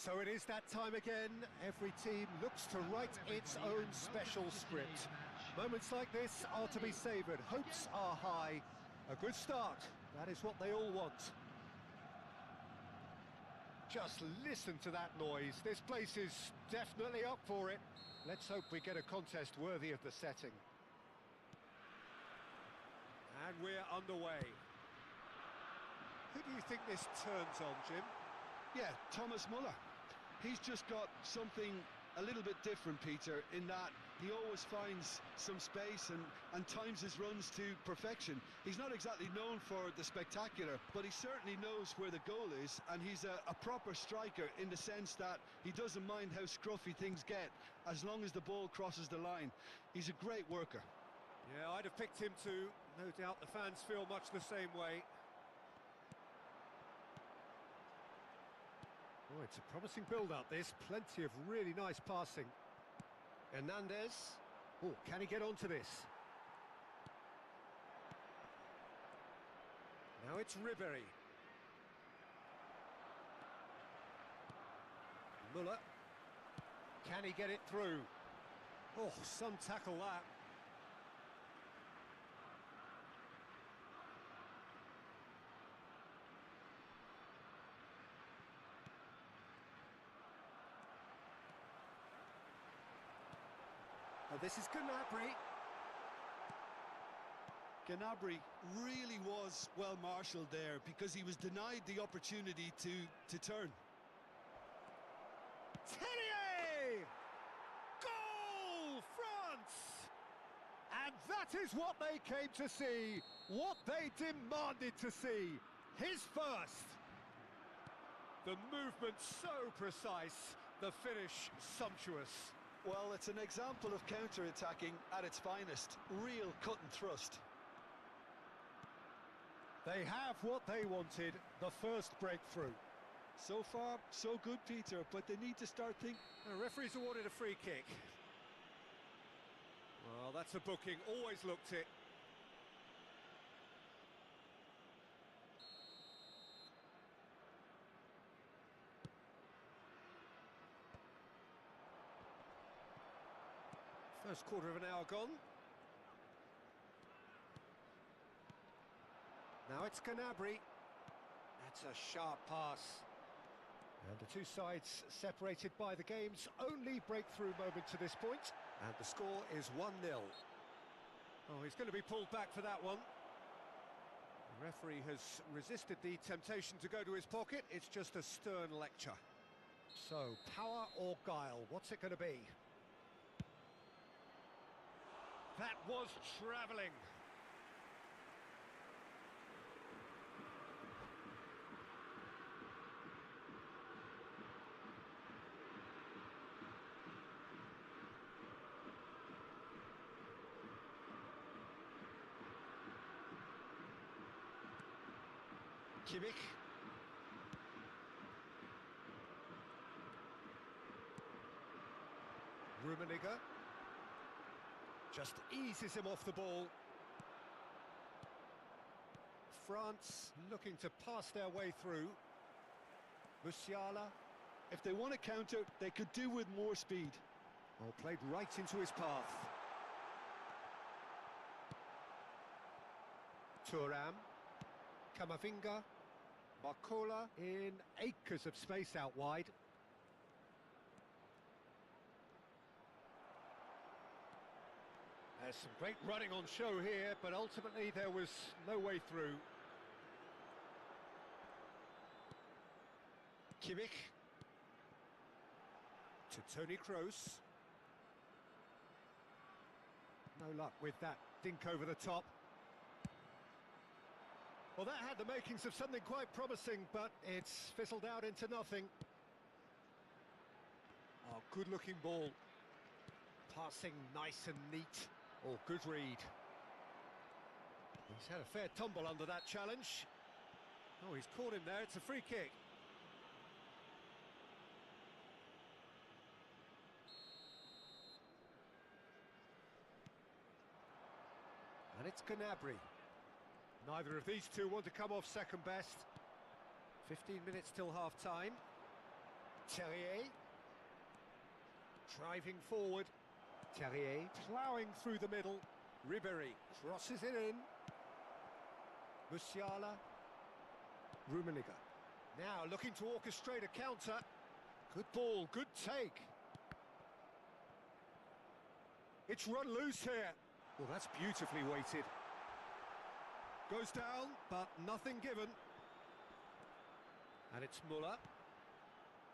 So it is that time again. Every team looks to write its own special script. Moments like this are to be savoured. Hopes are high. A good start. That is what they all want. Just listen to that noise. This place is definitely up for it. Let's hope we get a contest worthy of the setting. And we're underway. Who do you think this turns on, Jim? Yeah, Thomas Muller. He's just got something a little bit different, Peter, in that he always finds some space and times his runs to perfection. He's not exactly known for the spectacular, but he certainly knows where the goal is, and he's a proper striker in the sense that he doesn't mind how scruffy things get, as long as the ball crosses the line. He's a great worker. Yeah, I'd have picked him too. No doubt the fans feel much the same way. Oh, it's a promising build-up, this. Plenty of really nice passing. Hernandez. Oh, can he get onto this? Now it's Ribery. Muller. Can he get it through? Oh, some tackle that. Oh, this is Gnabry. Gnabry really was well marshalled there because he was denied the opportunity to turn. Tellier! Goal, France! And that is what they came to see, what they demanded to see. His first. The movement so precise, the finish sumptuous. Well, it's an example of counter-attacking at its finest. Real cut and thrust. They have what they wanted, the first breakthrough. So far, so good, Peter, but they need to start thinking. The referee's awarded a free kick. Well, that's a booking, always looked it. First quarter of an hour gone. Now it's Gnabry. That's a sharp pass. And the two sides separated by the game's only breakthrough moment to this point. And the score is 1-0. Oh, he's going to be pulled back for that one. The referee has resisted the temptation to go to his pocket. It's just a stern lecture. So, power or guile, what's it going to be? That was travelling. Kimmich. Rummenigge. Just eases him off the ball. France looking to pass their way through. Musiala. If they want to counter, they could do with more speed. Oh, played right into his path. Thuram. Camavinga. Barcola in acres of space out wide. There's some great running on show here, but ultimately there was no way through. Kimmich. To Toni Kroos. No luck with that dink over the top. Well, that had the makings of something quite promising, but it's fizzled out into nothing. Oh, good-looking ball. Passing nice and neat. Oh, good read. He's had a fair tumble under that challenge. Oh, he's caught him there. It's a free kick. And it's Gnabry. Neither of these two want to come off second best. 15 minutes till half-time. Terrier. Driving forward. Terrier ploughing through the middle. Ribéry crosses it in. Musiala. Rummenigge. Now looking to orchestrate a counter. Good ball, good take. It's run loose here. Well, that's beautifully weighted. Goes down, but nothing given. And it's Muller.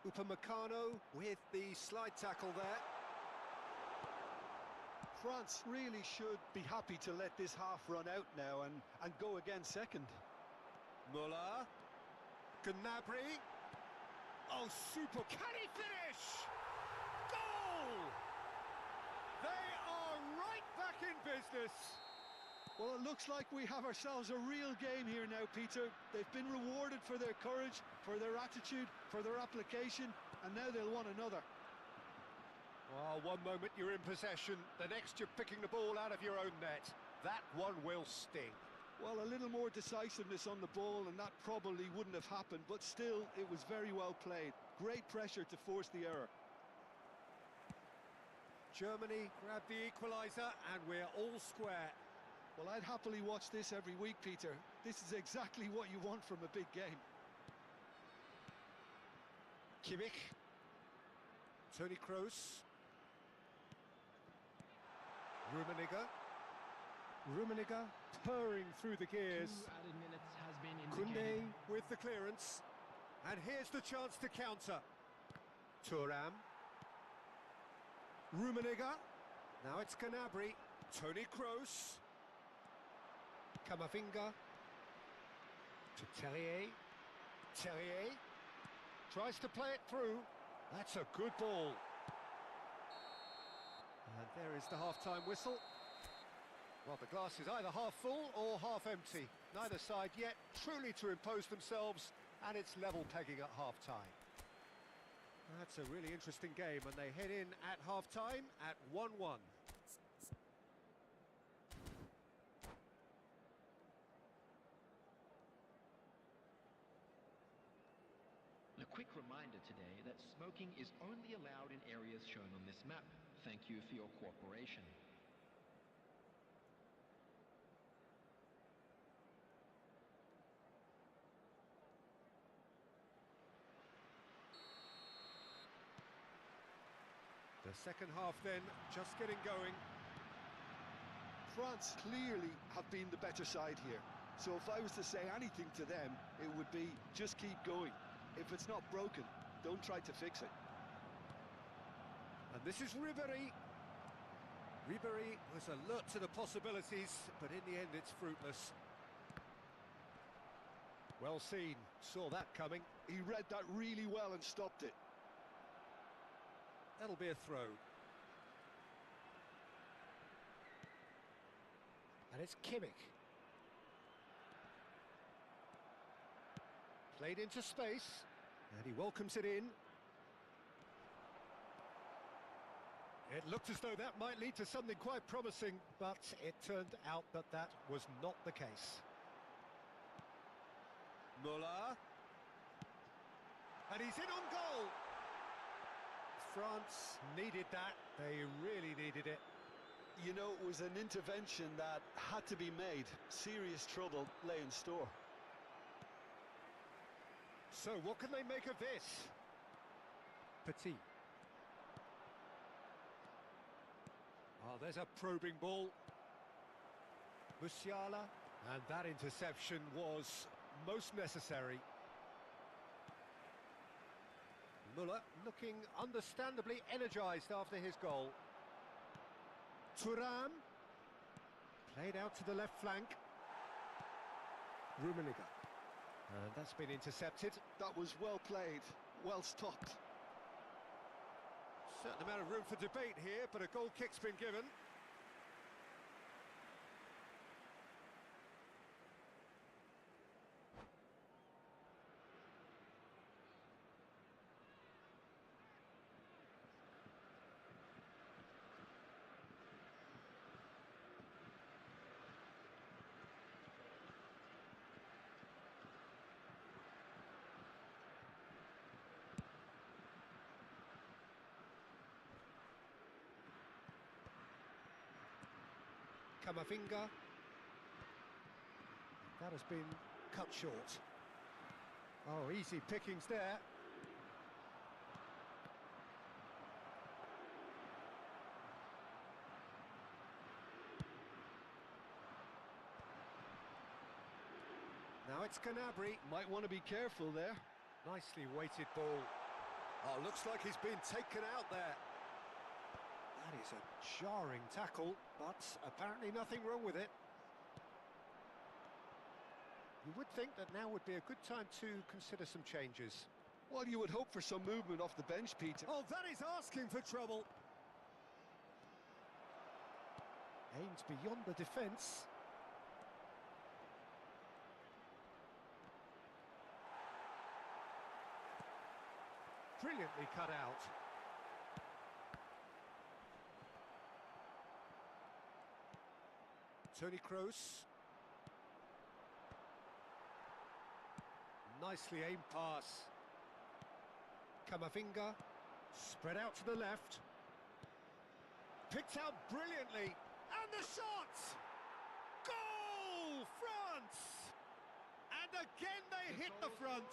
Upamecano with the slide tackle there. France really should be happy to let this half run out now and go again second. Muller. Gnabry. Oh, super. Can he finish? Goal! They are right back in business. Well, it looks like we have ourselves a real game here now, Peter. They've been rewarded for their courage, for their attitude, for their application, and now they'll want another. Well, one moment you're in possession, the next you're picking the ball out of your own net. That one will sting. Well, a little more decisiveness on the ball and that probably wouldn't have happened, but still, it was very well played. Great pressure to force the error. Germany grab the equaliser and we're all square. Well, I'd happily watch this every week, Peter. This is exactly what you want from a big game. Kimmich. Toni Kroos. Rummenigge purring through the gears. 2 added minutes has been Koundé indicated. with the clearance. And here's the chance to counter. Thuram. Rummenigge. Now it's Gnabry. Toni Kroos. Camavinga. To Terrier. Terrier. Tries to play it through. That's a good ball. And there is the half-time whistle. Well, the glass is either half full or half empty. Neither side yet truly to impose themselves, and it's level pegging at half-time. That's a really interesting game, and they head in at half-time at 1-1. A quick reminder today that smoking is only allowed in areas shown on this map. Thank you for your cooperation. The second half then, just getting going. France clearly have been the better side here. So if I was to say anything to them, it would be just keep going. If it's not broken, don't try to fix it. And this is Ribéry. Ribéry was alert to the possibilities, but in the end it's fruitless. Well seen, saw that coming. He read that really well and stopped it. That'll be a throw. And it's Kimmich. Played into space, and he welcomes it in. It looked as though that might lead to something quite promising, but it turned out that that was not the case. Muller. And he's in on goal. France needed that. They really needed it. You know, it was an intervention that had to be made. Serious trouble lay in store. So what can they make of this? Petit. Oh, there's a probing ball. Musiala. And that interception was most necessary. Muller looking understandably energised after his goal. Thuram. Played out to the left flank. Rummenigge. And that's been intercepted. That was well played, well stopped. Certain amount of room for debate here, but a goal kick's been given. Camavinga. That has been cut short. Oh, easy pickings there. Now it's Gnabry. Might want to be careful there. Nicely weighted ball. Oh, looks like he's been taken out there. That is a jarring tackle, but apparently nothing wrong with it. You would think that now would be a good time to consider some changes. Well, you would hope for some movement off the bench, Peter. Oh, that is asking for trouble. Aimed beyond the defence. Brilliantly cut out. Toni Kroos. Nicely aimed pass. Camavinga. Spread out to the left. Picked out brilliantly. And the shot! Goal! France! And again they hit the front.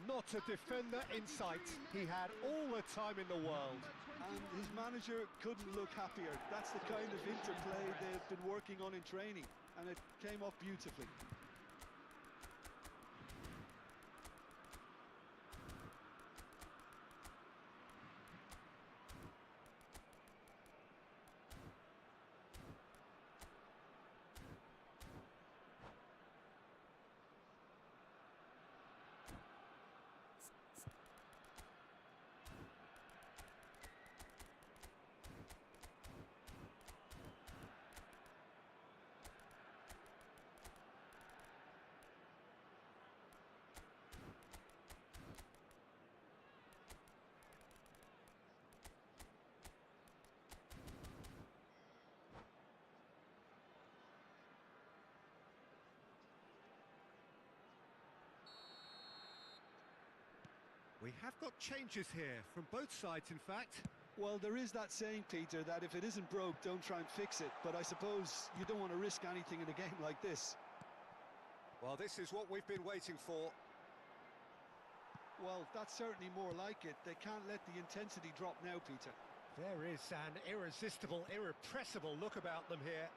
Not a defender in sight. He had all the time in the world. And his manager couldn't look happier. That's the kind of interplay they've been working on in training, and it came off beautifully. We have got changes here, from both sides in fact. Well, there is that saying, Peter, that if it isn't broke, don't try and fix it. But I suppose you don't want to risk anything in a game like this. Well, this is what we've been waiting for. Well, that's certainly more like it. They can't let the intensity drop now, Peter. There is an irresistible, irrepressible look about them here.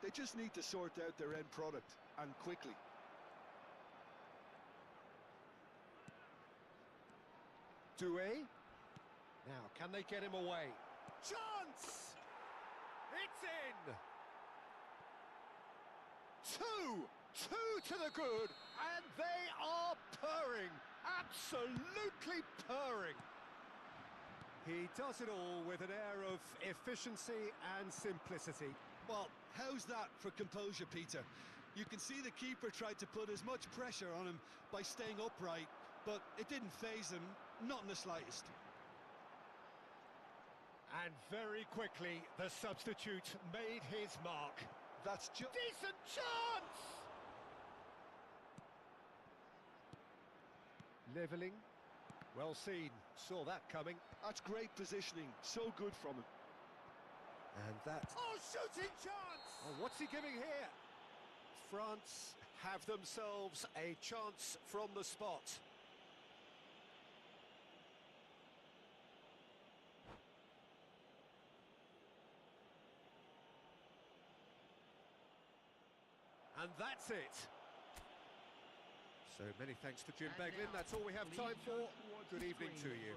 They just need to sort out their end product, and quickly. Doué. Now, can they get him away? Chance! It's in! Two to the good, and they are purring. Absolutely purring. He does it all with an air of efficiency and simplicity. Well, how's that for composure, Peter? You can see the keeper tried to put as much pressure on him by staying upright, but it didn't faze him, not in the slightest. And very quickly, the substitute made his mark. That's decent chance! Levelling. Well seen. Saw that coming. That's great positioning. So good from him. And that... Oh, shooting chance! Oh, what's he giving here? France have themselves a chance from the spot. And that's it. So many thanks to Jim Beglin. That's all we have time for. Good evening to you.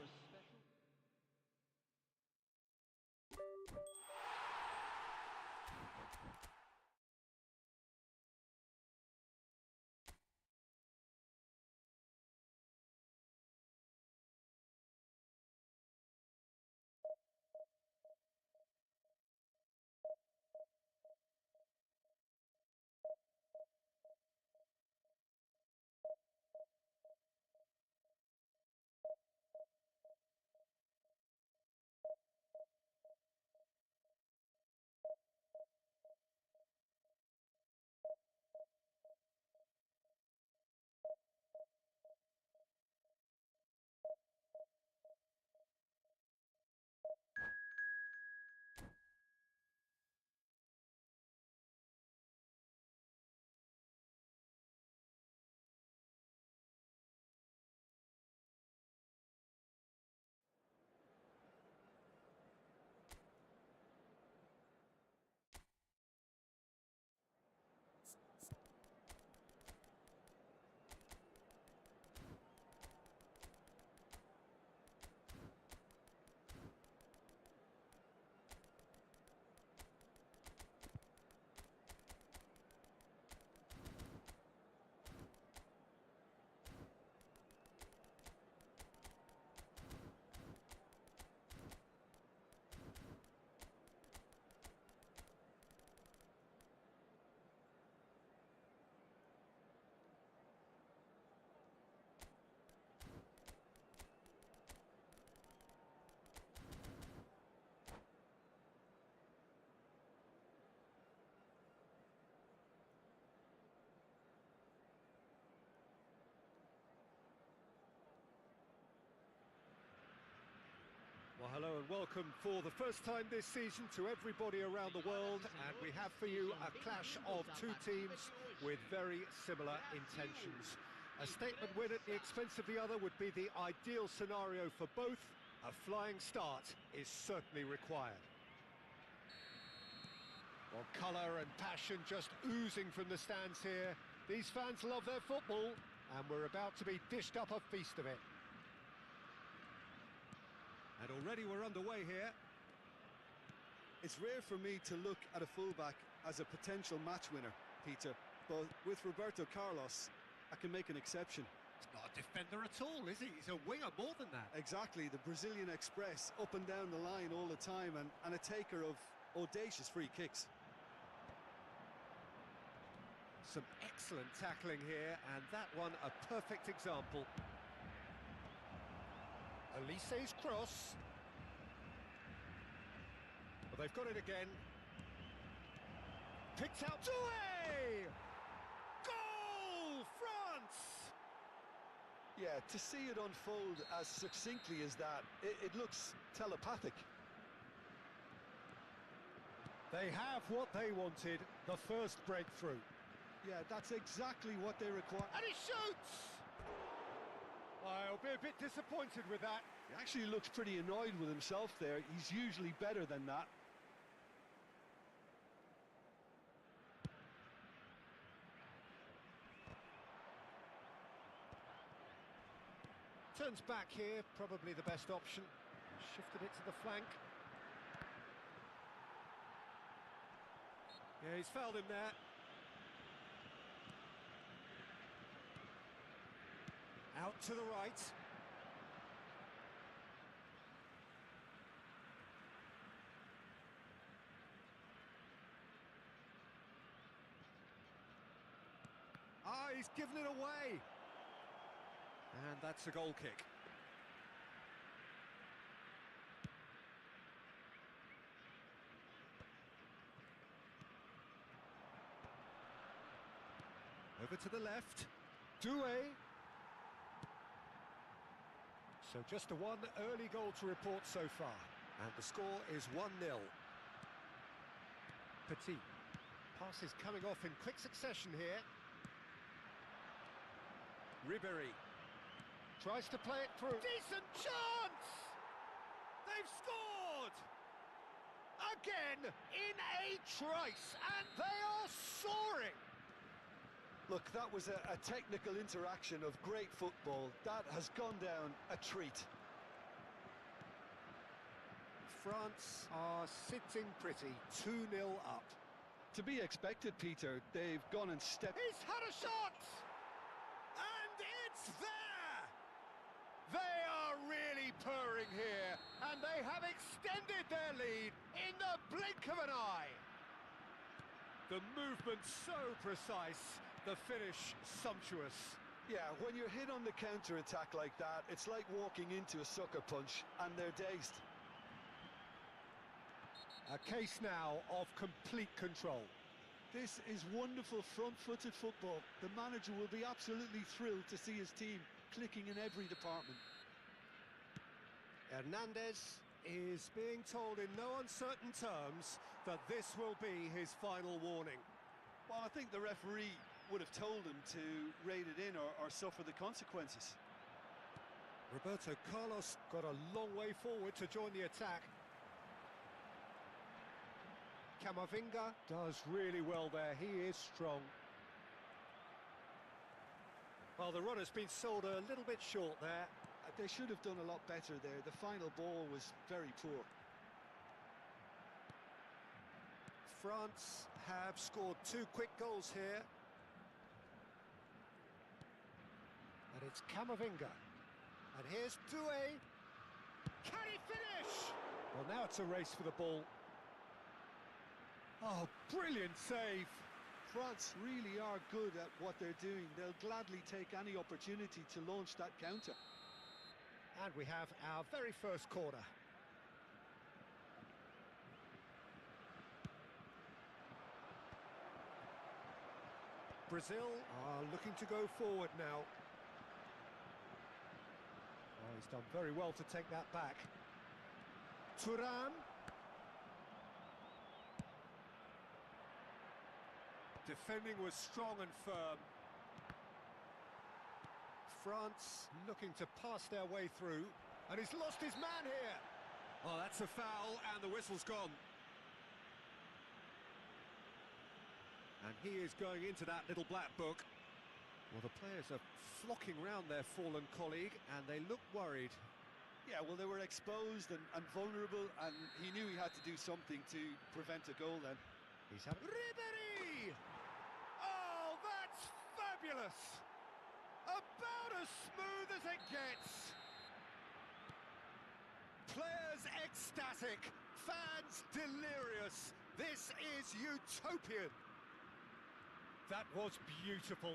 Hello and welcome for the first time this season to everybody around the world, and we have for you a clash of two teams with very similar intentions. A statement win at the expense of the other would be the ideal scenario for both. A flying start is certainly required. Well, colour and passion just oozing from the stands here. These fans love their football, and we're about to be dished up a feast of it. And already we're underway here. It's rare for me to look at a fullback as a potential match winner, Peter, but with Roberto Carlos, I can make an exception. He's not a defender at all, is he? He's a winger more than that. Exactly, the Brazilian Express, up and down the line all the time, and a taker of audacious free kicks. Some excellent tackling here, and that one a perfect example. Elise's cross. Well, they've got it again. Picked out. Doué! Goal! France! Yeah, to see it unfold as succinctly as that, it looks telepathic. They have what they wanted, the first breakthrough. Yeah, that's exactly what they require. And he shoots! I'll be a bit disappointed with that. He actually looks pretty annoyed with himself there. He's usually better than that. Turns back here, probably the best option. Shifted it to the flank. Yeah, he's fouled him there. Out to the right. Ah, he's given it away. And that's a goal kick. Over to the left. Doué. So just a one early goal to report so far. And the score is 1-0. Petit. Pass is coming off in quick succession here. Ribéry. Tries to play it through. Decent chance! They've scored! Again, in a trice, and they are soaring! Look, that was a technical interaction of great football. That has gone down a treat. France are sitting pretty, 2-0 up. To be expected, Peter. They've gone and stepped. He's had a shot! And it's there! They are really purring here, and they have extended their lead in the blink of an eye. The movement so precise. The finish sumptuous. Yeah, when you're hit on the counter-attack like that, it's like walking into a sucker punch, and they're dazed. A case now of complete control. This is wonderful front-footed football. The manager will be absolutely thrilled to see his team clicking in every department. Hernandez is being told in no uncertain terms that this will be his final warning. Well, I think the referee would have told him to rate it in or suffer the consequences. Roberto Carlos got a long way forward to join the attack. Camavinga does really well there, he is strong. Well, the run has been sold a little bit short there. They should have done a lot better there. The final ball was very poor. France have scored 2 quick goals here. And it's Camavinga. And here's Doué. Can he finish? Well, now it's a race for the ball. Oh, brilliant save. France really are good at what they're doing. They'll gladly take any opportunity to launch that counter. And we have our very first corner. Brazil are looking to go forward now. Oh, he's done very well to take that back. Thuram. Defending was strong and firm. France looking to pass their way through, and he's lost his man here. Oh, that's a foul, and the whistle's gone. And he is going into that little black book. Well, the players are flocking round their fallen colleague, and they look worried. Yeah, well, they were exposed and vulnerable, and he knew he had to do something to prevent a goal then. He's having... Ribéry! Oh, that's fabulous! About as smooth as it gets. Players ecstatic, fans delirious. This is utopian. That was beautiful,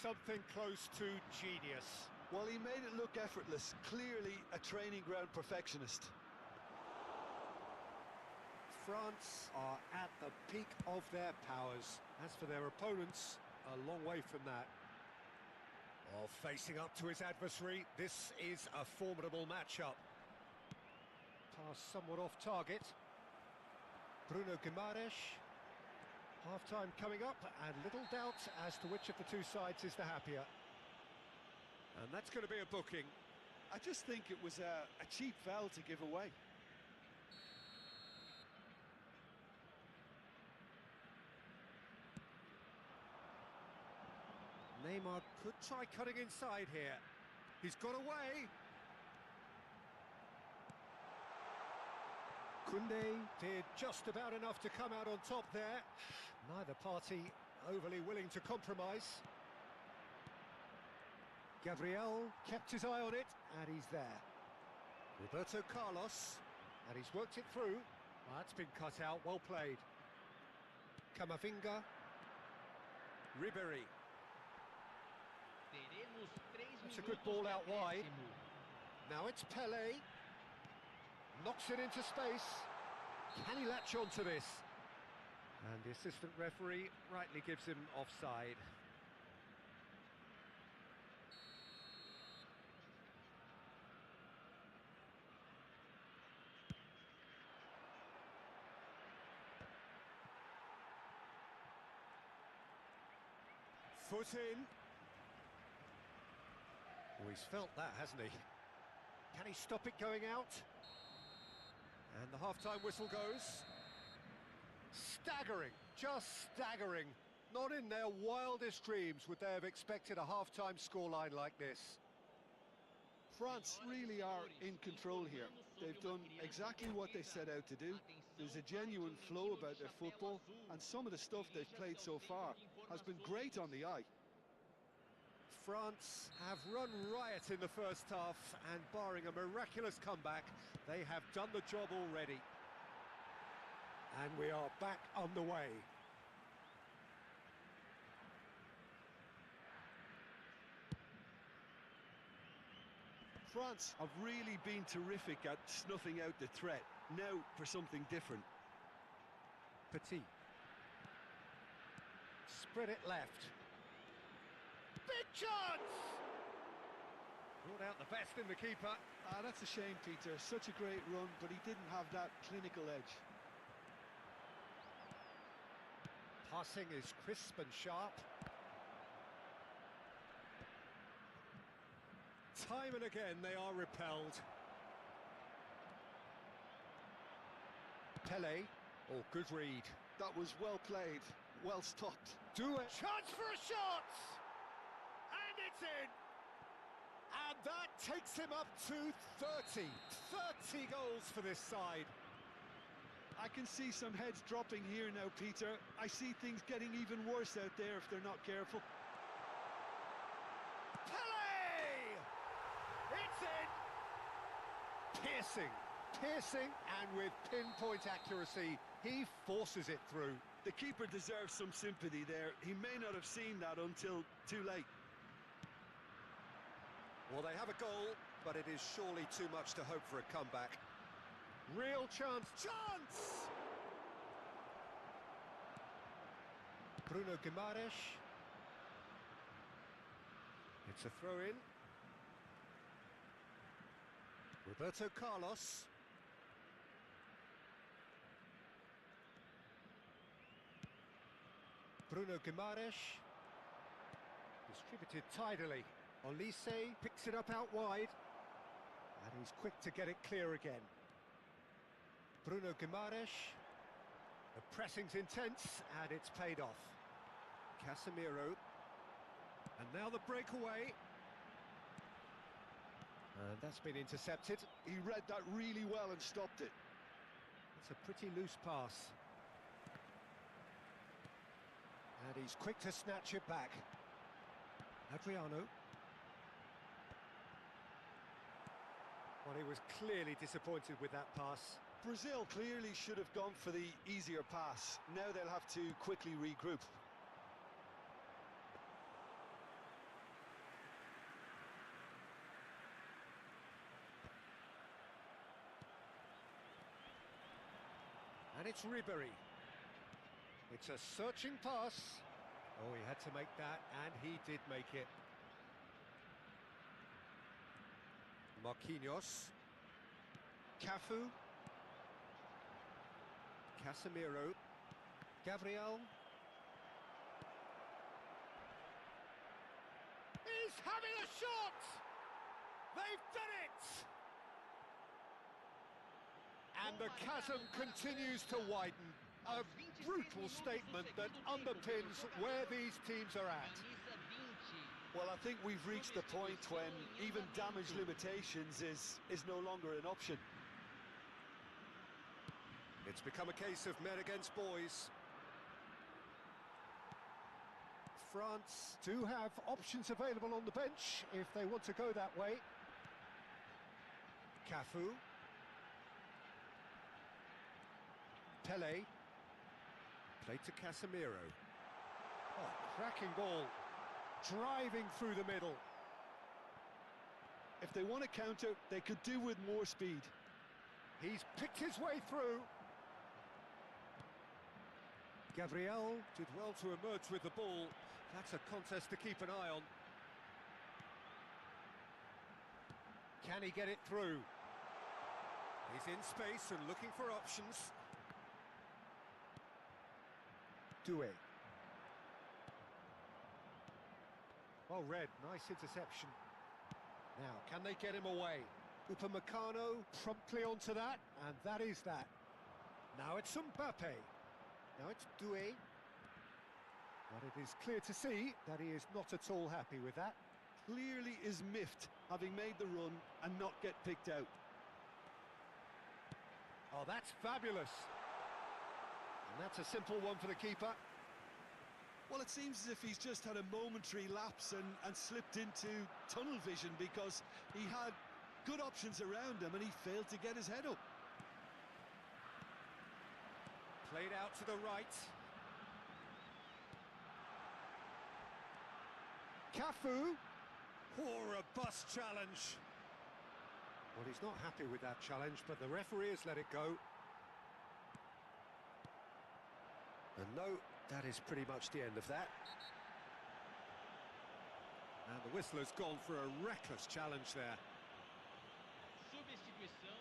something close to genius. Well, he made it look effortless, clearly a training ground perfectionist. France are at the peak of their powers. As for their opponents, a long way from that. Oh, facing up to his adversary, this is a formidable matchup. Pass somewhat off target. Bruno Guimaraes. Half-time coming up, and little doubt as to which of the two sides is the happier. And that's going to be a booking. I just think it was a cheap foul to give away. Neymar could try cutting inside here. He's got away. Koundé did just about enough to come out on top there. Neither party overly willing to compromise. Gabriel kept his eye on it, and he's there. Roberto Carlos, and he's worked it through. Well, that's been cut out, well played. Camavinga. Ribéry. That's a good ball out wide. Now it's Pelé. Knocks it into space. Can he latch onto this? And the assistant referee rightly gives him offside. Foot in. Oh, he's felt that, hasn't he? Can he stop it going out? And the half-time whistle goes. Staggering, just staggering. Not in their wildest dreams would they have expected a half-time scoreline like this. France really are in control here. They've done exactly what they set out to do. There's a genuine flow about their football, and some of the stuff they've played so far has been great on the eye. France have run riot in the first half, and barring a miraculous comeback, they have done the job already. And we are back underway. France have really been terrific at snuffing out the threat. Now for something different. Petit. Spread it left. Big chance! Brought out the best in the keeper. That's a shame, Peter. Such a great run, but he didn't have that clinical edge. Passing is crisp and sharp. Time and again they are repelled. Pelé. Oh, good read. That was well played, well stopped. Do it. Chance for a shot! And it's in! And that takes him up to 30. 30 goals for this side. I can see some heads dropping here now, Peter. I see things getting even worse out there if they're not careful. Pelé! It's in! Piercing, and with pinpoint accuracy, he forces it through. The keeper deserves some sympathy there. He may not have seen that until too late. Well, they have a goal, but it is surely too much to hope for a comeback. Real chance! Bruno Guimaraes. It's a throw-in. Roberto Carlos. Bruno Guimaraes. Distributed tidily. Olise picks it up out wide. And he's quick to get it clear again. Bruno Guimaraes. The pressing's intense, and it's paid off. Casemiro. And now the breakaway. And that's been intercepted. He read that really well and stopped it. It's a pretty loose pass. And he's quick to snatch it back. Adriano. Well, he was clearly disappointed with that pass. Brazil clearly should have gone for the easier pass. Now they'll have to quickly regroup. And it's Ribery. It's a searching pass. Oh, he had to make that, and he did make it. Marquinhos. Cafu. Casemiro. Gabriel. He's having a shot! They've done it! And the chasm continues to widen. A brutal statement that underpins where these teams are at. Well, I think we've reached the point when even damage limitations is no longer an option. It's become a case of men against boys. France do have options available on the bench if they want to go that way. Cafu. Pele. Played to Casemiro. Oh, cracking ball. Driving through the middle. If they want to counter, they could do with more speed. He's picked his way through. Gabriel did well to emerge with the ball. That's a contest to keep an eye on. Can he get it through? He's in space and looking for options. Doué. Well read, nice interception. Now, can they get him away? Upamecano promptly onto that, and that is that. Now it's Mbappe. Now it's Doué. But it is clear to see that he is not at all happy with that. Clearly is miffed, having made the run and not get picked out. Oh, that's fabulous. And that's a simple one for the keeper. Well, it seems as if he's just had a momentary lapse and slipped into tunnel vision because he had good options around him and he failed to get his head up. Played out to the right. Cafu. Oh, a bust challenge. Well, he's not happy with that challenge, but the referee has let it go. And no, that is pretty much the end of that. And the whistler's gone for a reckless challenge there. Substituição.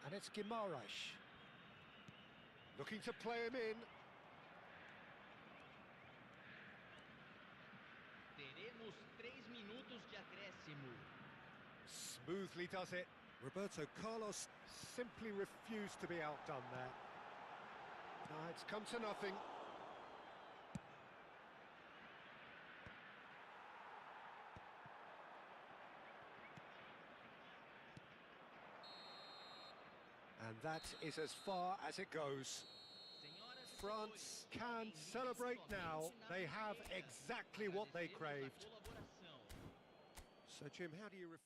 And it's Guimaraes. Looking to play him in. Teremos 3 minutos de acréscimo. Smoothly does it. Roberto Carlos simply refused to be outdone there. No, it's come to nothing. And that is as far as it goes. France can celebrate now. They have exactly what they craved. So, Jim, how do you reflect?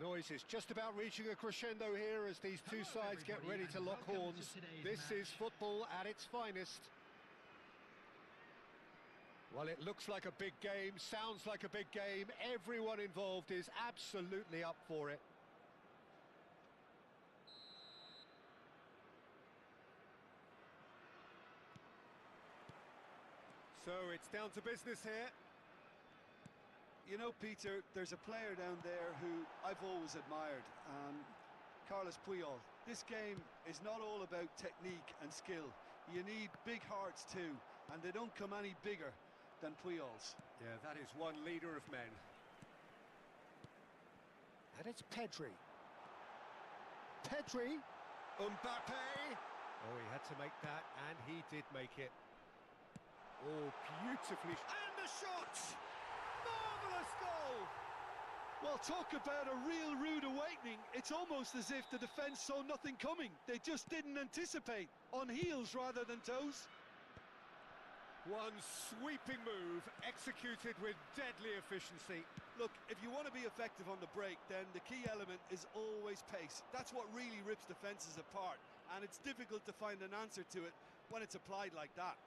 The noise is just about reaching a crescendo here as these two sides get ready to lock horns. This is football at its finest. Well, it looks like a big game, sounds like a big game. Everyone involved is absolutely up for it. So it's down to business here. You know, Peter, there's a player down there who I've always admired, Carlos Puyol. This game is not all about technique and skill. You need big hearts too, and they don't come any bigger than Puyol's. Yeah, that is one leader of men. And it's Pedri. Pedri. Mbappe. Oh, he had to make that, and he did make it. Oh, beautifully. And the shot! Marvellous goal! Well, talk about a real rude awakening. It's almost as if the defence saw nothing coming. They just didn't anticipate. On heels rather than toes. One sweeping move, executed with deadly efficiency. Look, if you want to be effective on the break, then the key element is always pace. That's what really rips defences apart, and it's difficult to find an answer to it when it's applied like that.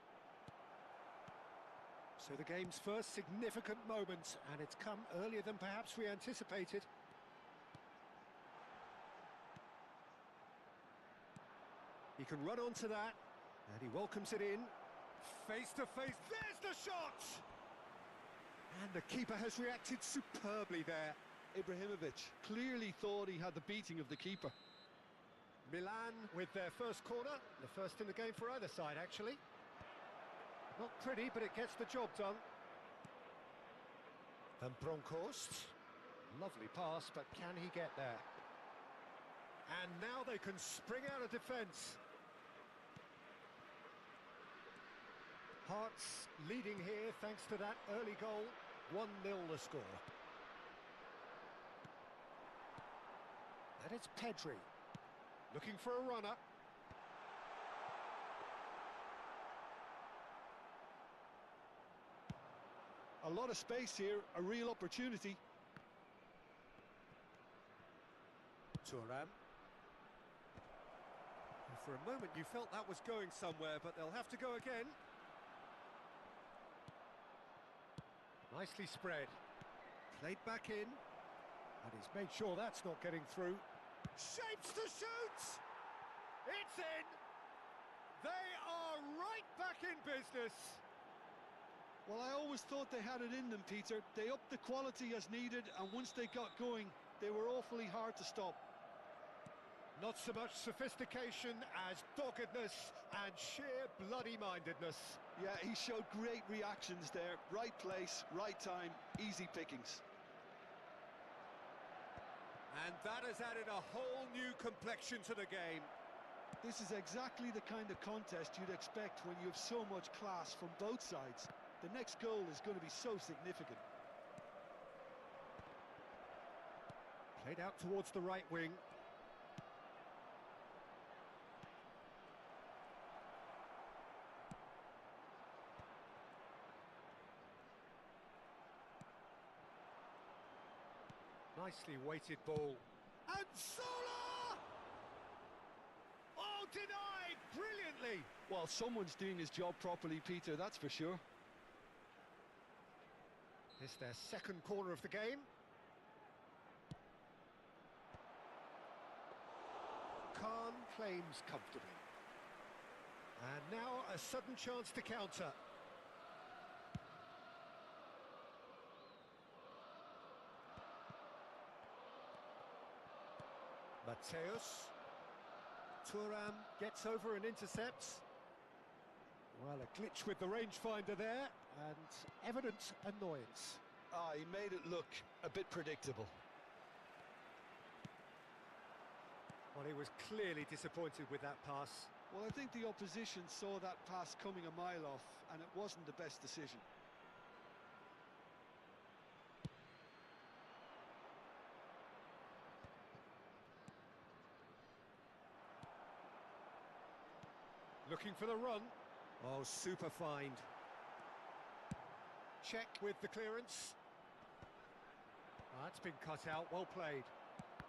So the game's first significant moment, and it's come earlier than perhaps we anticipated. He can run onto that, and he welcomes it in. Face to face, there's the shot! And the keeper has reacted superbly there. Ibrahimovic clearly thought he had the beating of the keeper. Milan with their first corner, the first in the game for either side, actually. Not pretty, but it gets the job done. And Bronkhorst. Lovely pass, but can he get there? And now they can spring out of defence. Hearts leading here thanks to that early goal. 1-0 the score. And it's Pedri. Looking for a runner. A lot of space here, a real opportunity. Thuram. For a moment you felt that was going somewhere, but they'll have to go again. Nicely spread. Played back in. And he's made sure that's not getting through. Shapes to shoot! It's in! They are right back in business. Well, I always thought they had it in them, Peter. They upped the quality as needed, and once they got going, they were awfully hard to stop. Not so much sophistication as doggedness and sheer bloody-mindedness. Yeah, he showed great reactions there. Right place, right time, easy pickings. And that has added a whole new complexion to the game. This is exactly the kind of contest you'd expect when you have so much class from both sides. The next goal is going to be so significant. Played out towards the right wing. Nicely weighted ball. And Sola! Oh, denied brilliantly! Well, someone's doing his job properly, Peter, that's for sure. It's their second corner of the game. Khan claims comfortably. And now a sudden chance to counter. Mateus. Thuram gets over and intercepts. Well, a glitch with the rangefinder there, and evident annoyance. He made it look a bit predictable. Well, he was clearly disappointed with that pass. Well, I think the opposition saw that pass coming a mile off, and it wasn't the best decision. Looking for the run. Oh, super find. Check with the clearance. That's been cut out, well played.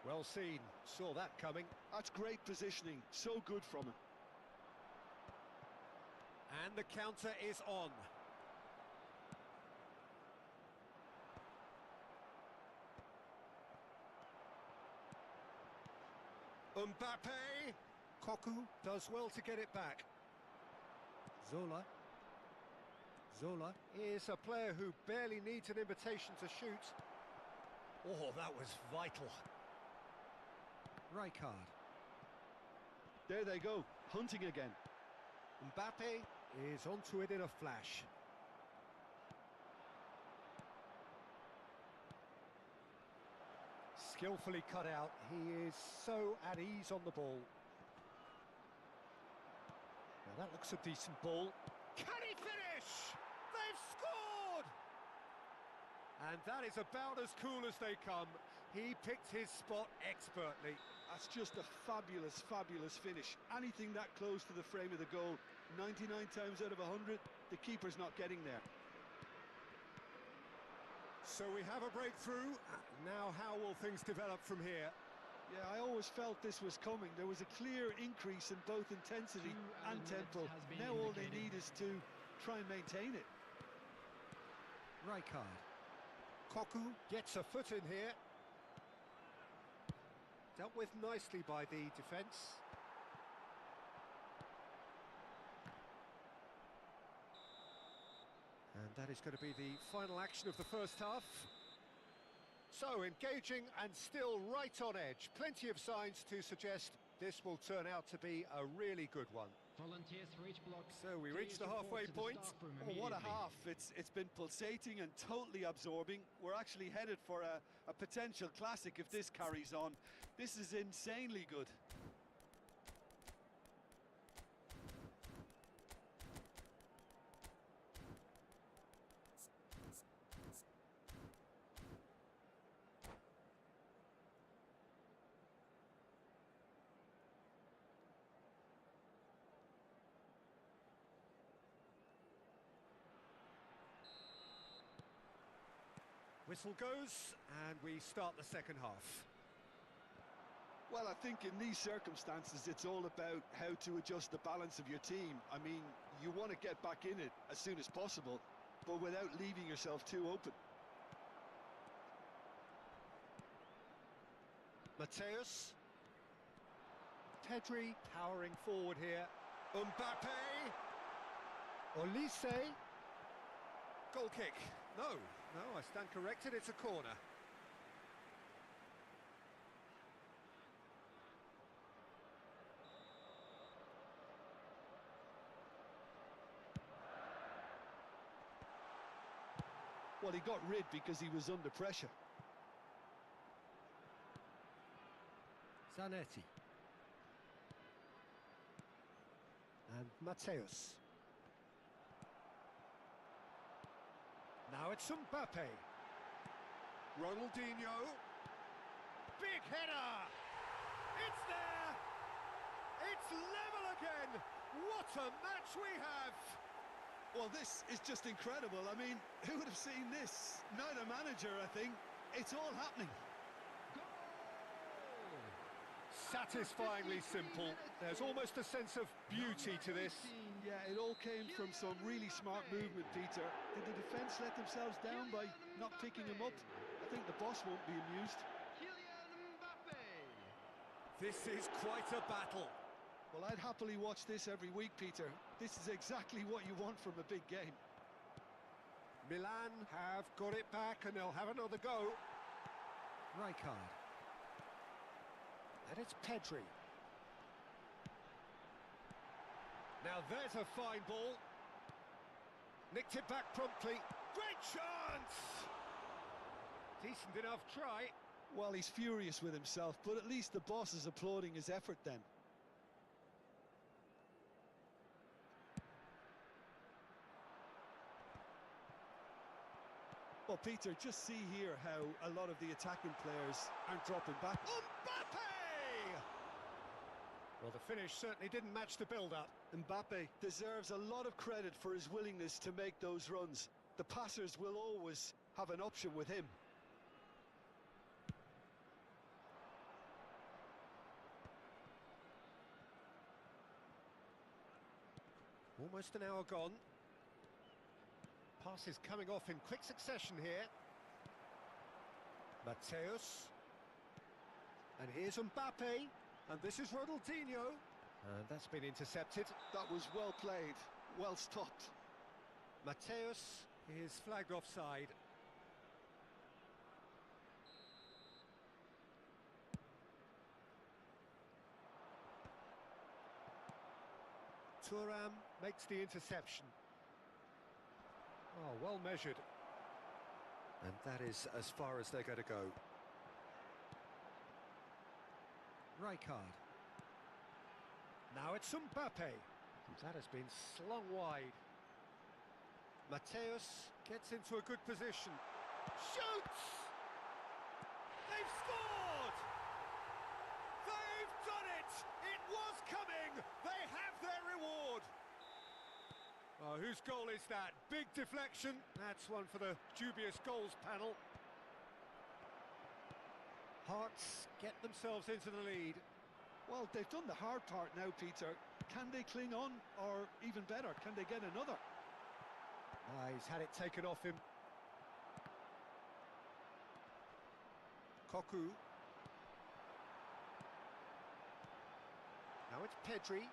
Well seen, saw that coming. That's great positioning, so good from him. And the counter is on. Mbappe! Koku does well to get it back. Zola. Zola is a player who barely needs an invitation to shoot. Oh, that was vital. Rijkaard. There they go, hunting again. Mbappe is onto it in a flash. Skillfully cut out, he is so at ease on the ball. Now that looks a decent ball. Can he finish? They've scored! And that is about as cool as they come. He picked his spot expertly. That's just a fabulous, fabulous finish. Anything that close to the frame of the goal, 99 times out of 100, the keeper's not getting there. So we have a breakthrough. Now how will things develop from here? Yeah, I always felt this was coming. There was a clear increase in both intensity and tempo. Now all they need is to try and maintain it. Rijkaard. Koku gets a foot in here. Dealt with nicely by the defence. And that is going to be the final action of the first half. So, engaging and still right on edge. Plenty of signs to suggest this will turn out to be a really good one. Volunteers for each block. So we reach the halfway point. Oh, what a half. It's been pulsating and totally absorbing. We're actually headed for a potential classic if this carries on. This is insanely good. Whistle goes, and we start the second half. Well, I think in these circumstances, it's all about how to adjust the balance of your team. I mean, you want to get back in it as soon as possible, but without leaving yourself too open. Mateus. Pedri powering forward here. Mbappe. Olise. Goal kick. No, I stand corrected, it's a corner. Well, he got rid because he was under pressure. Zanetti. And Mateus. Now it's Mbappe. Ronaldinho. Big header! It's there! It's level again! What a match we have! Well, this is just incredible. I mean, who would have seen this? Neither manager, I think. It's all happening. Satisfyingly simple. There's almost a sense of beauty to this. Yeah, it all came from some really smart movement, Peter. Did the defence let themselves down by not picking him up? I think the boss won't be amused. This is quite a battle. Well, I'd happily watch this every week, Peter. This is exactly what you want from a big game. Milan have got it back and they'll have another go. Rijkaard. And it's Pedri. Now there's a fine ball. Nicked it back promptly. Great chance! Decent enough try. Well, he's furious with himself, but at least the boss is applauding his effort then. Well, Peter, just see here how a lot of the attacking players aren't dropping back. Mbappe! Well, the finish certainly didn't match the build-up. Mbappe deserves a lot of credit for his willingness to make those runs. The passers will always have an option with him. Almost an hour gone. Passes coming off in quick succession here. Mateus. And here's Mbappe. And this is Ronaldinho. And that's been intercepted. That was well played, well stopped. Mateus is flagged offside. Thuram makes the interception. Oh, well measured. And that is as far as they're going to go. Rijkaard. Now it's Mbappe. That has been slung wide. Mateus gets into a good position. Shoots! They've scored! They've done it! It was coming! They have their reward! Oh, whose goal is that? Big deflection. That's one for the dubious goals panel. Hearts get themselves into the lead. Well, they've done the hard part now, Peter. Can they cling on, or even better, can they get another? He's had it taken off him. Koku. Now it's Pedri.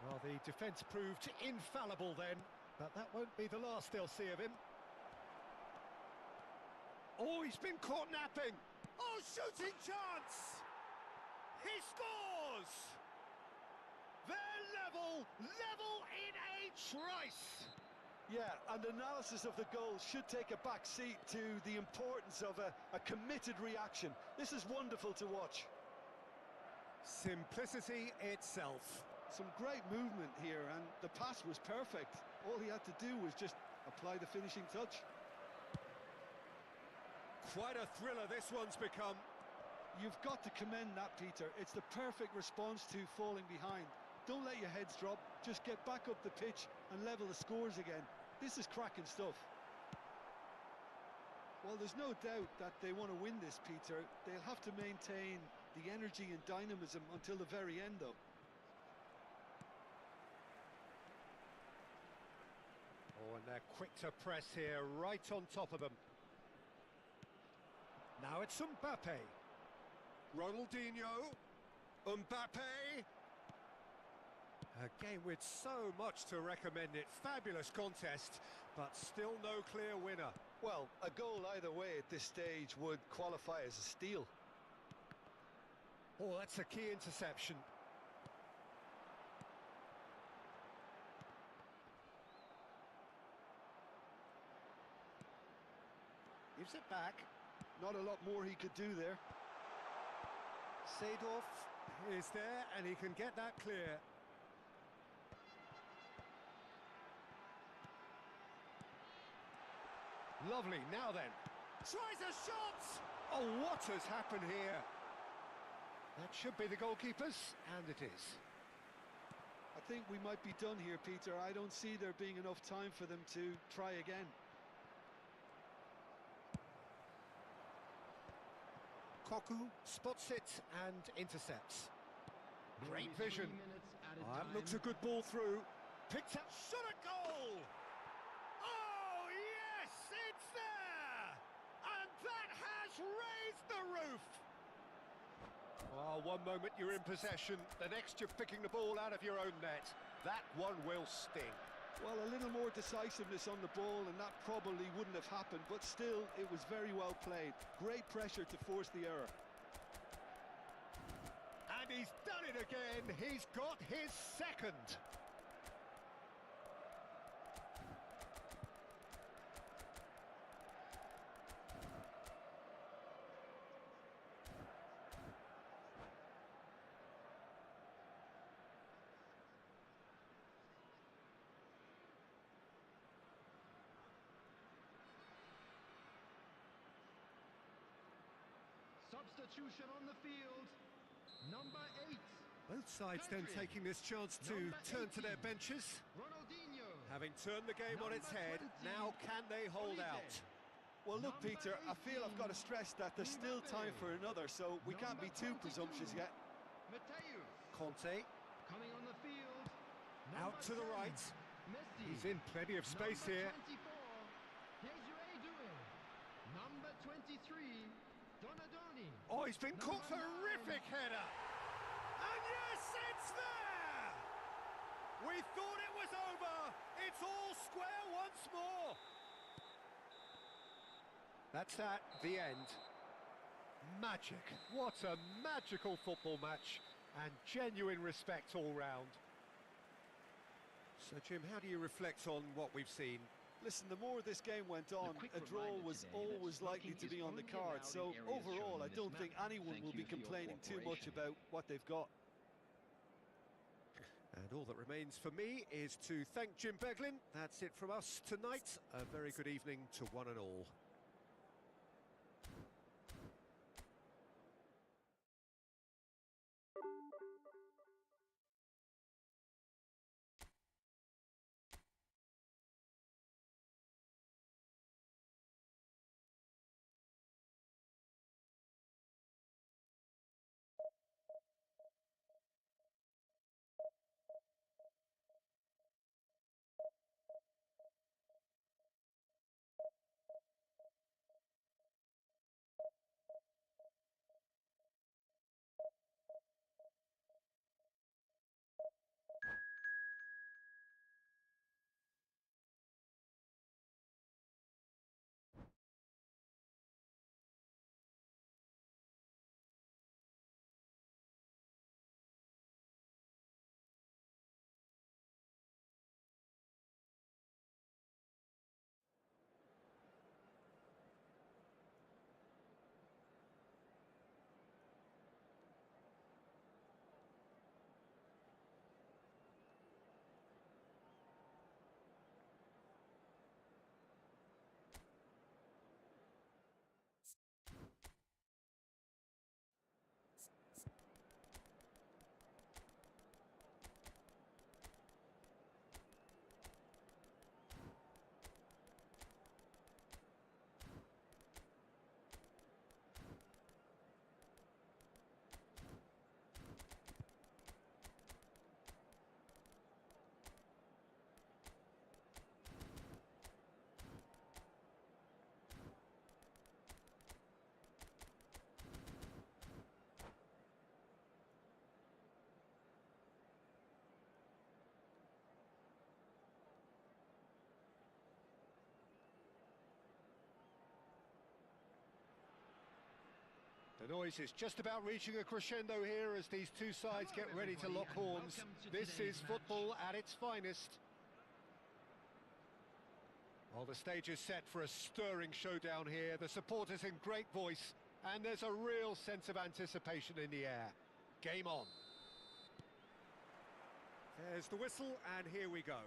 Well, the defence proved infallible then, but that won't be the last they'll see of him. Oh, he's been caught napping. Oh, shooting chance! He scores! They're level in a trice! Yeah, and analysis of the goal should take a back seat to the importance of a committed reaction. This is wonderful to watch. Simplicity itself. Some great movement here, and the pass was perfect. All he had to do was just apply the finishing touch. Quite a thriller this one's become. You've got to commend that, Peter. It's the perfect response to falling behind. Don't let your heads drop. Just get back up the pitch and level the scores again. This is cracking stuff. Well, there's no doubt that they want to win this, Peter. They'll have to maintain the energy and dynamism until the very end, though. Oh, and they're quick to press here, right on top of them. Now it's Mbappe. Ronaldinho. Mbappe. A game with so much to recommend it. Fabulous contest, but still no clear winner. Well, a goal either way at this stage would qualify as a steal. Oh, that's a key interception. Gives it back. Not a lot more he could do there. Seedorf is there, and he can get that clear. Lovely, now then. Tries a shot! Oh, what has happened here? That should be the goalkeeper's, and it is. I think we might be done here, Peter. I don't see there being enough time for them to try again. Koku spots it and intercepts. Great vision. That looks a good ball through. Picked up, shot at goal! Oh, yes, it's there! And that has raised the roof! Oh, one moment you're in possession, the next you're picking the ball out of your own net. That one will sting. Well, a little more decisiveness on the ball and that probably wouldn't have happened, but still, it was very well played. Great pressure to force the error. And he's done it again. He's got his second. Substitution on the field. Number 8. Both sides then taking this chance to turn to their benches. Ronaldinho. Having turned the game on its head, now can they hold out? Well, look, Peter, I feel I've got to stress that there's still time for another, so we can't be too presumptuous yet. Mateus. Conte. Coming on the field. Out to the right. Messi. He's in plenty of space here. Number 24. Here's your doing. Number 23. Donadoni. Oh, he's been caught. Number 9. Terrific header. And yes, it's there! We thought it was over. It's all square once more. That's that, the end. Magic. What a magical football match. And genuine respect all round. So, Jim, how do you reflect on what we've seen? Listen, the more this game went on, a draw was always likely to be on the card. So overall, I don't think anyone will be complaining too much about what they've got. And all that remains for me is to thank Jim Beglin. That's it from us tonight. A very good evening to one and all. The noise is just about reaching a crescendo here as these two sides get ready to lock horns. This is football at its finest. Well, the stage is set for a stirring showdown here. The supporters in great voice, and there's a real sense of anticipation in the air. Game on. There's the whistle, and here we go.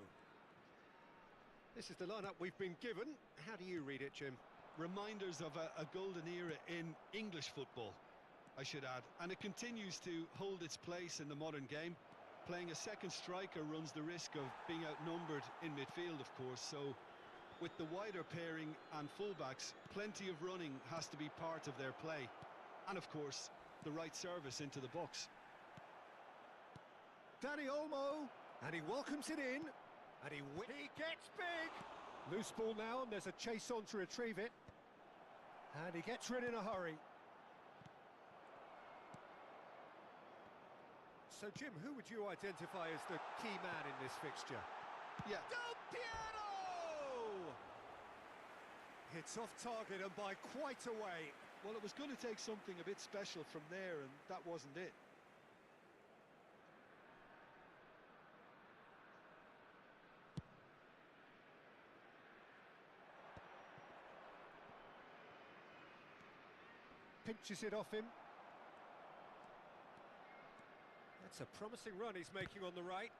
This is the lineup we've been given. How do you read it, Jim? Reminders of a golden era in English football, I should add, and it continues to hold its place in the modern game. Playing a second striker runs the risk of being outnumbered in midfield, of course, so with the wider pairing and fullbacks, plenty of running has to be part of their play, and of course the right service into the box. Danny Olmo, and he welcomes it in, and he gets big. Loose ball now, and there's a chase on to retrieve it. And he gets rid in a hurry. So, Jim, who would you identify as the key man in this fixture? Yeah. Del Piero! Hits off target and by quite a way. Well, it was going to take something a bit special from there, and that wasn't it. Pinches it off him. That's a promising run he's making on the right.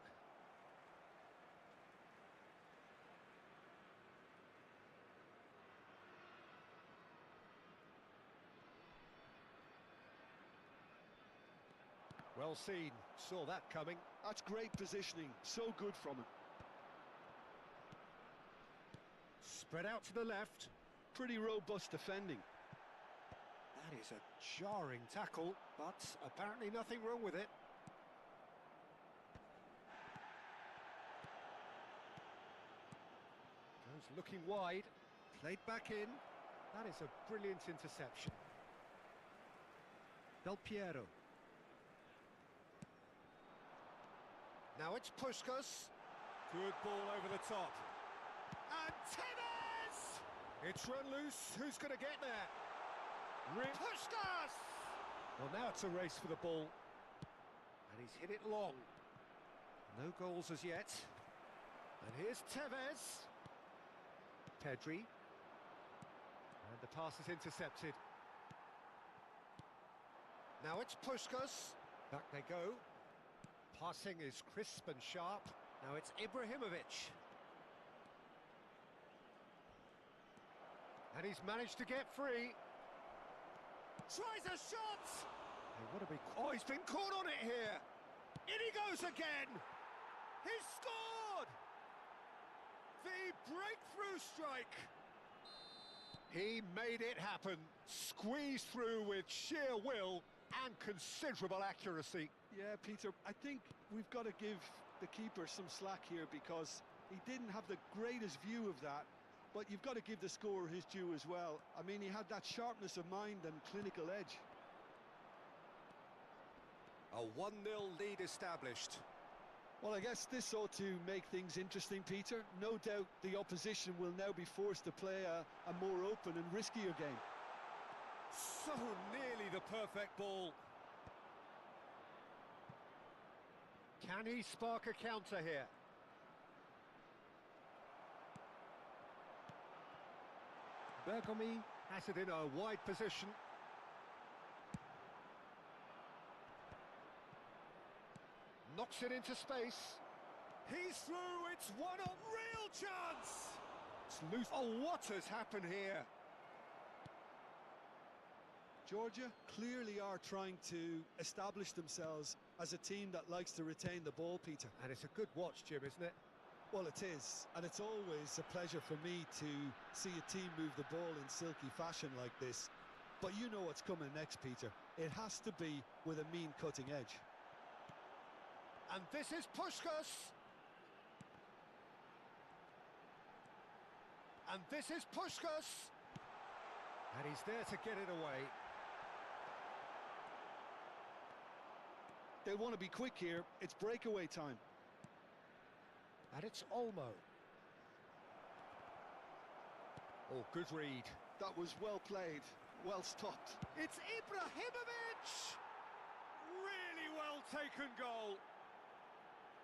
Well seen, saw that coming. That's great positioning, so good from him. Spread out to the left. Pretty robust defending. That is a jarring tackle, but apparently nothing wrong with it. It's looking wide. Played back in. That is a brilliant interception. Del Piero. Now it's Puskás. Good ball over the top. And Tevez! It's run loose. Who's going to get there? Puskás! Well, now it's a race for the ball. And he's hit it long. No goals as yet. And here's Tevez. Pedri. And the pass is intercepted. Now it's Puskás. Back they go. Passing is crisp and sharp. Now it's Ibrahimovic. And he's managed to get free. Tries a shot! Hey, what a big... Oh, he's been caught on it here! In he goes again! He's scored! The breakthrough strike! He made it happen. Squeezed through with sheer will and considerable accuracy. Yeah, Peter, I think we've got to give the keeper some slack here because he didn't have the greatest view of that, but you've got to give the scorer his due as well. I mean, he had that sharpness of mind and clinical edge. A 1-0 lead established. Well, I guess this ought to make things interesting, Peter. No doubt the opposition will now be forced to play a more open and riskier game. So nearly the perfect ball. Can he spark a counter here? Bergomi has it in a wide position. Knocks it into space. He's through, it's one on, real chance! It's loose. Oh, what has happened here? Georgia clearly are trying to establish themselves as a team that likes to retain the ball, Peter. And it's a good watch, Jim, isn't it? Well, it is, and it's always a pleasure for me to see a team move the ball in silky fashion like this. But you know what's coming next, Peter. It has to be with a mean cutting edge. And this is Puskás. And this is Puskás. And he's there to get it away. They'll want to be quick here. It's breakaway time. And it's Olmo. Oh, good read. That was well played, well stopped. It's Ibrahimovic! Really well taken goal.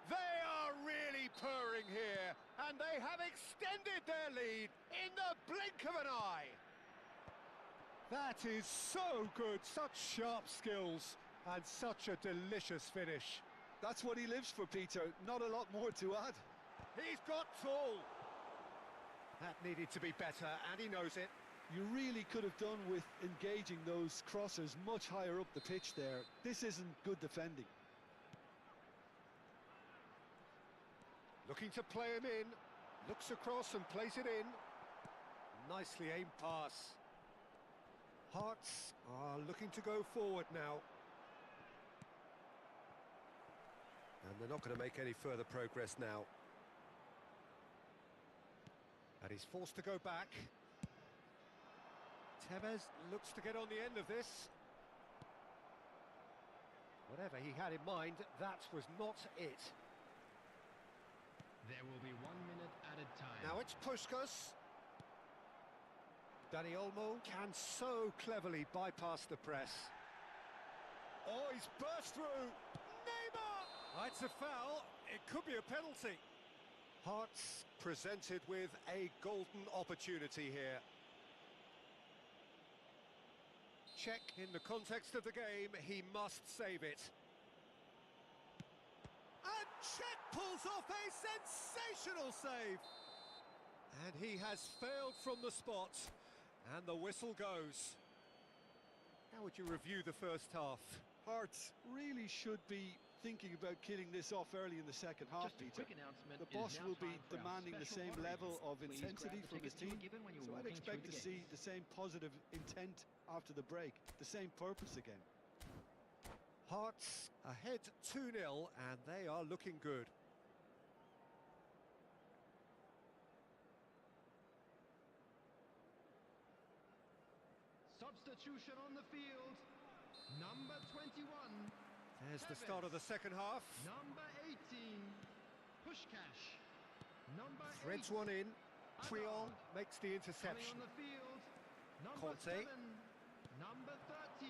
They are really purring here, and they have extended their lead in the blink of an eye. That is so good, such sharp skills, and such a delicious finish. That's what he lives for, Peter. Not a lot more to add. He's got tall. That needed to be better, and he knows it. You really could have done with engaging those crossers much higher up the pitch there. This isn't good defending. Looking to play him in. Looks across and plays it in. Nicely aimed pass. Hearts are looking to go forward now. And they're not going to make any further progress now. And he's forced to go back. Tevez looks to get on the end of this. Whatever he had in mind, that was not it. There will be 1 minute added time. Now it's Puskás. Dani Olmo can so cleverly bypass the press. Oh, he's burst through. Neymar! Oh, it's a foul. It could be a penalty. Hearts presented with a golden opportunity here. Check in the context of the game, he must save it. And Czech pulls off a sensational save. And he has failed from the spot. And the whistle goes. How would you review the first half? Hearts really should be thinking about killing this off early in the second half, Just a Peter. quick announcement. The It is boss now will be time for our demanding the special same lottery. level of Please intensity grab the from his tickets you team. were given when you So were I'd walking expect through to the see gates. the same positive intent after the break, the same purpose again. Hearts ahead 2-0 and they are looking good. Substitution on the field. Number 21. There's the start of the second half. Number 18. Pushkash. Number Threads 8. one in. Triol Hazard. makes the Coming interception. on the field. Number Conte. 7. Number 13.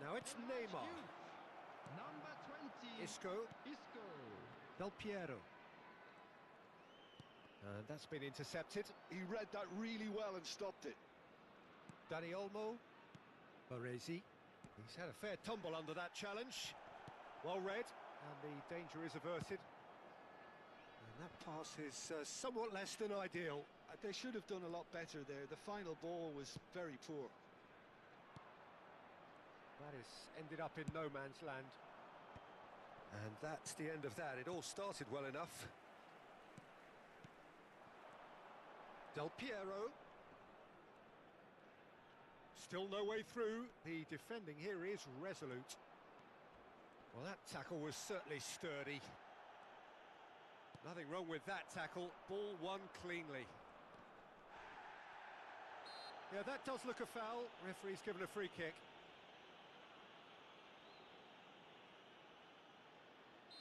Now it's Neymar. Number 20. Isco. Isco. Del Piero. And that's been intercepted. He read that really well and stopped it. Dani Olmo. Baresi. He's had a fair tumble under that challenge. Well read, and the danger is averted. And that pass is somewhat less than ideal. They should have done a lot better there. The final ball was very poor. That has ended up in no man's land. And that's the end of that. It all started well enough. Del Piero. Still no way through. The defending here is resolute. Well, that tackle was certainly sturdy. Nothing wrong with that tackle. Ball won cleanly. Yeah, that does look a foul. Referee's given a free kick.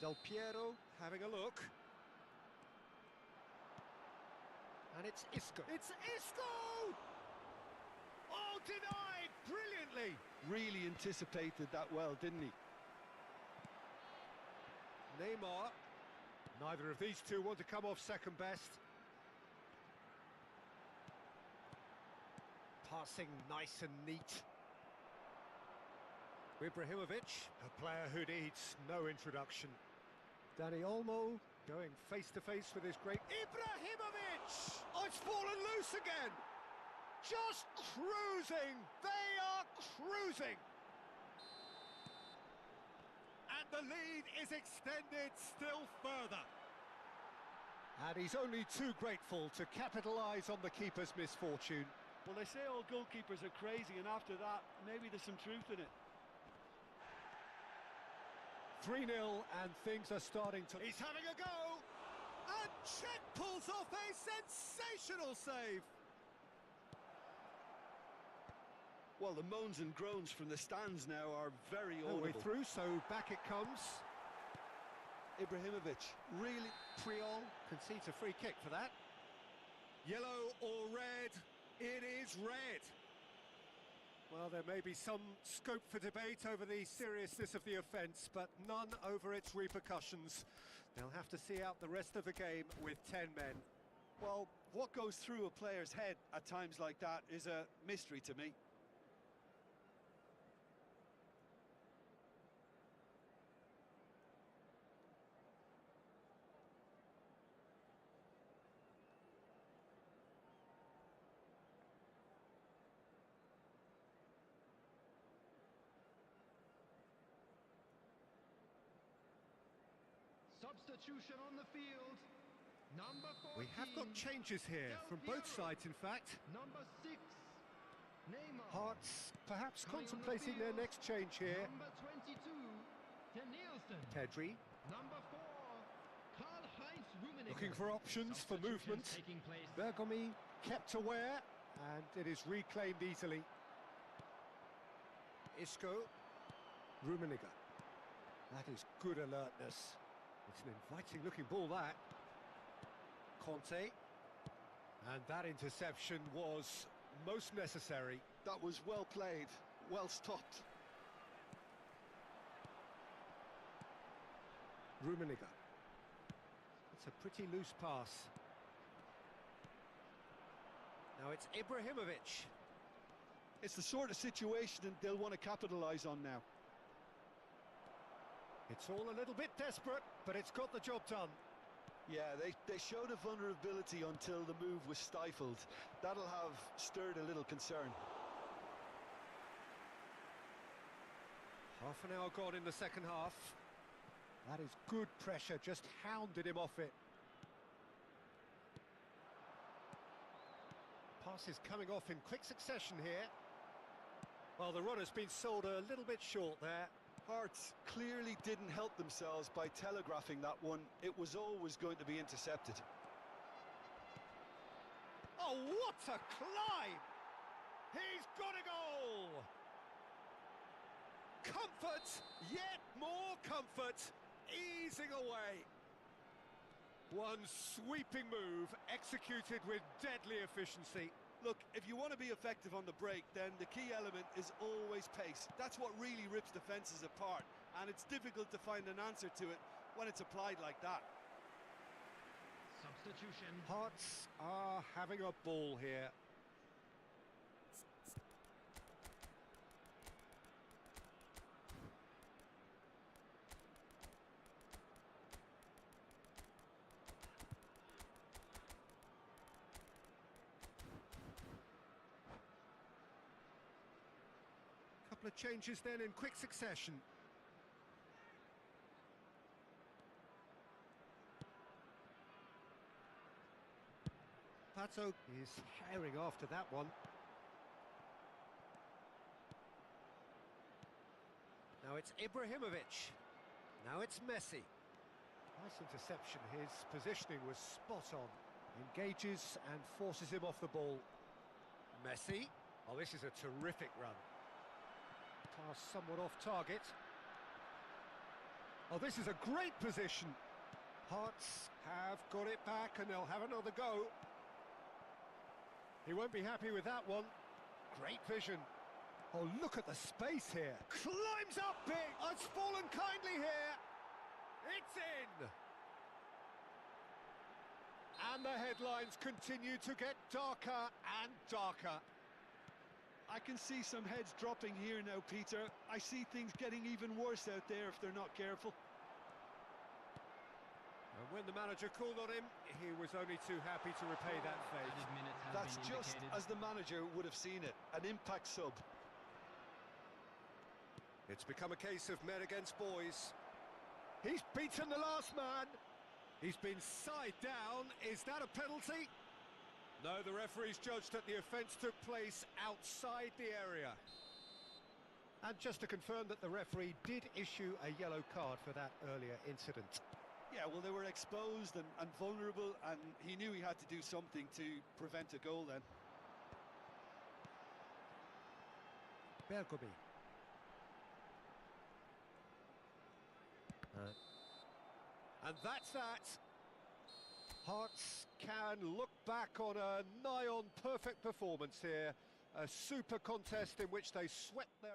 Del Piero having a look. And it's Isco. It's Isco! Oh, denied! Brilliantly! Really anticipated that well, didn't he? Neymar. Neither of these two want to come off second best. Passing nice and neat. Ibrahimovic, a player who needs no introduction. Dani Olmo going face to face with his great Ibrahimovic! Oh, it's fallen loose again! Just cruising! They are cruising! And the lead is extended still further. And he's only too grateful to capitalise on the keeper's misfortune. Well, they say all goalkeepers are crazy, and after that, maybe there's some truth in it. 3-0, and things are starting to... He's having a go! And Czech pulls off a sensational save! Well, the moans and groans from the stands now are very audible. Way through, so back it comes. Ibrahimovic, really... Triol concedes a free kick for that. Yellow or red? It is red. Well, there may be some scope for debate over the seriousness of the offence, but none over its repercussions. They'll have to see out the rest of the game with 10 men. Well, what goes through a player's head at times like that is a mystery to me. Substitution on the field. Number 14. We have got changes here from both sides, in fact. Number 6. Neymar. Hearts perhaps contemplating their next change here. Number 22. Danielson. Pedri. Number 4. Karl-Heinz Rummenigge. Looking for options for movement. Taking place. Bergomi kept aware, and it is reclaimed easily. Isco. Rummenigge. That is good alertness. It's an inviting looking ball, that. Conte. And that interception was most necessary. That was well played, well stopped. Rummenigge. It's a pretty loose pass. Now it's Ibrahimovic. It's the sort of situation that they'll want to capitalise on now. It's all a little bit desperate, but it's got the job done. Yeah, they showed a vulnerability until the move was stifled. That'll have stirred a little concern. Half an hour gone in the second half. That is good pressure, just hounded him off it. Pass is coming off in quick succession here. Well, the run has been sold a little bit short there. Hearts clearly didn't help themselves by telegraphing that one. It was always going to be intercepted. Oh, what a climb! He's got a goal! comfort, yet more comfort, easing away. One sweeping move, executed with deadly efficiency. Look, if you want to be effective on the break, then the key element is always pace. That's what really rips defences apart, and it's difficult to find an answer to it when it's applied like that. Substitution. Hearts are having a ball here. Couple of changes then in quick succession. Pato is herring after that one. Now it's Ibrahimovic. Now it's Messi. Nice interception. His positioning was spot on. Engages and forces him off the ball. Messi. Oh, this is a terrific run. Pass somewhat off target. Oh, this is a great position. Hearts have got it back and they'll have another go. He won't be happy with that one. Great vision. Oh, look at the space here. Climbs up big. Oh, it's fallen kindly here. It's in. And the headlines continue to get darker and darker. I can see some heads dropping here now, Peter. I see things getting even worse out there if they're not careful. And when the manager called on him, he was only too happy to repay that fate. That's just as the manager would have seen it, an impact sub. It's become a case of men against boys. He's beaten the last man. He's been side down. Is that a penalty? No, the referee's judged that the offence took place outside the area. And just to confirm that the referee did issue a yellow card for that earlier incident. Yeah, well, they were exposed and vulnerable, and he knew he had to do something to prevent a goal then. Bergomi. And that's that. Hearts can look back on a nigh-on perfect performance here. A super contest in which they swept their...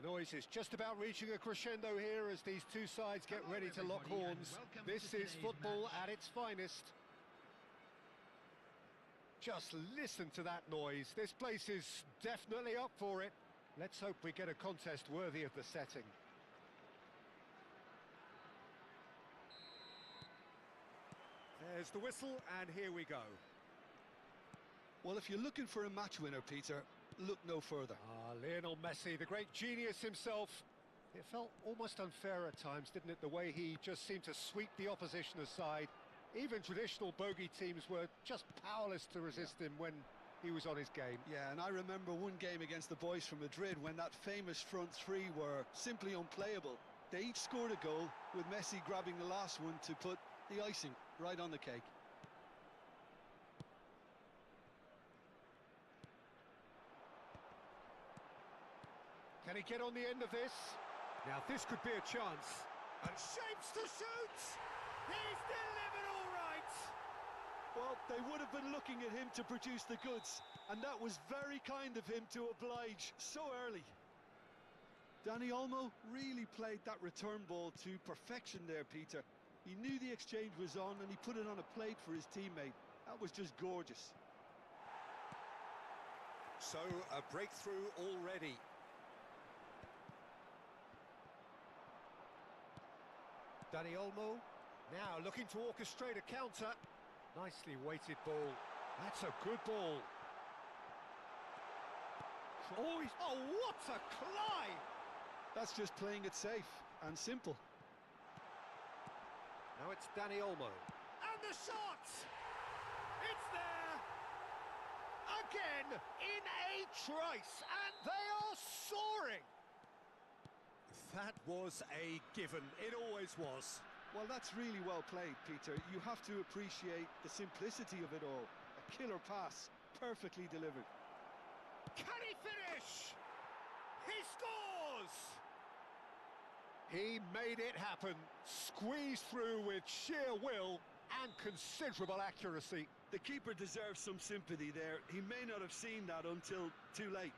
The noise is just about reaching a crescendo here as these two sides get ready to lock horns. This is football at its finest. Just listen to that noise. This place is definitely up for it. Let's hope we get a contest worthy of the setting. There's the whistle, and here we go. Well, if you're looking for a match winner, Peter, look no further. Lionel Messi, the great genius himself. It felt almost unfair at times, didn't it, the way he just seemed to sweep the opposition aside. Even traditional bogey teams were just powerless to resist him when he was on his game. Yeah, and I remember one game against the boys from Madrid when that famous front three were simply unplayable. They each scored a goal, with Messi grabbing the last one to put the icing right on the cake. Can he get on the end of this? Now this could be a chance. And shapes to shoot! He's delivered all right! Well, they would have been looking at him to produce the goods, and that was very kind of him to oblige so early. Dani Olmo really played that return ball to perfection there, Peter. He knew the exchange was on and he put it on a plate for his teammate. That was just gorgeous. So, a breakthrough already. Dani Olmo, now looking to orchestrate a counter. Nicely weighted ball. That's a good ball. Oh, what a climb! That's just playing it safe and simple. Now it's Dani Olmo. And the shot! It's there! Again, in a trice, and they are soaring! That was a given. It always was. Well, that's really well played, Peter. You have to appreciate the simplicity of it all. A killer pass, perfectly delivered. Can he finish? He scores! He made it happen. Squeezed through with sheer will and considerable accuracy. The keeper deserves some sympathy there. He may not have seen that until too late.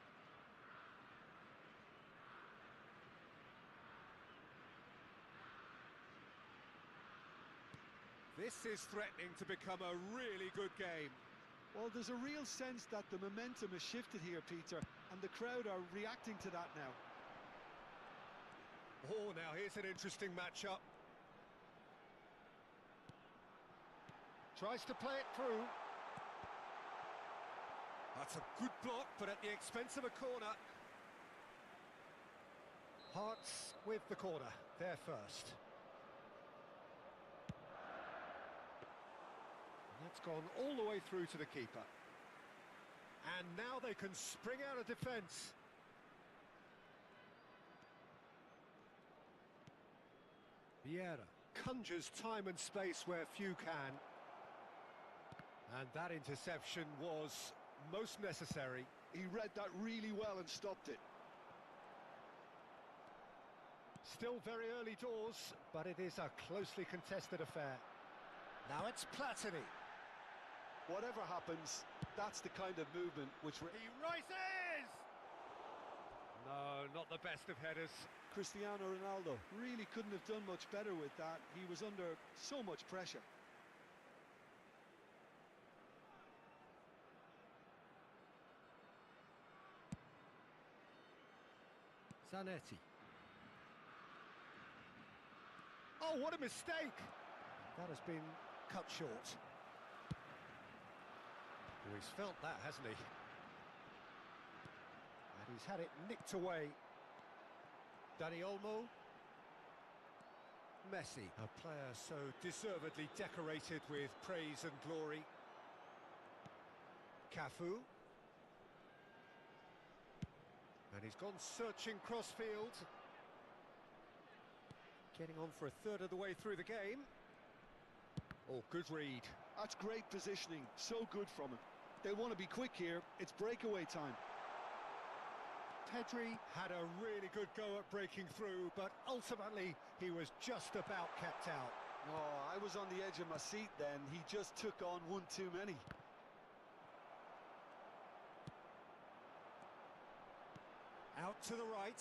This is threatening to become a really good game. Well, there's a real sense that the momentum has shifted here, Peter, and the crowd are reacting to that now. Oh, now here's an interesting matchup. Tries to play it through. That's a good block, but at the expense of a corner. Hearts with the corner, there first. That's gone all the way through to the keeper. And now they can spring out of defence. Vieira conjures time and space where few can. And that interception was most necessary. He read that really well and stopped it. Still very early doors, but it is a closely contested affair. Now it's Platini. Whatever happens, that's the kind of movement which he rises! No, not the best of headers. Cristiano Ronaldo really couldn't have done much better with that. He was under so much pressure. Zanetti. Oh, what a mistake! That has been cut short. Oh, he's felt that, hasn't he? And he's had it nicked away. Dani Olmo. Messi, a player so deservedly decorated with praise and glory. Cafu. And he's gone searching crossfield. Getting on for a third of the way through the game. Oh, good read. That's great positioning, so good from him. They want to be quick here, it's breakaway time. Pedri had a really good go at breaking through, but ultimately he was just about kept out. Oh, I was on the edge of my seat then. He just took on one too many. Out to the right.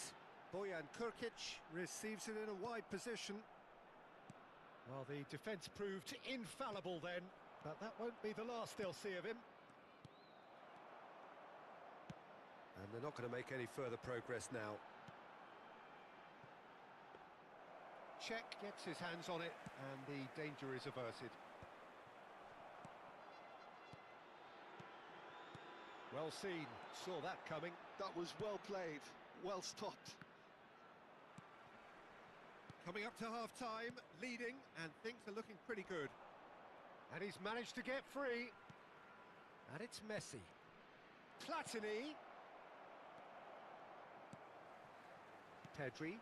Bojan Kurkic receives it in a wide position. Well, the defence proved infallible then, but that won't be the last they'll see of him. And they're not going to make any further progress now. Czech gets his hands on it, and the danger is averted. Well seen, saw that coming. That was well played, well stopped. Coming up to half-time, leading, and things are looking pretty good. And he's managed to get free. And it's Messi. Platini. Pedri.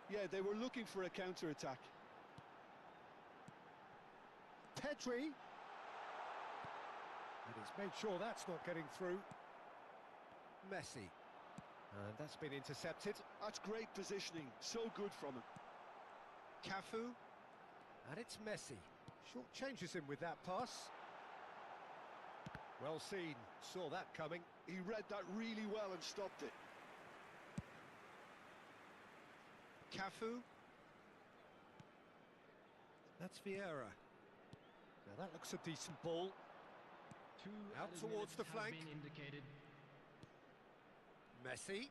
Yeah, they were looking for a counter-attack. Pedri. And he's made sure that's not getting through. Messi. And that's been intercepted. That's great positioning, so good from him. Cafu. And it's Messi. Short changes him with that pass. Well seen, saw that coming. He read that really well and stopped it. Cafu. That's Vieira. Now that looks a decent ball. Out towards the flank. Messi.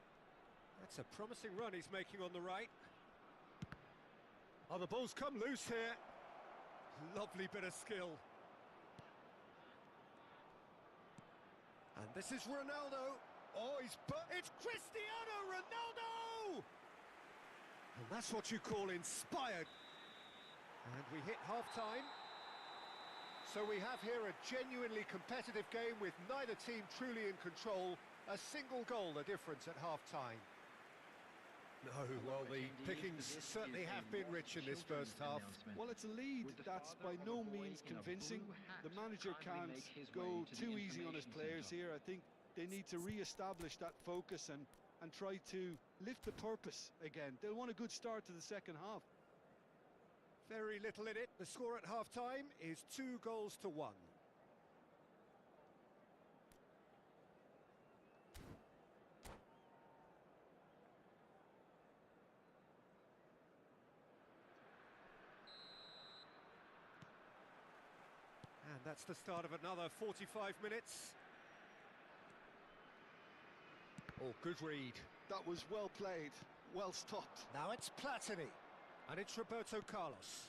That's a promising run he's making on the right. Oh, the ball's come loose here. Lovely bit of skill. And this is Ronaldo. Oh, it's Cristiano Ronaldo! And that's what you call inspired. And we hit half-time. So we have here a genuinely competitive game with neither team truly in control. A single goal the difference at half-time. No, well, the pickings certainly have been rich in this first half. Well, it's a lead that's by no means convincing. The manager can't go too easy on his players here. I think they need to re-establish that focus and try to lift the purpose again. They'll want a good start to the second half. Very little in it. The score at half-time is 2-1. And that's the start of another 45 minutes. Oh, good read. That was well played, well stopped. Now it's Platini. And it's Roberto Carlos.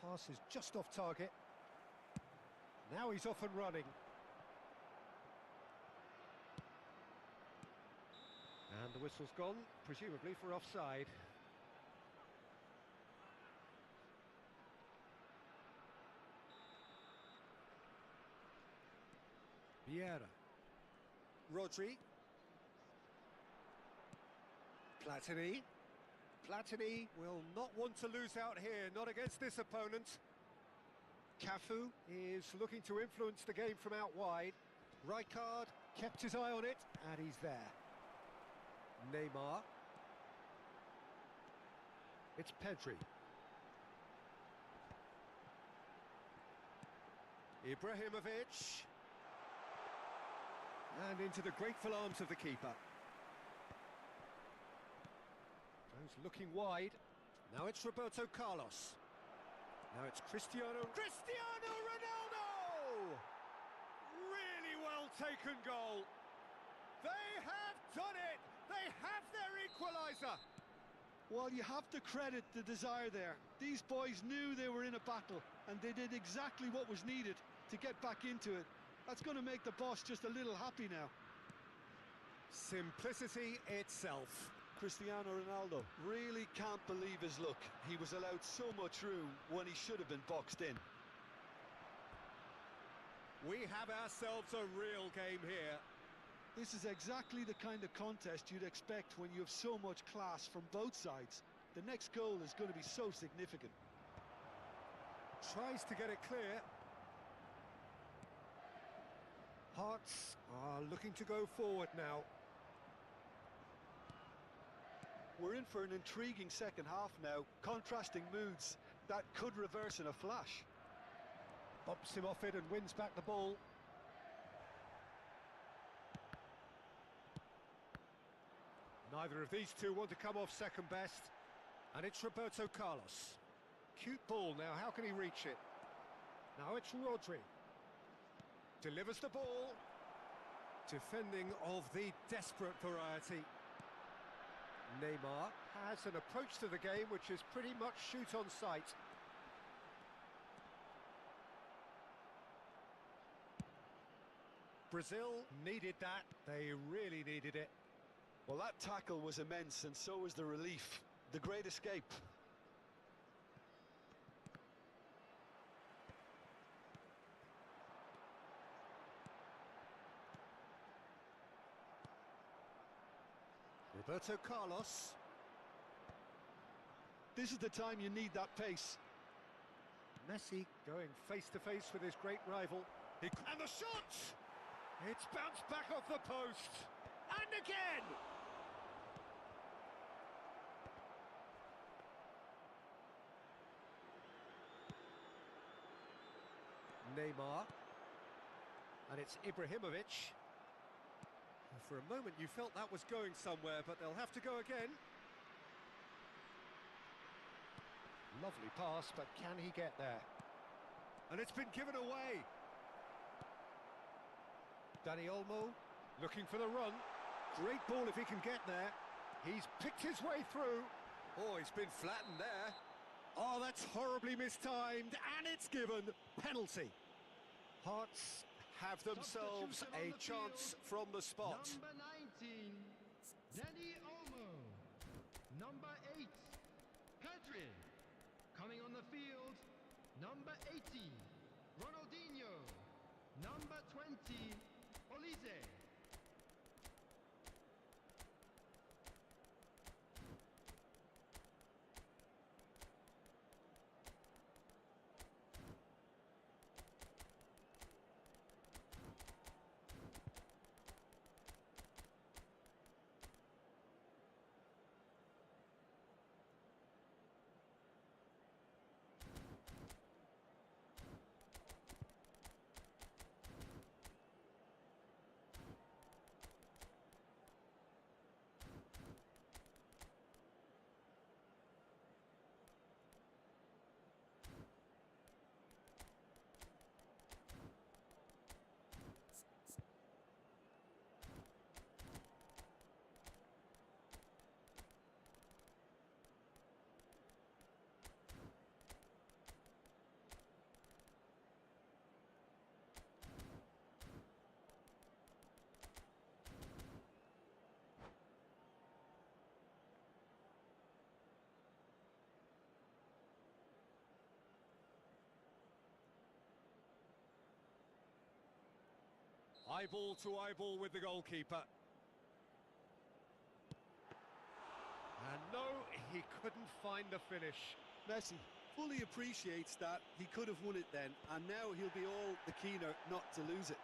Pass is just off target. Now he's off and running. And the whistle's gone, presumably for offside. Vieira. Rodri. Platini. Platini will not want to lose out here, not against this opponent. Cafu is looking to influence the game from out wide. Rijkaard kept his eye on it, and he's there. Neymar. It's Pedri. Ibrahimovic. And into the grateful arms of the keeper. Goes looking wide. Now it's Roberto Carlos. Now it's Cristiano Ronaldo! Really well taken goal. They have done it! They have their equaliser! Well, you have to credit the desire there. These boys knew they were in a battle, and they did exactly what was needed to get back into it. That's going to make the boss just a little happy now. Simplicity itself. Cristiano Ronaldo really can't believe his luck. He was allowed so much room when he should have been boxed in. We have ourselves a real game here. This is exactly the kind of contest you'd expect when you have so much class from both sides. The next goal is going to be so significant. Tries to get it clear. Hearts are looking to go forward now. We're in for an intriguing second half now. Contrasting moods that could reverse in a flash. Bumps him off it and wins back the ball. Neither of these two want to come off second best. And it's Roberto Carlos. Cute ball now, how can he reach it? Now it's Rodri. Delivers the ball. Defending of the desperate variety. Neymar has an approach to the game which is pretty much shoot on sight. Brazil needed that, they really needed it. Well, that tackle was immense, and so was the relief. The great escape. Roberto Carlos. This is the time you need that pace. Messi going face-to-face with his great rival. And the shot! It's bounced back off the post. And again! Neymar. And it's Ibrahimovic. For a moment you felt that was going somewhere, but they'll have to go again. Lovely pass, but can he get there? And it's been given away. Dani Olmo looking for the run. Great ball if he can get there. He's picked his way through. Oh, he's been flattened there. Oh, that's horribly mistimed, and it's given. Penalty. Hearts have themselves a chance from the spot. Number 19, Dani Olmo. Number 8, Pedri. Coming on the field, number 18, Ronaldinho. Number 20, Olise. Eyeball to eyeball with the goalkeeper. And no, he couldn't find the finish. Messi fully appreciates that he could have won it then, and now he'll be all the keener not to lose it.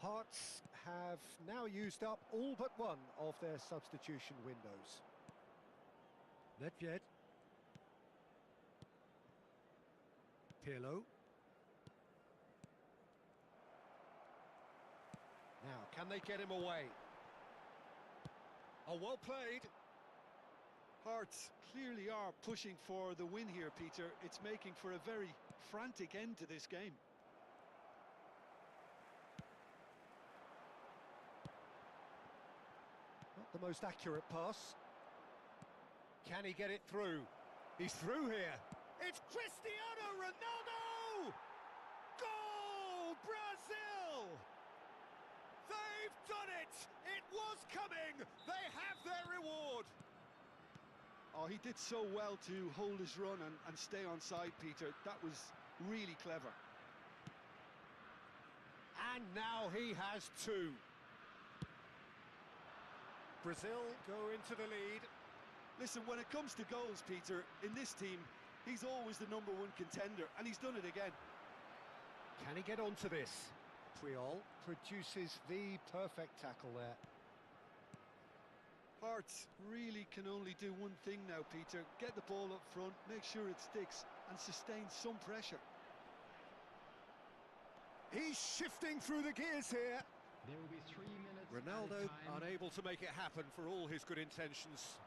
Hearts have now used up all but one of their substitution windows. Nedved. Pirlo. Now, can they get him away? Oh, well played. Hearts clearly are pushing for the win here, Peter. It's making for a very frantic end to this game. Not the most accurate pass. Can he get it through? He's through here. It's Cristiano Ronaldo! Goal, Brazil! They've done it! It was coming! They have their reward! Oh, he did so well to hold his run and stay on side, Peter. That was really clever. And now he has two. Brazil go into the lead. Listen, when it comes to goals, Peter, in this team, he's always the #1 contender, and he's done it again. Can he get onto this? Puyol produces the perfect tackle there. Hearts really can only do one thing now, Peter. Get the ball up front, make sure it sticks, and sustain some pressure. He's shifting through the gears here. There will be 3 minutes Ronaldo added time. unable to make it happen for all his good intentions.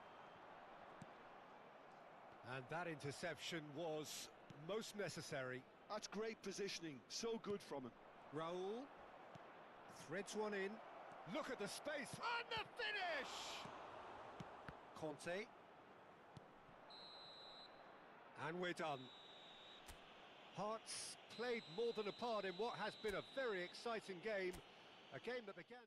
And that interception was most necessary. That's great positioning, so good from him. Raul threads one in. Look at the space and the finish! Conte. And we're done. Hearts played more than a part in what has been a very exciting game. A game that began...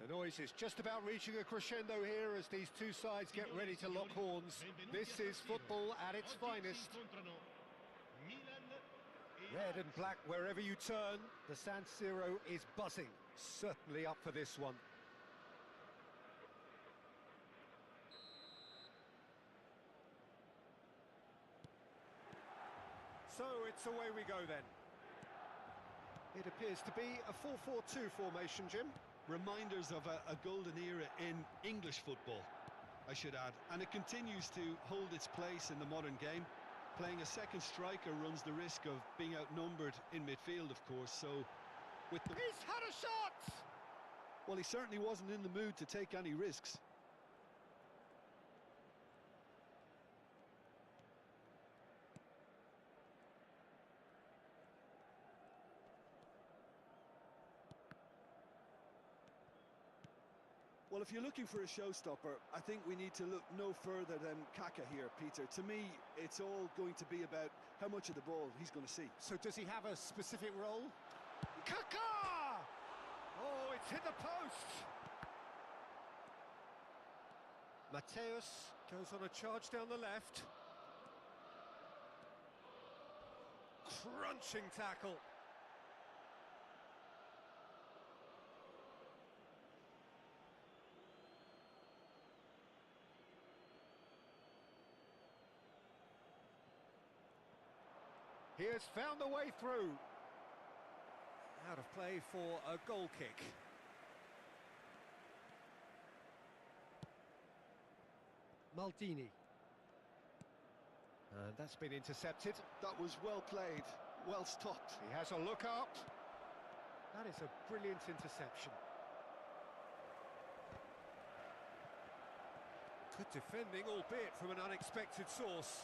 The noise is just about reaching a crescendo here as these two sides get ready to lock horns. This is football at its finest. Red and black wherever you turn, the San Siro is buzzing. Certainly up for this one. So it's away we go then. It appears to be a 4-4-2 formation, Jim. Reminders of a golden era in English football, I should add. And it continues to hold its place in the modern game. Playing a second striker runs the risk of being outnumbered in midfield, of course, so... He's had a shot! Well, he certainly wasn't in the mood to take any risks. Well, if you're looking for a showstopper, I think we need to look no further than Kaka here, Peter. To me, it's all going to be about how much of the ball he's going to see. So does he have a specific role? Kaka! Oh, it's hit the post! Mateus goes on a charge down the left. Crunching tackle. He has found the way through. Out of play for a goal kick. Maldini. And that's been intercepted. That was well played, well stopped. He has a look up. That is a brilliant interception. Good defending, albeit from an unexpected source.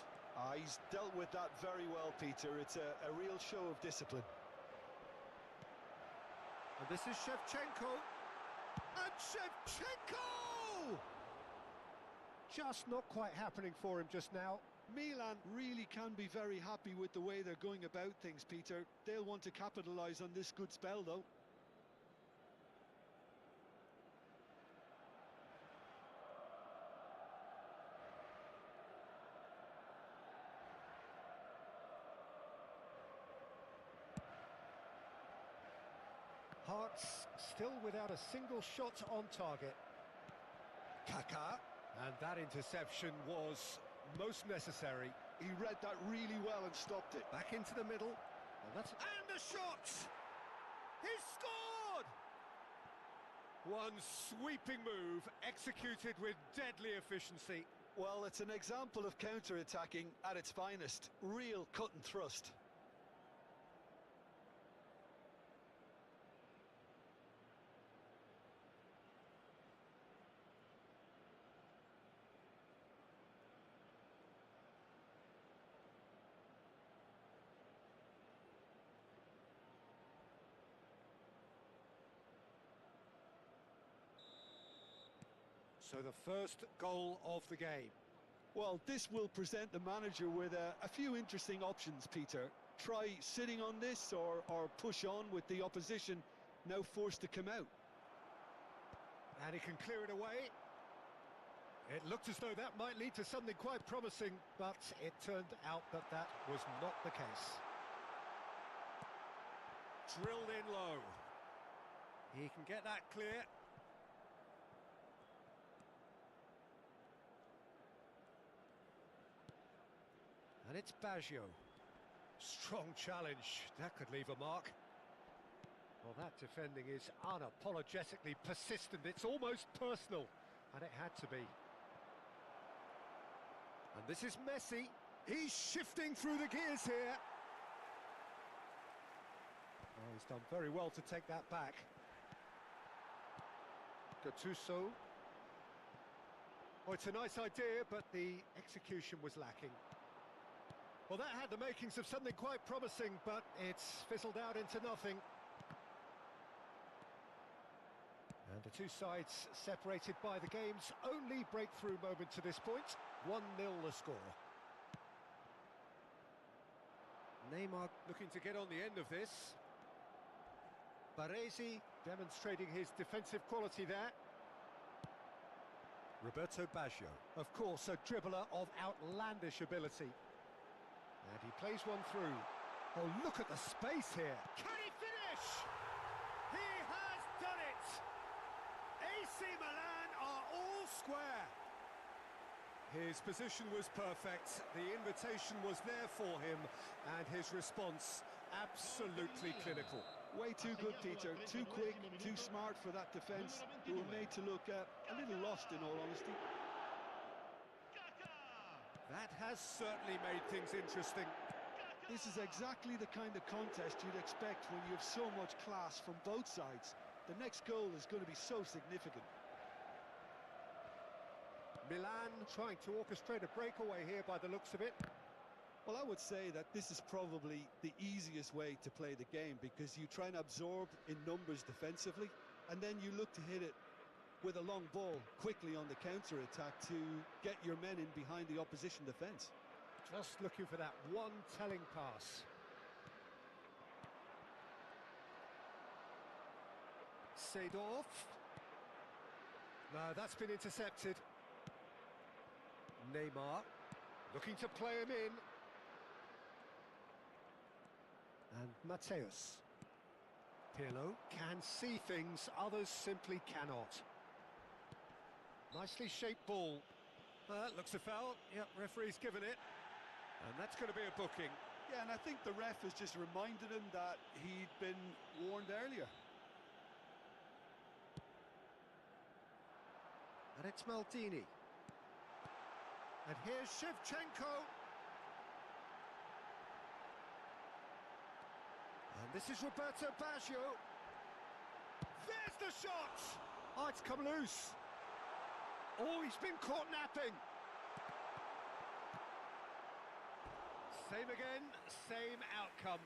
He's dealt with that very well, Peter. It's a real show of discipline. And this is Shevchenko. And Shevchenko! Just not quite happening for him just now. Milan really can be very happy with the way they're going about things, Peter. They'll want to capitalise on this good spell, though. Hearts still without a single shot on target. Kaká. And that interception was most necessary. He read that really well and stopped it. Back into the middle. And the shot! He scored! One sweeping move, executed with deadly efficiency. Well, it's an example of counter-attacking at its finest. Real cut and thrust. So the first goal of the game. Well, this will present the manager with a few interesting options, Peter. Try sitting on this or push on with the opposition now forced to come out. And he can clear it away. It looked as though that might lead to something quite promising, but it turned out that that was not the case. Drilled in low. He can get that clear. And it's Baggio. Strong challenge. That could leave a mark. Well, that defending is unapologetically persistent. It's almost personal. And it had to be. And this is Messi. He's shifting through the gears here. Oh, he's done very well to take that back. Gattuso. Oh, it's a nice idea, but the execution was lacking. Well, that had the makings of something quite promising, but it's fizzled out into nothing. And the two sides separated by the game's only breakthrough moment to this point. 1-0 the score. Neymar looking to get on the end of this. Baresi demonstrating his defensive quality there. Roberto Baggio, of course, a dribbler of outlandish ability. And he plays one through. Oh, look at the space here. Can he finish? He has done it! AC Milan are all square. His position was perfect. The invitation was there for him. And his response, absolutely clinical. Way too good, Peter. Too quick, too smart for that defence. They were made to look a little lost, in all honesty. That has certainly made things interesting. This is exactly the kind of contest you'd expect when you have so much class from both sides. The next goal is going to be so significant. Milan trying to orchestrate a breakaway here by the looks of it. Well, I would say that this is probably the easiest way to play the game, because you try and absorb in numbers defensively, and then you look to hit it with a long ball quickly on the counter-attack to get your men in behind the opposition defence. Just looking for that one telling pass. Seedorf. No, that's been intercepted. Neymar looking to play him in. And Mateus. Pirlo can see things others simply cannot. Nicely shaped ball. Looks a foul. Yep, referee's given it. And that's going to be a booking. Yeah, and I think the ref has just reminded him that he'd been warned earlier. And it's Maldini. And here's Shevchenko. And this is Roberto Baggio. There's the shot! Oh, it's come loose. Oh, he's been caught napping. Same again, same outcome.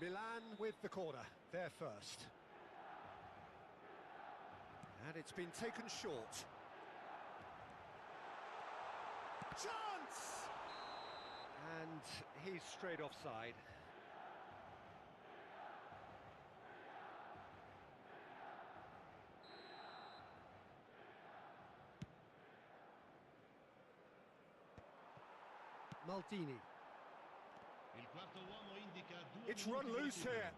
Milan with the corner, they're first. And it's been taken short. Chance! And he's straight offside. Maldini. It's run loose here.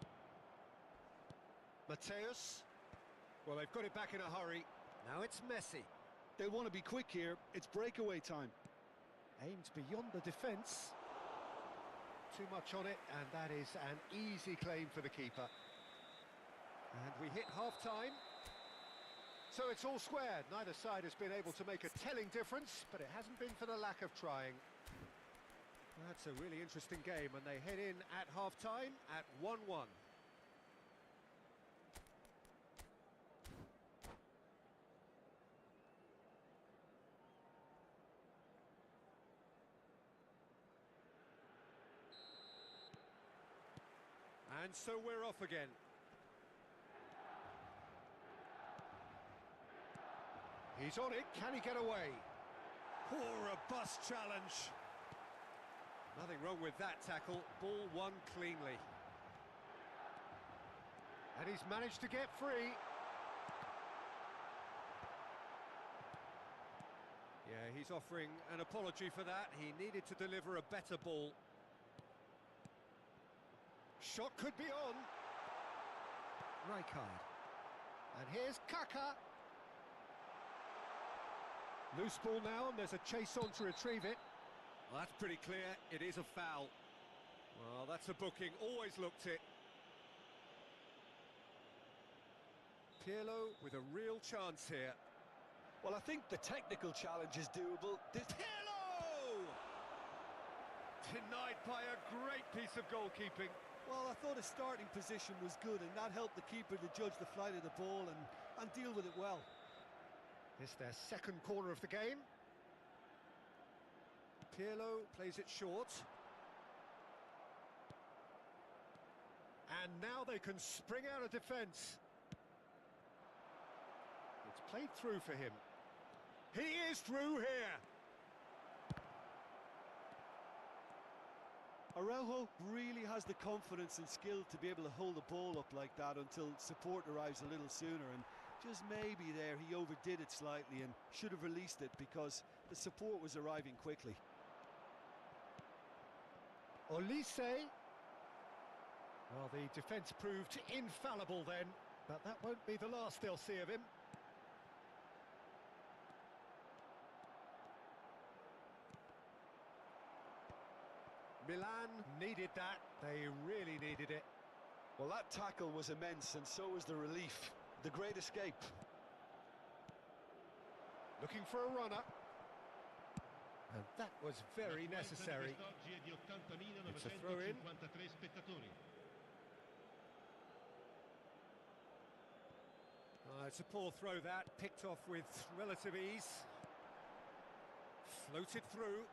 Mateus. Well, they've got it back in a hurry. Now it's Messi. They'll want to be quick here. It's breakaway time. Aimed beyond the defence. Too much on it, and that is an easy claim for the keeper. And we hit half-time. So it's all square. Neither side has been able to make a telling difference, but it hasn't been for the lack of trying. That's a really interesting game, and they head in at half-time at 1-1. And so we're off again. He's on it, can he get away? Poor robust challenge. Nothing wrong with that tackle, ball won cleanly. And he's managed to get free. Yeah, he's offering an apology for that. He needed to deliver a better ball. Shot could be on. Rijkaard. And here's Kaka. Loose ball now, and there's a chase on to retrieve it. Well, that's pretty clear. It is a foul. Well, that's a booking. Always looked it. Pirlo with a real chance here. Well, I think the technical challenge is doable. Pirlo! Denied by a great piece of goalkeeping. Well, I thought his starting position was good, and that helped the keeper to judge the flight of the ball and deal with it well. It's their second corner of the game. Pirlo plays it short. And now they can spring out of defence. It's played through for him. He is through here. Araujo really has the confidence and skill to be able to hold the ball up like that until support arrives a little sooner, and just maybe there he overdid it slightly and should have released it because the support was arriving quickly. Olise. Well, the defence proved infallible then, but that won't be the last they'll see of him. Milan needed that, they really needed it. Well, that tackle was immense, and so was the relief. The great escape. Looking for a runner. And that was very necessary. It's a throw-in. It's a poor throw that, picked off with relative ease. Floated through.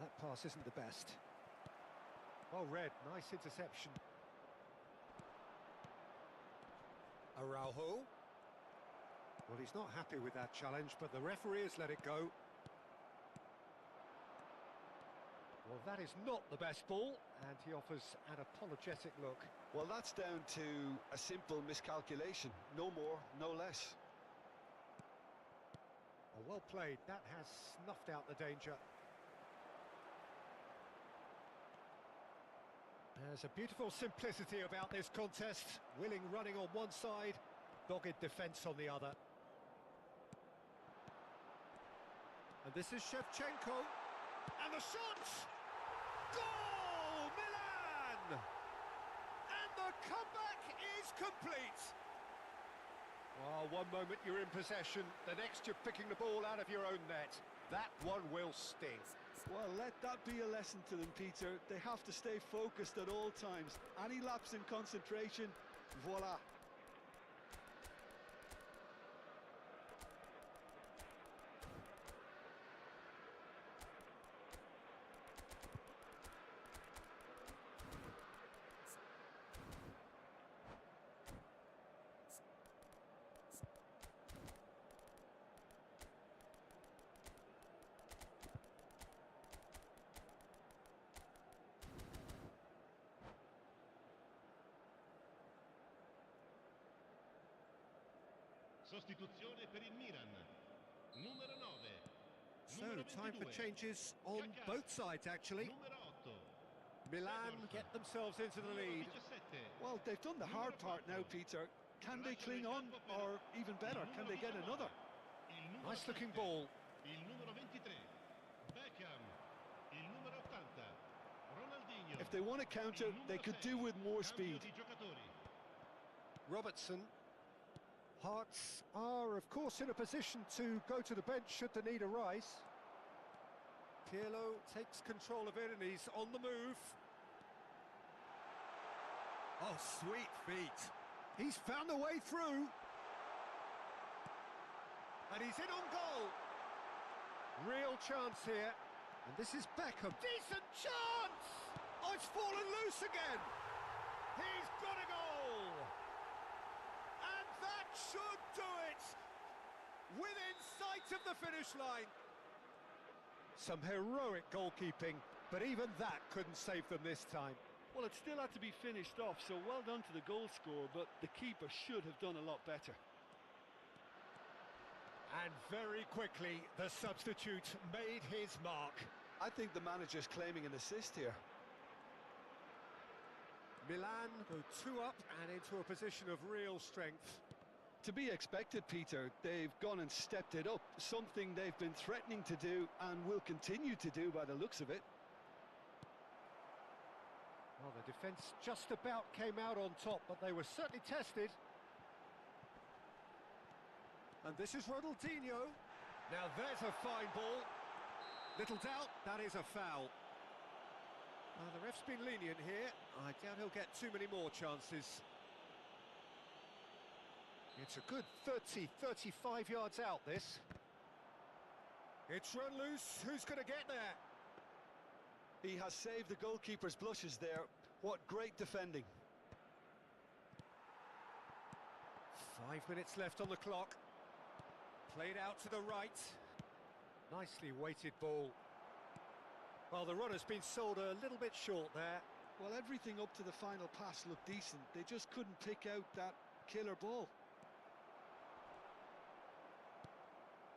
That pass isn't the best. Well read, nice interception. Araujo. Well, he's not happy with that challenge, but the referee has let it go. Well, that is not the best ball, and he offers an apologetic look. Well, that's down to a simple miscalculation. No more, no less. Oh, well played. That has snuffed out the danger. There's a beautiful simplicity about this contest. Willing running on one side, dogged defence on the other. And this is Shevchenko. And the shot! Goal! Milan! And the comeback is complete. Oh, one moment you're in possession, the next you're picking the ball out of your own net. That one will sting. Well, let that be a lesson to them, Peter. They have to stay focused at all times. Any lapse in concentration, voila. Sostituzione per il Milan. Numero 9. So, time for changes on both sides, actually. Numero 8. Milan get themselves into the lead. Well, they've done the hard part now, Peter. Can they cling on, or even better, can they get another? Nice looking ball. Il numero 23. Beckham. Il numero 80. Ronaldinho. If they want to counter, they could do with more speed. Robertson. Hearts are, of course, in a position to go to the bench should the need arise. Pirlo takes control of it and he's on the move. Oh, sweet feet. He's found a way through. And he's in on goal. Real chance here. And this is Beckham. Decent chance! Oh, it's fallen loose again. He's got a goal. And that should do it. Within sight of the finish line. Some heroic goalkeeping, but even that couldn't save them this time. Well, it still had to be finished off, so well done to the goal scorer, but the keeper should have done a lot better. And very quickly, the substitute made his mark. I think the manager's claiming an assist here. Milan go 2 up and into a position of real strength. To be expected, Peter. They've gone and stepped it up, something they've been threatening to do and will continue to do by the looks of it. Well, the defence just about came out on top, but they were certainly tested. And this is Ronaldinho. Now there's a fine ball. Little doubt, that is a foul. The ref's been lenient here. I doubt he'll get too many more chances. It's a good 30, 35 yards out, this. It's run loose. Who's going to get there? He has saved the goalkeeper's blushes there. What great defending. 5 minutes left on the clock. Played out to the right. Nicely weighted ball. Well, the run has been sold a little bit short there. Well, everything up to the final pass looked decent. They just couldn't pick out that killer ball.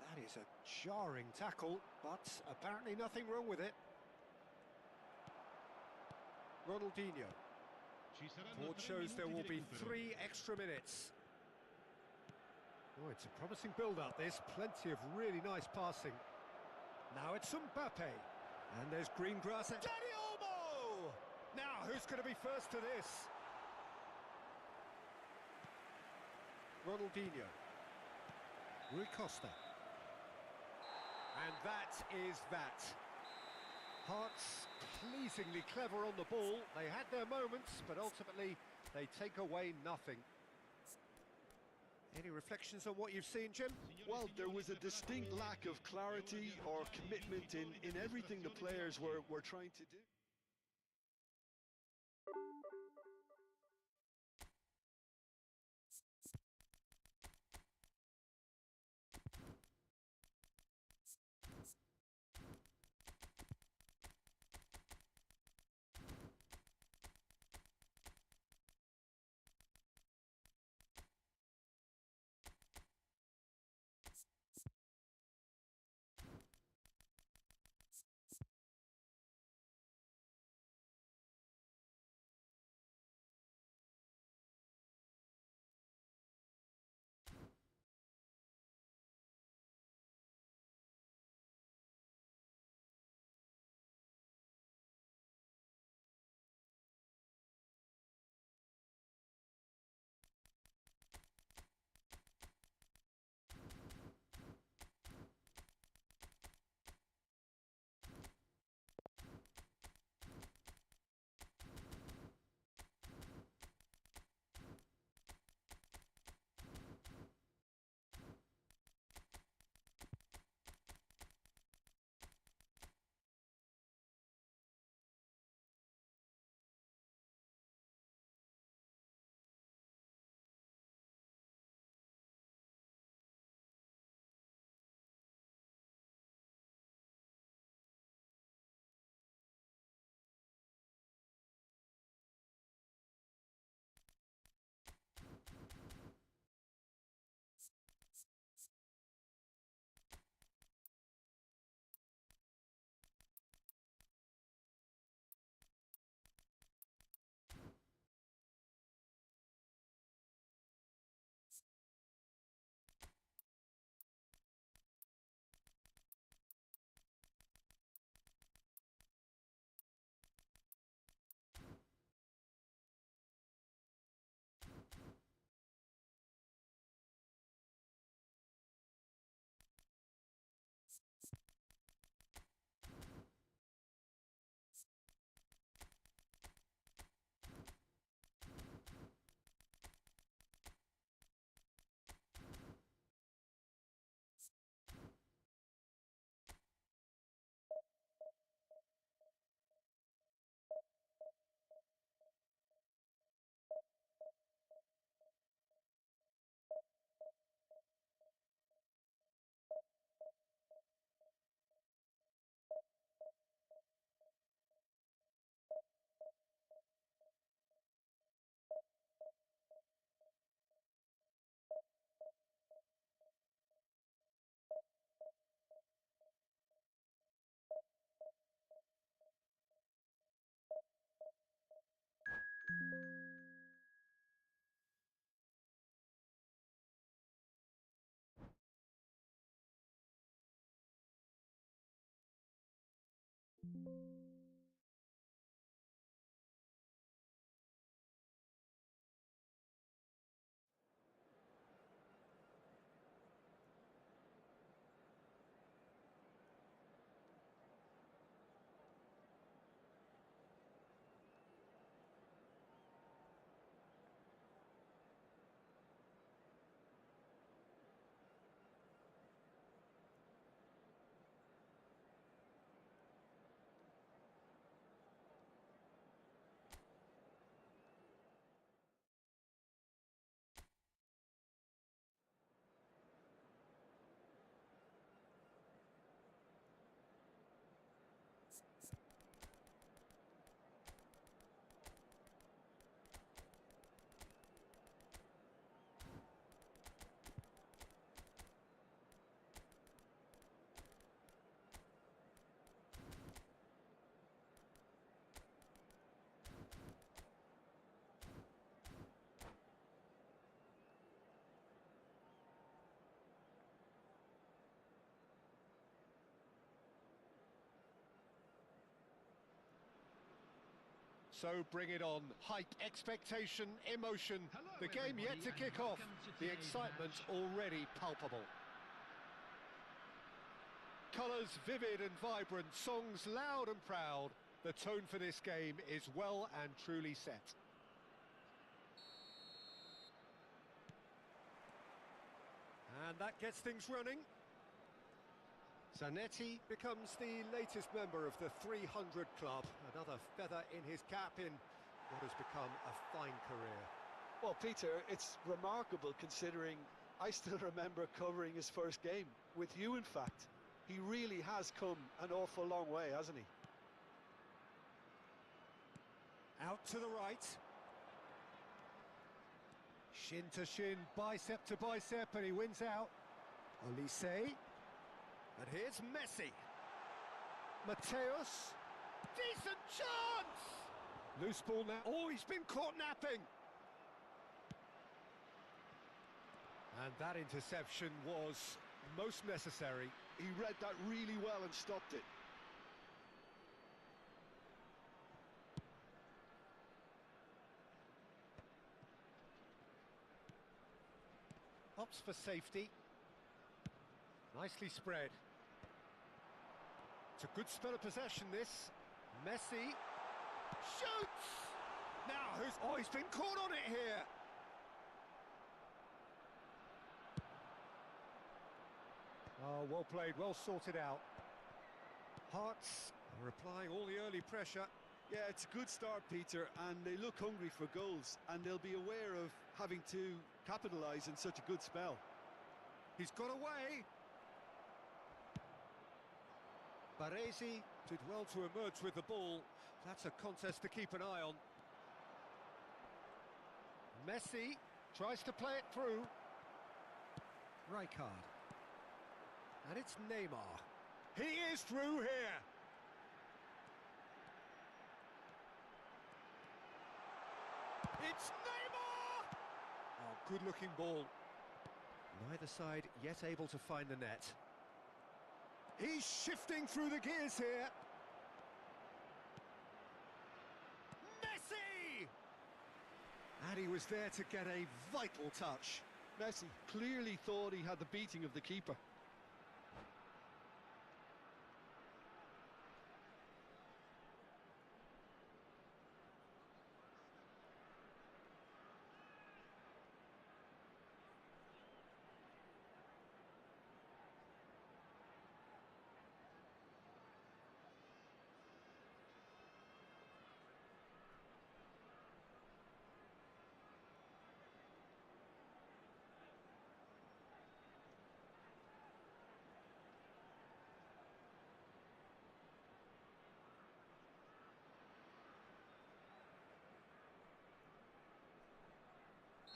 That is a jarring tackle, but apparently nothing wrong with it. Ronaldinho. Board shows there will be 3 extra minutes. Oh, it's a promising build-up, this. Plenty of really nice passing. Now it's Mbappe. And there's green grass. Dani Olmo! Now, who's going to be first to this? Ronaldinho. Rui Costa. And that is that. Hearts pleasingly clever on the ball. They had their moments, but ultimately they take away nothing. Any reflections on what you've seen, Jim? Well, there was a distinct lack of clarity or commitment in everything the players were trying to do. So bring it on. Hype, expectation, emotion. Hello, The game yet to everybody, kick and off. welcome to The today's excitement match. already palpable. Colours vivid and vibrant, songs loud and proud. The tone for this game is well and truly set. And that gets things running. Zanetti becomes the latest member of the 300 club. Another feather in his cap in what has become a fine career. Well, Peter, it's remarkable considering I still remember covering his first game, with you in fact. He really has come an awful long way, hasn't he? Out to the right. Shin to shin, bicep to bicep, and he wins out. Olise. And here's Messi. Mateus. Decent chance! Loose ball now. Oh, he's been caught napping. And that interception was most necessary. He read that really well and stopped it. Opts for safety. Nicely spread. It's a good spell of possession, this. Messi shoots! Now, he's been caught on it here. Oh, well played, well sorted out. Hearts are applying all the early pressure. Yeah, it's a good start, Peter, and they look hungry for goals, and they'll be aware of having to capitalise in such a good spell. He's got away. Baresi did well to emerge with the ball. That's a contest to keep an eye on. Messi tries to play it through. Rijkaard. And it's Neymar. He is through here. It's Neymar! Oh, good-looking ball. Neither side yet able to find the net. He's shifting through the gears here. Messi! And he was there to get a vital touch. Messi clearly thought he had the beating of the keeper.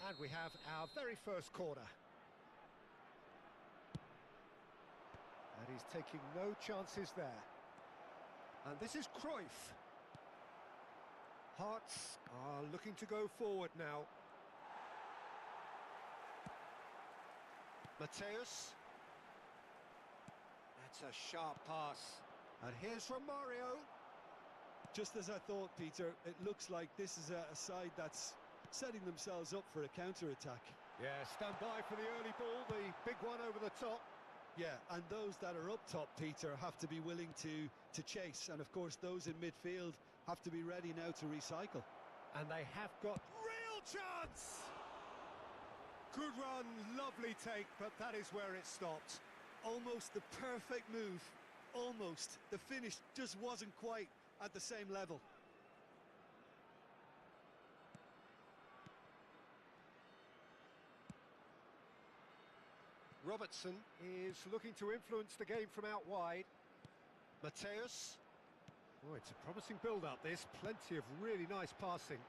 And we have our very first corner. And he's taking no chances there. And this is Cruyff. Hearts are looking to go forward now. Mateus. That's a sharp pass. And here's Romario. Just as I thought, Peter, it looks like this is a side that's setting themselves up for a counter-attack. Yeah, stand by for the early ball, the big one over the top. Yeah, and those that are up top, Peter, have to be willing to chase. And of course, those in midfield have to be ready now to recycle. And they have got real chance! Good run, lovely take, but that is where it stopped. Almost the perfect move. Almost. The finish just wasn't quite at the same level. Robertson is looking to influence the game from out wide. Mateus. Oh, it's a promising build-up, this. Plenty of really nice passing.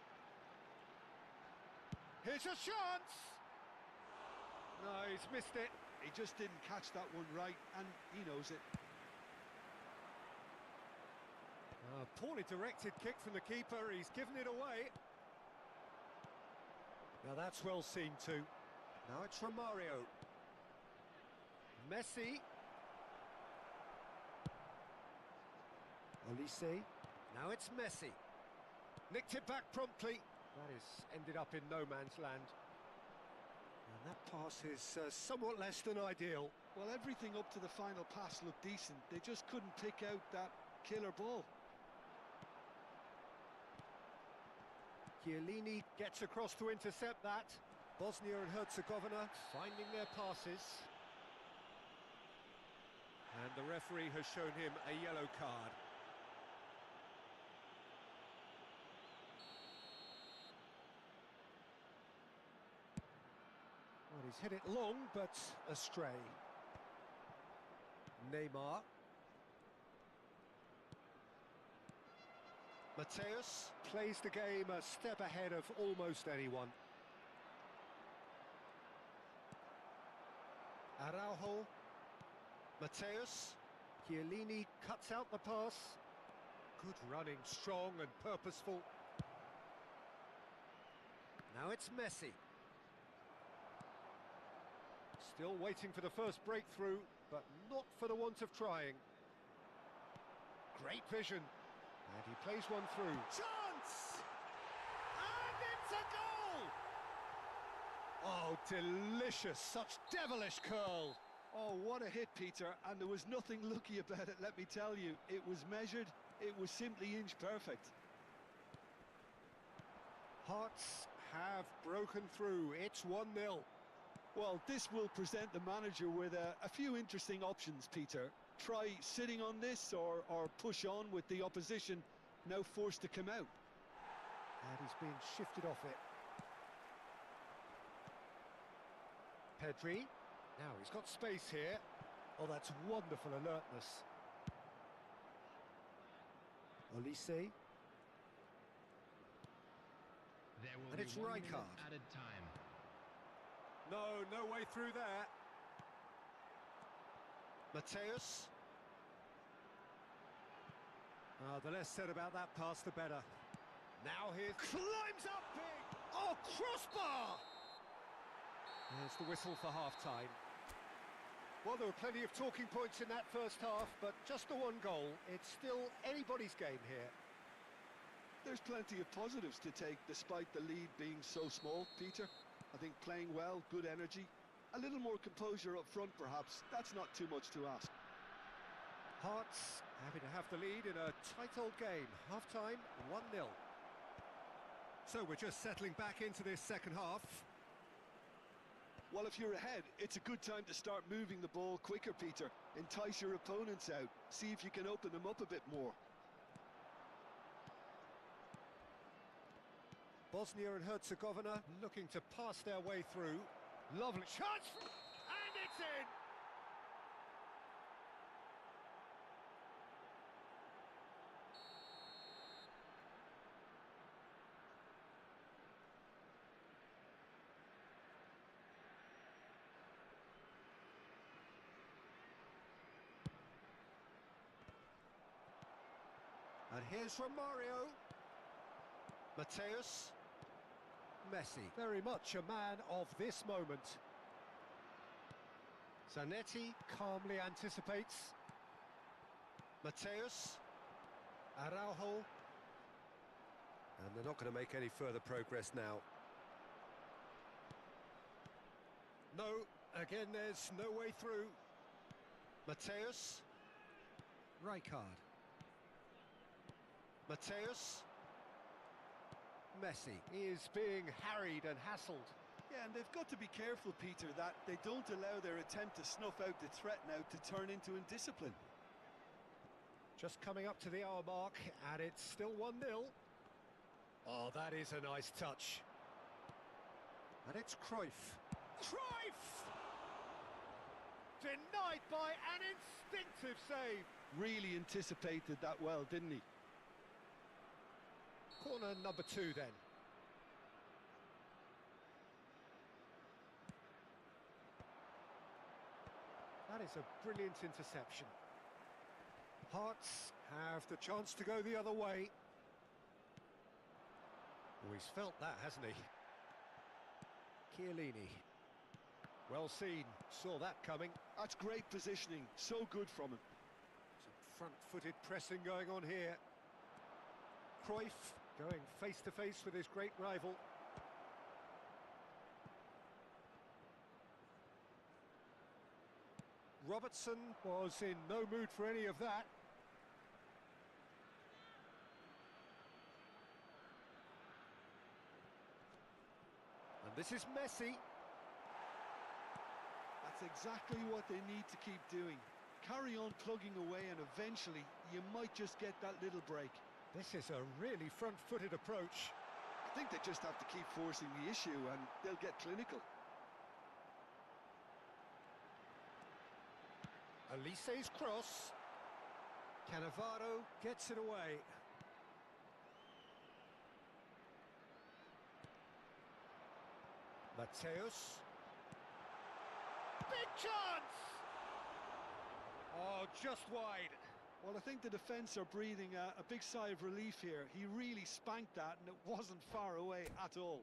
Here's a chance! No, he's missed it. He just didn't catch that one right, and he knows it. Poorly directed kick from the keeper. He's given it away. Now that's well seen too. Now it's Romario. Messi. Olise. Now it's Messi. Nicked it back promptly. That is ended up in no man's land. And that pass is somewhat less than ideal. Well, everything up to the final pass looked decent. They just couldn't pick out that killer ball. Chiellini gets across to intercept that. Bosnia and Herzegovina finding their passes. And the referee has shown him a yellow card. Well, he's hit it long, but astray. Neymar. Mateus plays the game a step ahead of almost anyone. Araujo. Mateus. Chiellini cuts out the pass. Good running, strong and purposeful. Now it's Messi. Still waiting for the first breakthrough, but not for the want of trying. Great vision. And he plays one through. Chance! And it's a goal! Oh, delicious. Such devilish curl. Oh, what a hit, Peter. And there was nothing lucky about it, let me tell you. It was measured. It was simply inch perfect. Hearts have broken through. It's 1-0. Well, this will present the manager with a few interesting options, Peter. Try sitting on this or push on with the opposition now forced to come out. And he's being shifted off it. Pedri. Now he's got space here. Oh, that's wonderful alertness. Olise. And it's Rijkaard. Added time. No way through there. Mateus. The less said about that pass, the better. Now he climbs up big. Oh, crossbar! There's the whistle for half-time. Well, there were plenty of talking points in that first half, but just the one goal. It's still anybody's game here. There's plenty of positives to take despite the lead being so small, Peter. I think playing well, good energy, a little more composure up front perhaps. That's not too much to ask. Hearts happy to have the lead in a tight old game. Half-time, 1-0. So we're just settling back into this second half. Well, if you're ahead, it's a good time to start moving the ball quicker, Peter. Entice your opponents out. See if you can open them up a bit more. Bosnia and Herzegovina looking to pass their way through. Lovely chance, and it's in! And here's Romario. Mateus. Messi, very much a man of this moment. Zanetti calmly anticipates. Mateus. Araujo. And they're not going to make any further progress now. No, again there's no way through. Mateus. Rijkaard. Mateus. Messi is being harried and hassled. Yeah, and they've got to be careful, Peter, that they don't allow their attempt to snuff out the threat now to turn into indiscipline. Just coming up to the hour mark, and it's still 1-0. Oh, that is a nice touch. And it's Cruyff. Cruyff! Denied by an instinctive save. Really anticipated that well, didn't he? Corner number 2 then. That is a brilliant interception. Hearts have the chance to go the other way. Oh, he's felt that, hasn't he? Chiellini. Well seen, saw that coming. That's great positioning, so good from him. Some front-footed pressing going on here. Cruyff. Going face to face with his great rival. Robertson was in no mood for any of that. And this is Messi. That's exactly what they need to keep doing. Carry on plugging away and eventually you might just get that little break. This is a really front-footed approach. I think they just have to keep forcing the issue and they'll get clinical. Elise's cross. Cannavaro gets it away. Mateus. Big chance! Oh, just wide. Well, I think the defence are breathing a big sigh of relief here. He really spanked that and it wasn't far away at all.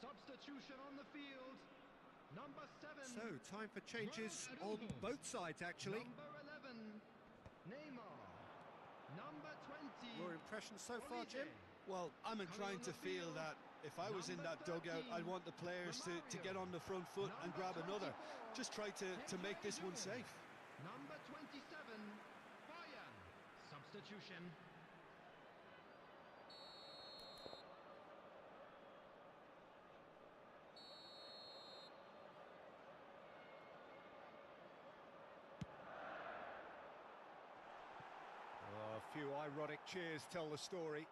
Substitution on the field. Number 7. So, time for changes on both sides, actually. Number 11, Neymar. Number 20. Your impressions so far, Jim? Well, I'm inclined to feel that if I was in that dugout, I'd want the players to get on the front foot and grab another. Just try to make this one safe. Number 27, Bayern. Substitution. A few ironic cheers tell the story.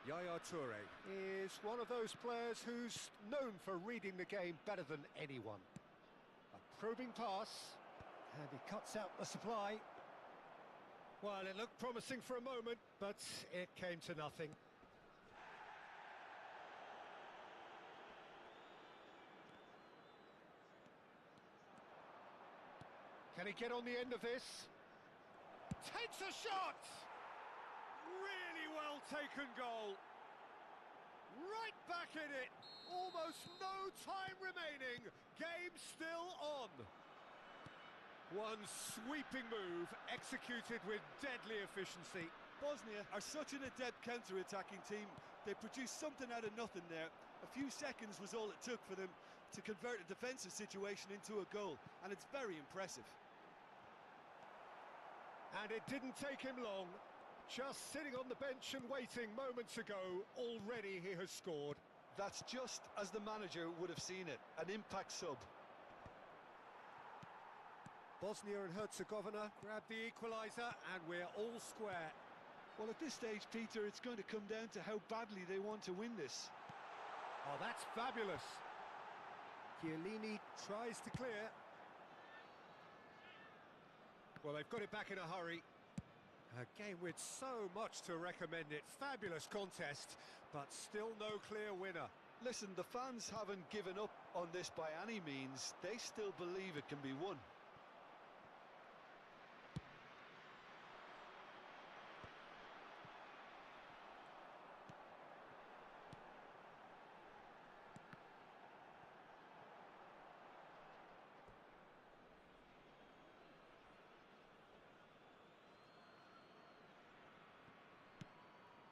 Yaya Toure is one of those players who's known for reading the game better than anyone. A probing pass, and he cuts out the supply. Well, it looked promising for a moment, but it came to nothing. Can he get on the end of this? Takes a shot! Really well taken goal. Right back in it. Almost no time remaining. Game still on. One sweeping move executed with deadly efficiency. Bosnia are such an adept counter-attacking team. They produced something out of nothing there. A few seconds was all it took for them to convert a defensive situation into a goal, and it's very impressive. And it didn't take him long. Just sitting on the bench and waiting moments ago, already he has scored. That's just as the manager would have seen it, an impact sub. Bosnia and Herzegovina grab the equaliser and we're all square. Well, at this stage, Peter, it's going to come down to how badly they want to win this. Oh, that's fabulous. Chiellini tries to clear. Well, they've got it back in a hurry. A game with so much to recommend it. Fabulous contest, but still no clear winner. Listen, the fans haven't given up on this by any means. They still believe it can be won.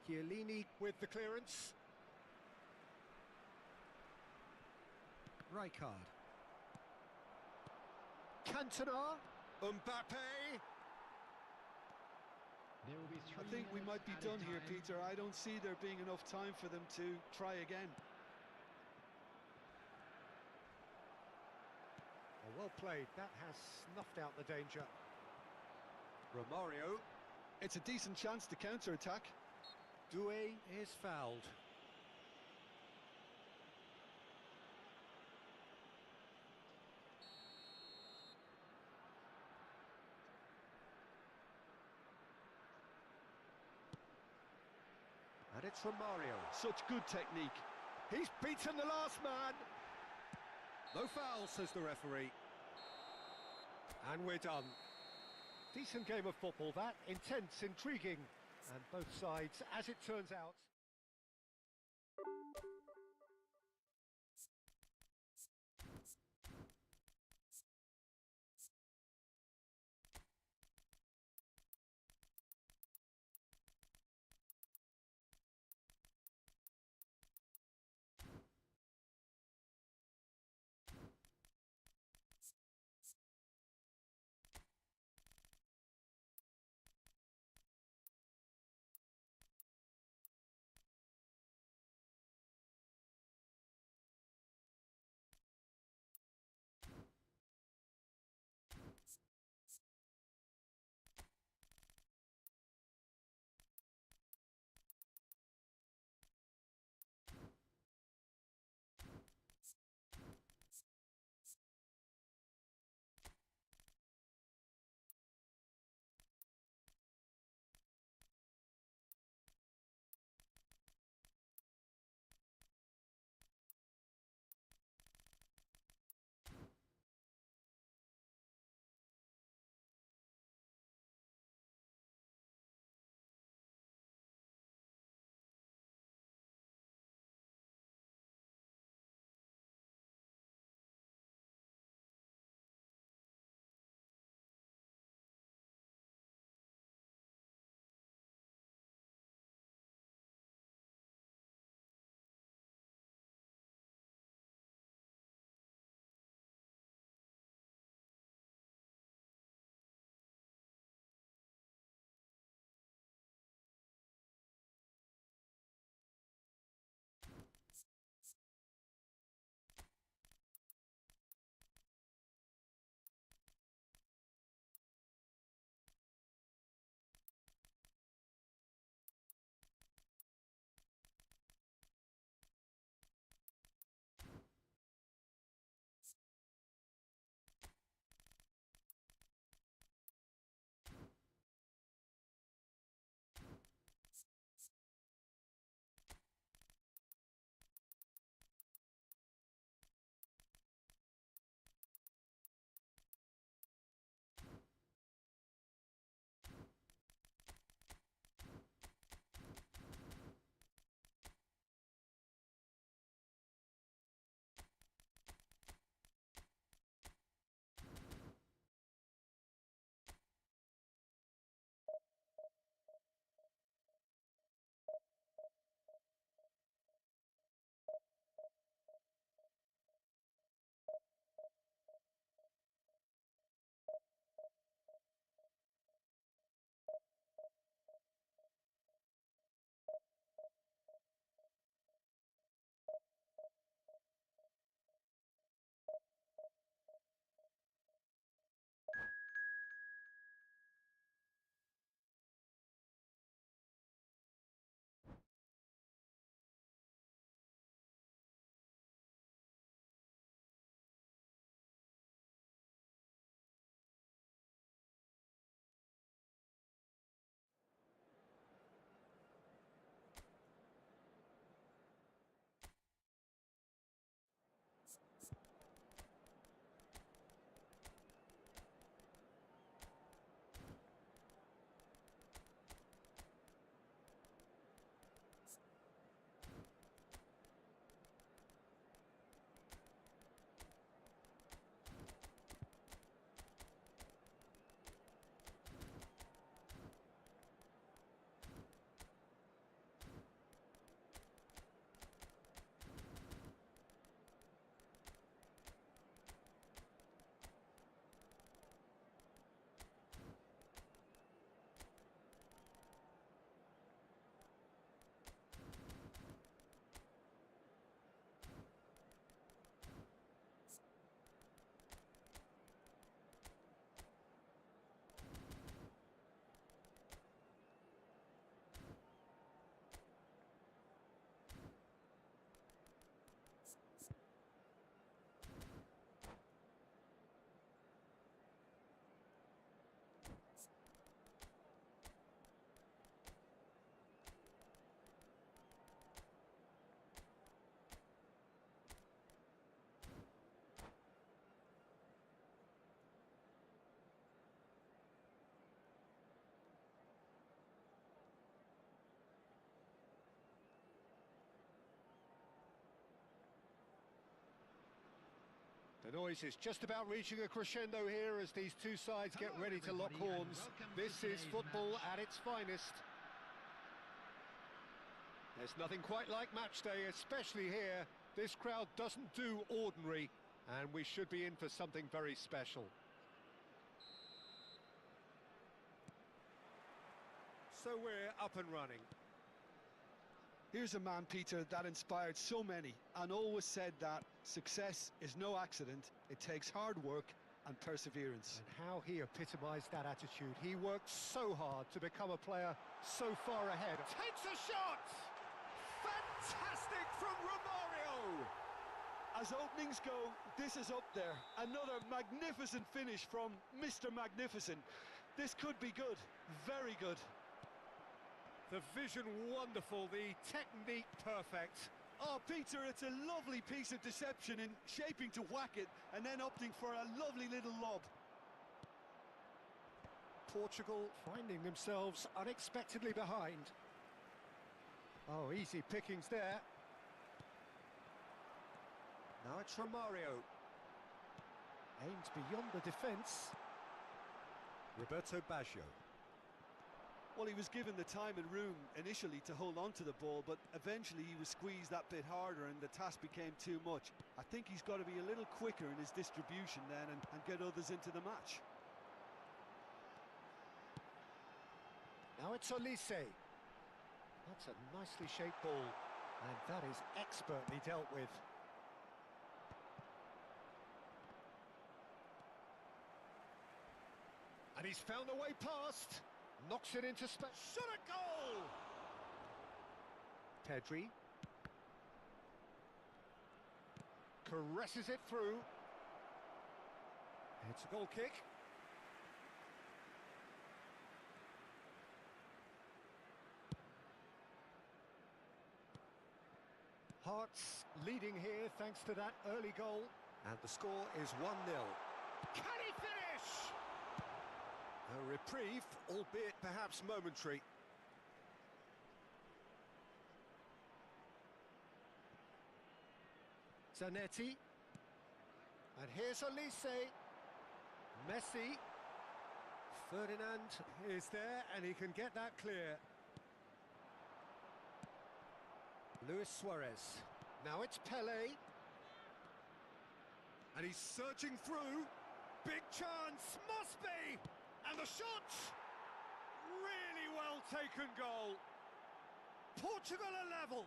Chiellini with the clearance. Rijkaard. Cantona. Mbappe. There will be I think we might be done here, Peter. I don't see there being enough time for them to try again. Oh, well played. That has snuffed out the danger. Romario. It's a decent chance to counter-attack. Doué is fouled. And it's from Mario. Such good technique. He's beaten the last man. No foul, says the referee. And we're done. Decent game of football, that. Intense, intriguing. And both sides, as it turns out... The noise is just about reaching a crescendo here as these two sides get ready to lock horns. This is football at its finest. There's nothing quite like match day, especially here. This crowd doesn't do ordinary, and we should be in for something very special. So we're up and running. Here's a man, Peter, that inspired so many and always said that success is no accident. It takes hard work and perseverance. And how he epitomised that attitude. He worked so hard to become a player so far ahead. Takes a shot! Fantastic from Romario! As openings go, this is up there. Another magnificent finish from Mr. Magnificent. This could be good, very good. The vision wonderful, the technique perfect. Oh, Peter, it's a lovely piece of deception in shaping to whack it and then opting for a lovely little lob. Portugal finding themselves unexpectedly behind. Oh, easy pickings there. Now it's Romario. Aimed beyond the defence. Roberto Baggio. Well, he was given the time and room initially to hold on to the ball, but eventually he was squeezed that bit harder and the task became too much. I think he's got to be a little quicker in his distribution then and get others into the match. Now it's Olise. That's a nicely shaped ball, and that is expertly dealt with. And he's found a way past. Knocks it into space. Shot a goal! Pedri. Caresses it through. It's a goal kick. Hearts leading here thanks to that early goal. And the score is 1-0. Can he finish? A reprieve, albeit perhaps momentary. Zanetti. And here's Olise. Messi. Ferdinand is there and he can get that clear. Luis Suarez. Now it's Pele. And he's surging through. Big chance, must be! And the shot! Really well taken goal. Portugal are level.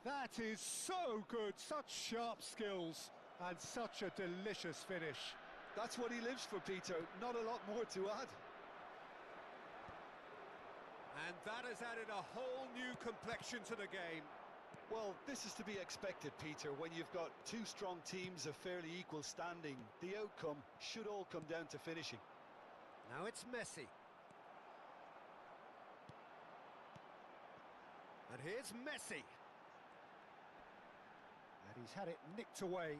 That is so good, such sharp skills and such a delicious finish. That's what he lives for, Peter, not a lot more to add. And that has added a whole new complexion to the game. Well, this is to be expected, Peter, when you've got two strong teams of fairly equal standing. The outcome should all come down to finishing. Now it's Messi. And here's Messi. And he's had it nicked away.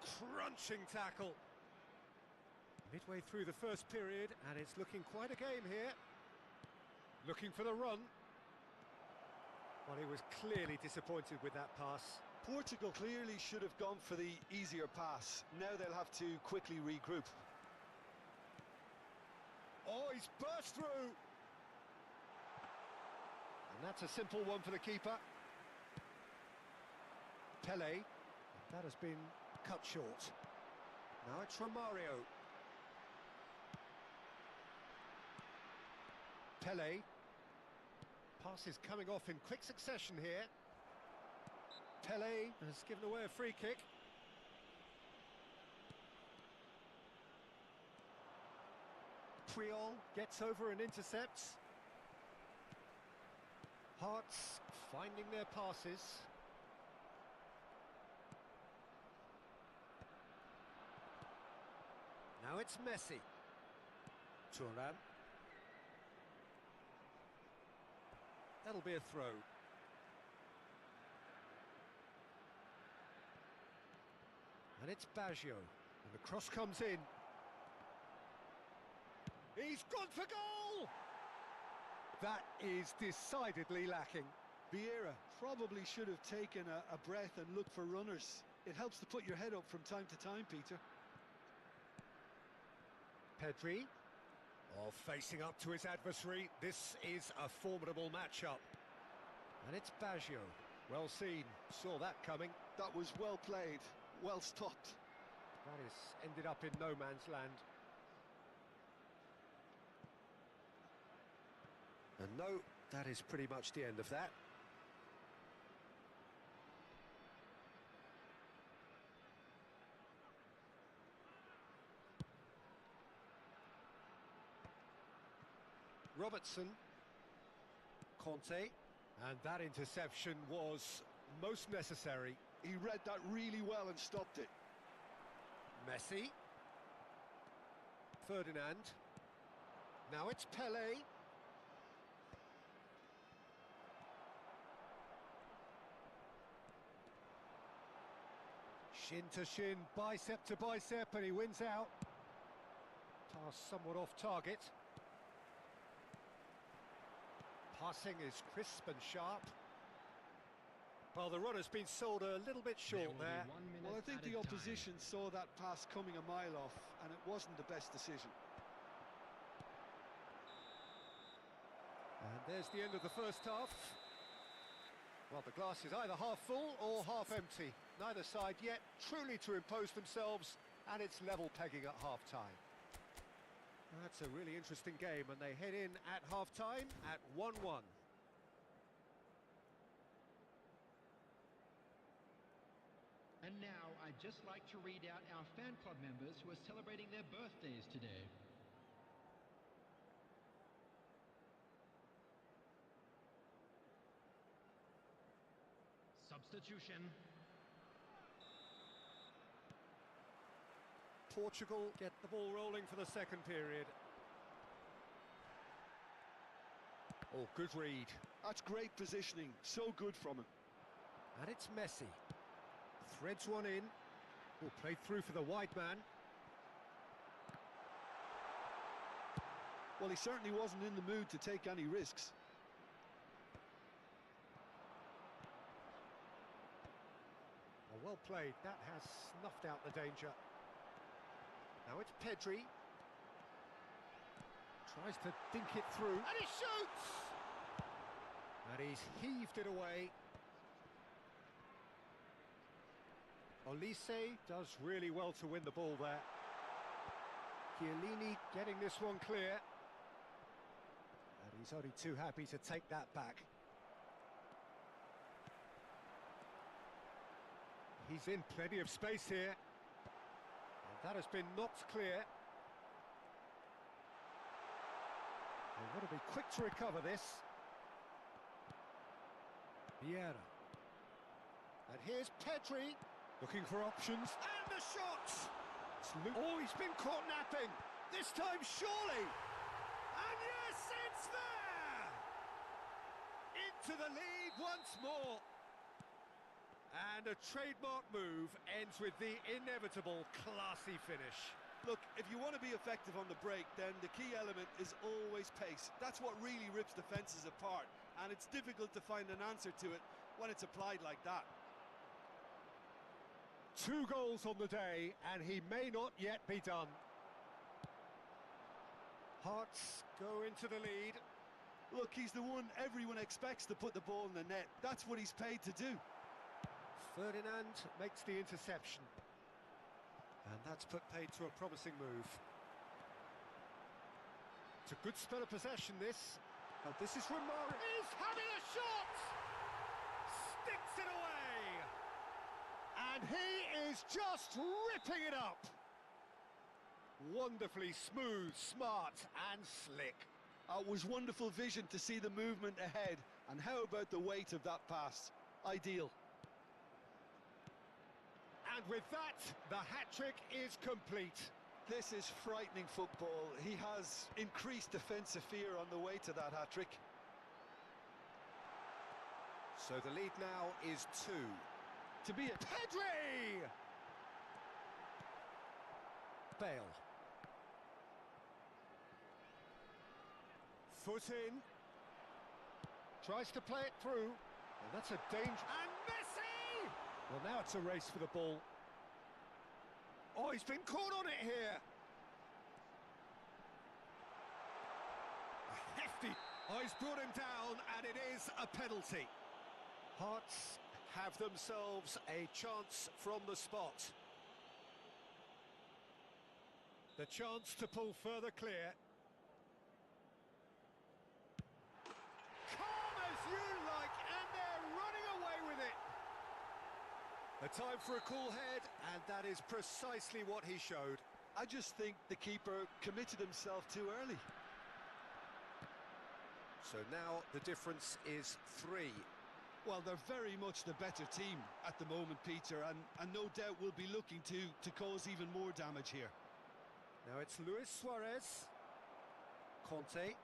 Crunching tackle. Midway through the first period, and it's looking quite a game here. Looking for the run. Well, he was clearly disappointed with that pass. Portugal clearly should have gone for the easier pass. Now they'll have to quickly regroup. Oh, he's burst through. And that's a simple one for the keeper. Pele. That has been cut short. Now it's Romario. Pele. Pass is coming off in quick succession here. Pele has given away a free kick. Puyol gets over and intercepts. Hearts finding their passes. Now it's Messi. Thuram. That'll be a throw. And it's Baggio. And the cross comes in. He's gone for goal! That is decidedly lacking. Vieira probably should have taken a breath and looked for runners. It helps to put your head up from time to time, Peter. Pedri. Oh, facing up to his adversary. This is a formidable matchup. And it's Baggio. Well seen. Saw that coming. That was well played, well stopped. That is ended up in no man's land. And no, that is pretty much the end of that. Robertson, Conte, and that interception was most necessary. He read that really well and stopped it. Messi, Ferdinand, now it's Pele. Shin to shin, bicep to bicep, and he wins out. Pass somewhat off target. Passing is crisp and sharp. Well, the run has been sold a little bit short there. Well, I think the opposition saw that pass coming a mile off, and it wasn't the best decision. And there's the end of the first half. Well, the glass is either half full or half empty. Neither side yet truly to impose themselves, and it's level pegging at half-time. That's a really interesting game, and they head in at half-time at 1-1. And now, I'd just like to read out our fan club members who are celebrating their birthdays today. Substitution. Portugal get the ball rolling for the second period. Oh, good read. That's great positioning, so good from him. And it's Messi. Threads one in. Oh, played through for the wide man. Well, he certainly wasn't in the mood to take any risks. Well played. That has snuffed out the danger. Now it's Pedri. Tries to dink it through. And he shoots! And he's heaved it away. Olise does really well to win the ball there. Chiellini getting this one clear. And he's only too happy to take that back. He's in plenty of space here. And that has been knocked clear. They've got to be quick to recover this. Vieira. And here's Pedri. Looking for options. And the shot! Oh, he's been caught napping. This time, surely. And yes, it's there! Into the lead once more. And a trademark move ends with the inevitable classy finish. Look, if you want to be effective on the break, then the key element is always pace. That's what really rips defences apart, and it's difficult to find an answer to it when it's applied like that. 2 goals on the day, and he may not yet be done. Hearts go into the lead. Look, he's the one everyone expects to put the ball in the net. That's what he's paid to do. Ferdinand makes the interception. And that's put paid to a promising move. It's a good spell of possession, this. And this is Romero. He's having a shot! Sticks it away! And he is just ripping it up! Wonderfully smooth, smart and slick. It was wonderful vision to see the movement ahead. And how about the weight of that pass? Ideal. And with that, the hat-trick is complete. This is frightening football. He has increased defensive fear on the way to that hat-trick. So the lead now is 2. To be a Pedri! Bale. Foot in. Tries to play it through. And that's a danger. And Messi! Well, now it's a race for the ball. Oh, he's been caught on it here. A hefty. Oh, he's brought him down, and it is a penalty. Hearts have themselves a chance from the spot. The chance to pull further clear. Calm as you like, and they're running away with it. A time for a cool head, and that is precisely what he showed. I just think the keeper committed himself too early. So now the difference is 3. Well, they're very much the better team at the moment, Peter, and no doubt will be looking to cause even more damage here. Now it's Luis Suarez. Conte.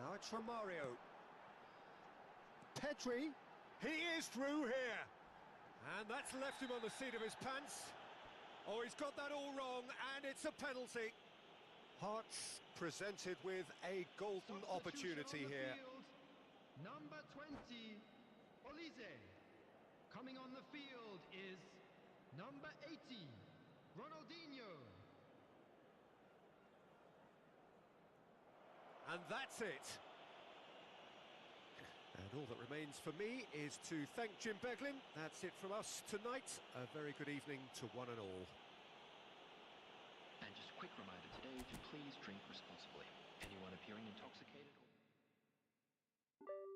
Now it's Romario. Pedri. He is through here. And that's left him on the seat of his pants. Oh, he's got that all wrong, and it's a penalty. Hearts presented with a golden opportunity here. Number 20, Olise. Coming on the field is number 80, Ronaldinho. And that's it. And all that remains for me is to thank Jim Beglin. That's it from us tonight. A very good evening to one and all. And just a quick reminder today to please drink responsibly. Anyone appearing intoxicated or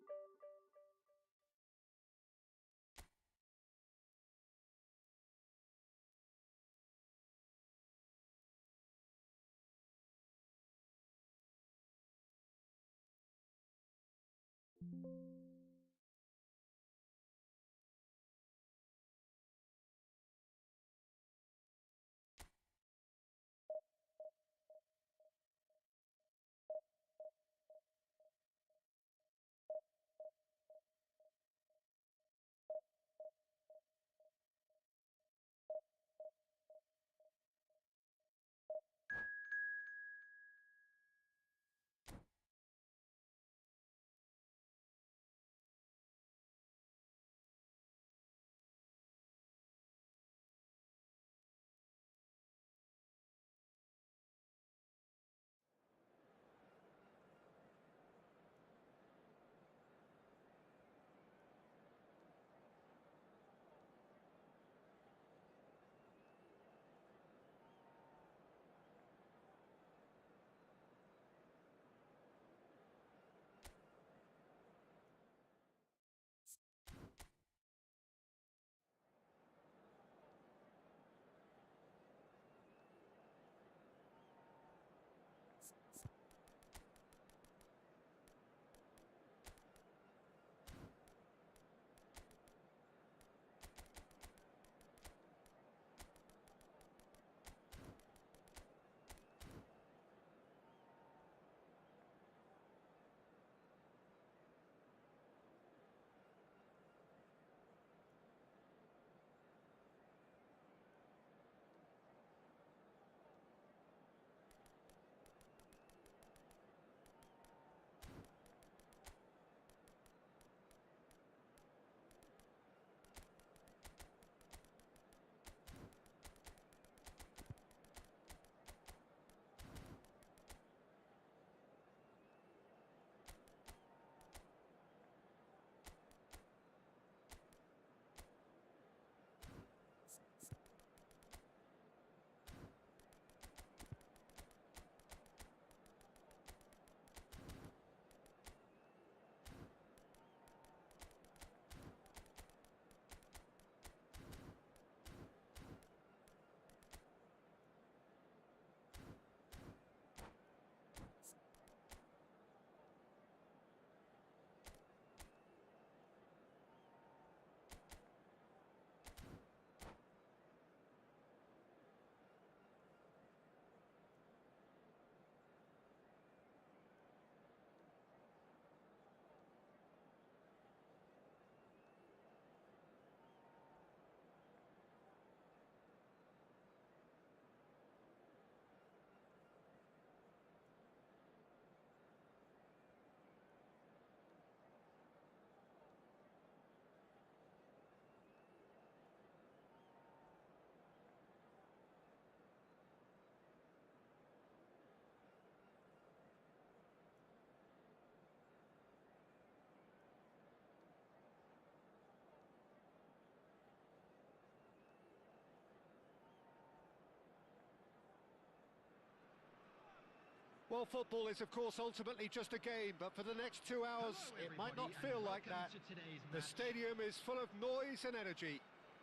Well, football is, of course, ultimately just a game, but for the next 2 hours, Hello, it might not everybody, feel and like welcome that. to today's The match. stadium is full of noise and energy.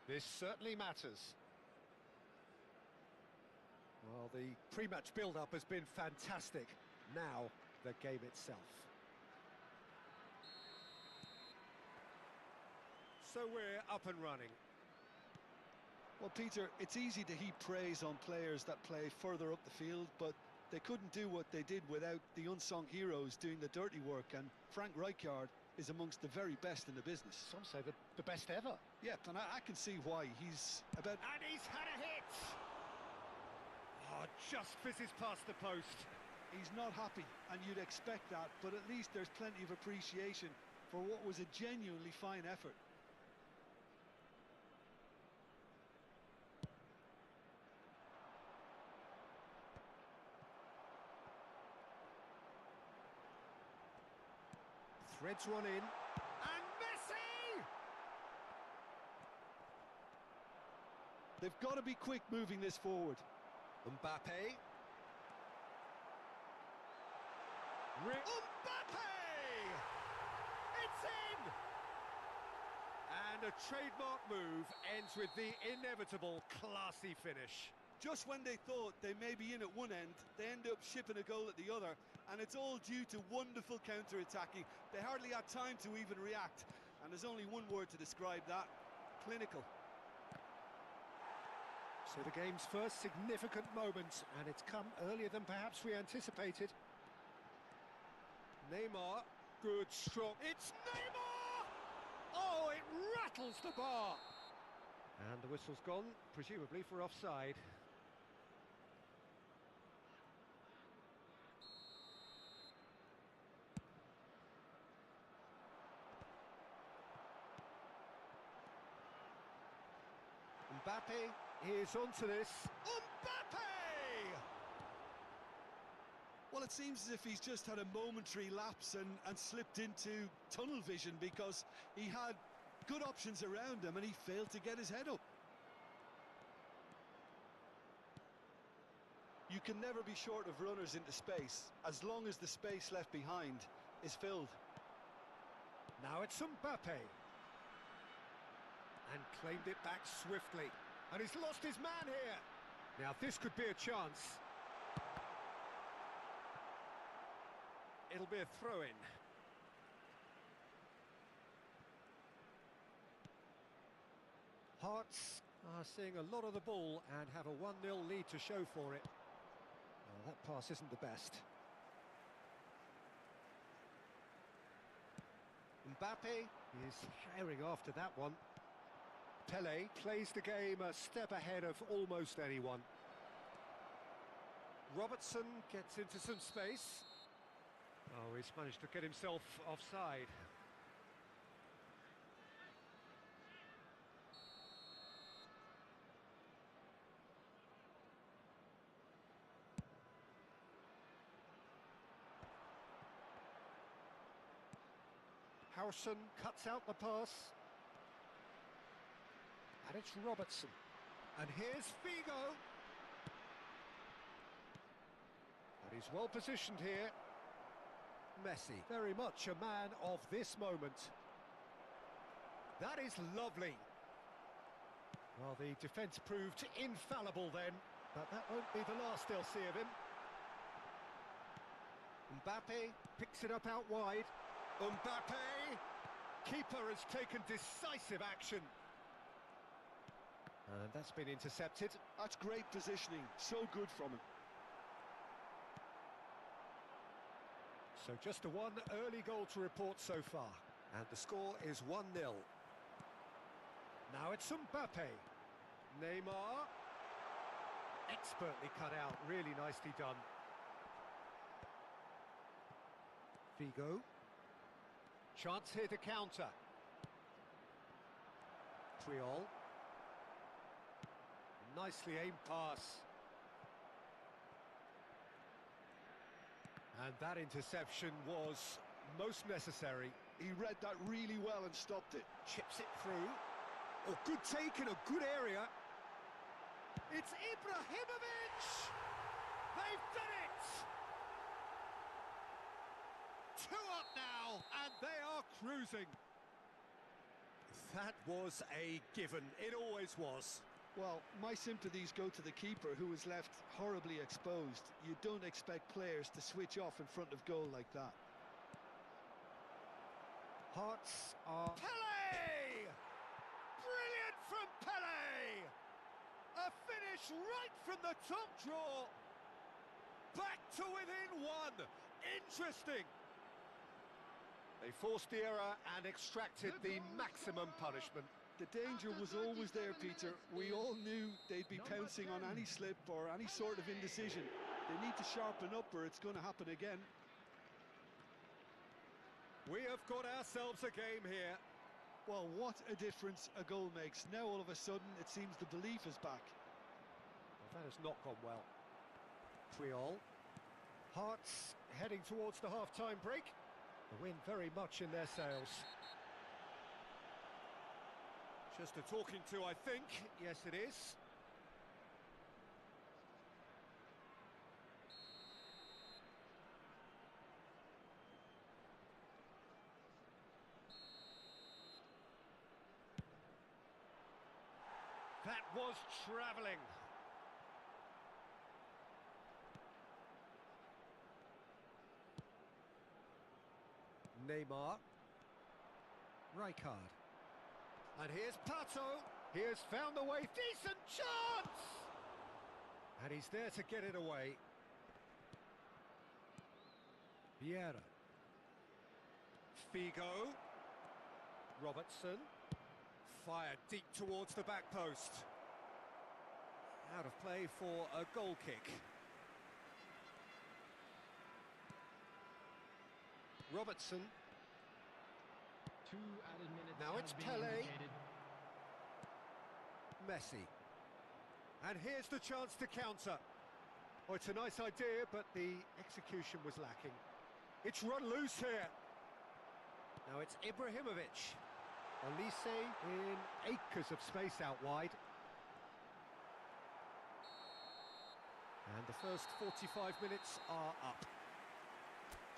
This certainly matters. Well, the pre-match build-up has been fantastic. Now, the game itself. So we're up and running. Well, Peter, it's easy to heap praise on players that play further up the field, but they couldn't do what they did without the unsung heroes doing the dirty work, and Frank Rijkaard is amongst the very best in the business. Some say the best ever. Yep, and I can see why. He's about... And he's had a hit! Oh, just fizzes past the post. He's not happy, and you'd expect that, but at least there's plenty of appreciation for what was a genuinely fine effort. Threads one in. And Messi! They've got to be quick moving this forward. Mbappe. Mbappe! It's in! And a trademark move ends with the inevitable classy finish. Just when they thought they may be in at one end, they end up shipping a goal at the other, and it's all due to wonderful counter-attacking. They hardly had time to even react, and there's only one word to describe that: clinical. So the game's first significant moment, and it's come earlier than perhaps we anticipated. Neymar, good strong. It's Neymar! Oh, it rattles the bar! And the whistle's gone, presumably for offside. Mbappe is onto this. Mbappe! Well, it seems as if he's just had a momentary lapse and slipped into tunnel vision, because he had good options around him and he failed to get his head up. You can never be short of runners into space, as long as the space left behind is filled. Now it's Mbappe. And claimed it back swiftly. And he's lost his man here. Now this could be a chance. It'll be a throw-in. Hearts are seeing a lot of the ball and have a 1-0 lead to show for it. Well, that pass isn't the best. Mbappe is herring after that one. Pele plays the game a step ahead of almost anyone. Robertson gets into some space. Oh, he's managed to get himself offside. Harrison cuts out the pass. And it's Robertson. And here's Figo. And he's well positioned here. Messi, very much a man of this moment. That is lovely. Well, the defence proved infallible then, but that won't be the last they'll see of him. Mbappe picks it up out wide. Mbappe! Keeper has taken decisive action. And that's been intercepted. That's great positioning, so good from him. So just a one early goal to report so far. And the score is 1-0. Now it's Mbappe. Neymar. Expertly cut out, really nicely done. Figo. Chance here to counter. Triol. Nicely aimed pass. And that interception was most necessary. He read that really well and stopped it. Chips it through. Oh, good take in a good area. It's Ibrahimovic! They've done it! Two up now, and they are cruising. That was a given. It always was. Well, my sympathies go to the keeper, who was left horribly exposed. You don't expect players to switch off in front of goal like that. Hearts are... Pele! Brilliant from Pele! A finish right from the top draw. Back to within one. Interesting. They forced the error and extracted the maximum punishment. The danger was always there, Peter. We all knew they'd be pouncing on any slip or any sort of indecision. They need to sharpen up or it's going to happen again. We have got ourselves a game here. Well, what a difference a goal makes. Now all of a sudden it seems the belief is back. Well, that has not gone well. Triol. Hearts heading towards the half-time break. The wind very much in their sails. Just a talking to, I think. Yes, it is. That was travelling. Neymar. Rijkaard. And here's Pato. He has found the way. Decent chance! And he's there to get it away. Vieira. Figo. Robertson. Fired deep towards the back post. Out of play for a goal kick. Robertson. 2 added minutes. Now it's Pele. Messi. And here's the chance to counter. Oh, it's a nice idea, but the execution was lacking. It's run loose here. Now it's Ibrahimovic. Olise in acres of space out wide. And the first 45 minutes are up.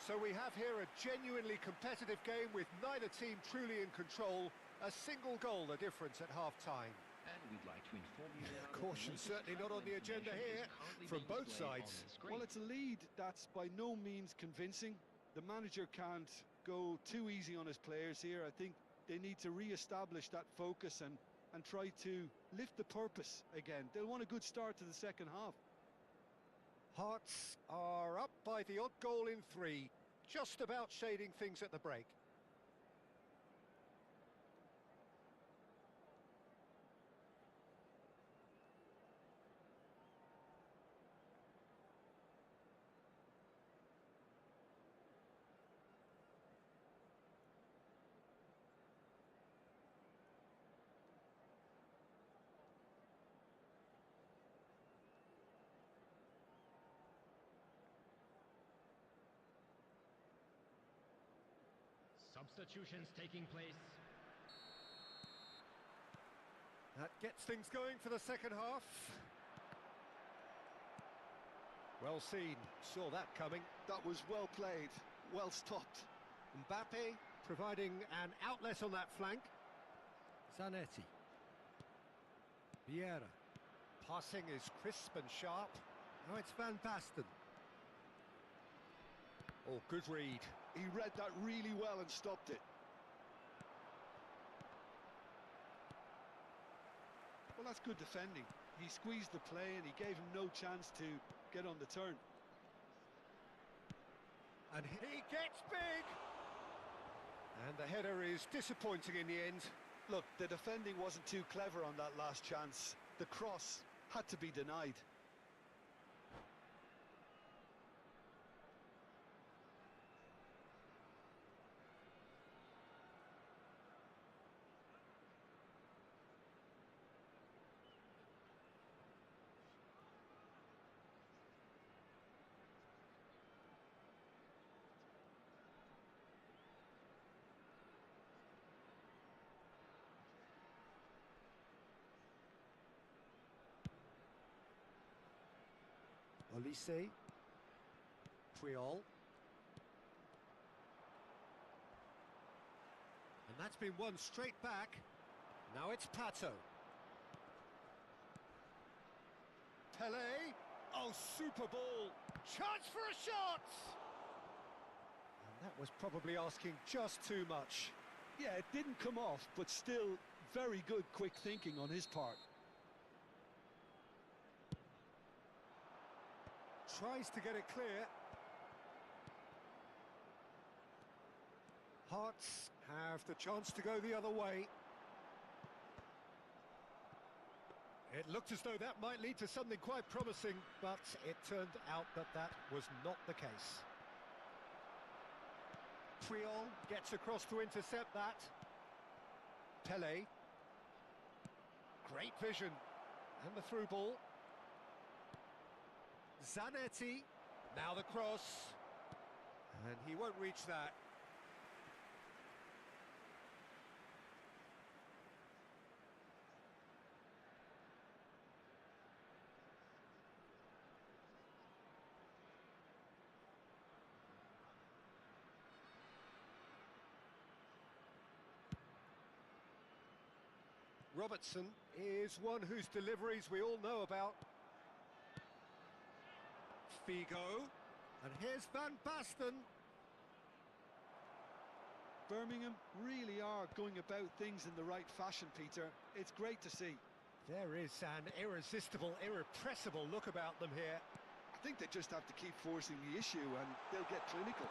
So we have here a genuinely competitive game with neither team truly in control. A single goal the difference at half-time. And we'd like to inform you now that Caution the certainly not on the agenda here from both sides. Well, it's a lead that's by no means convincing. The manager can't go too easy on his players here. I think they need to re-establish that focus and try to lift the purpose again. They'll want a good start to the second half. Hearts are up by the odd goal in 3, just about shading things at the break. Substitutions taking place. That gets things going for the second half. Well seen, saw that coming. That was well played, well stopped. Mbappe providing an outlet on that flank. Zanetti. Vieira. Passing is crisp and sharp. Now it's Van Basten. Oh, good read. He read that really well and stopped it. Well, that's good defending. He squeezed the play and he gave him no chance to get on the turn. And he gets big! And the header is disappointing in the end. Look, the defending wasn't too clever on that last chance. The cross had to be denied. Olise. Triol. That's been won straight back. Now it's Pato. Pele. Oh, super ball. Chance for a shot! And that was probably asking just too much. Yeah, it didn't come off, but still very good quick thinking on his part. Tries to get it clear. Hearts have the chance to go the other way. It looked as though that might lead to something quite promising, but it turned out that that was not the case. Puyol gets across to intercept that. Pele. Great vision. And the through ball. Zanetti. Now the cross. And he won't reach that. Robertson is one whose deliveries we all know about. Figo, and here's Van Basten. Birmingham really are going about things in the right fashion, Peter. It's great to see. There is an irresistible, irrepressible look about them here. I think they just have to keep forcing the issue and they'll get clinical.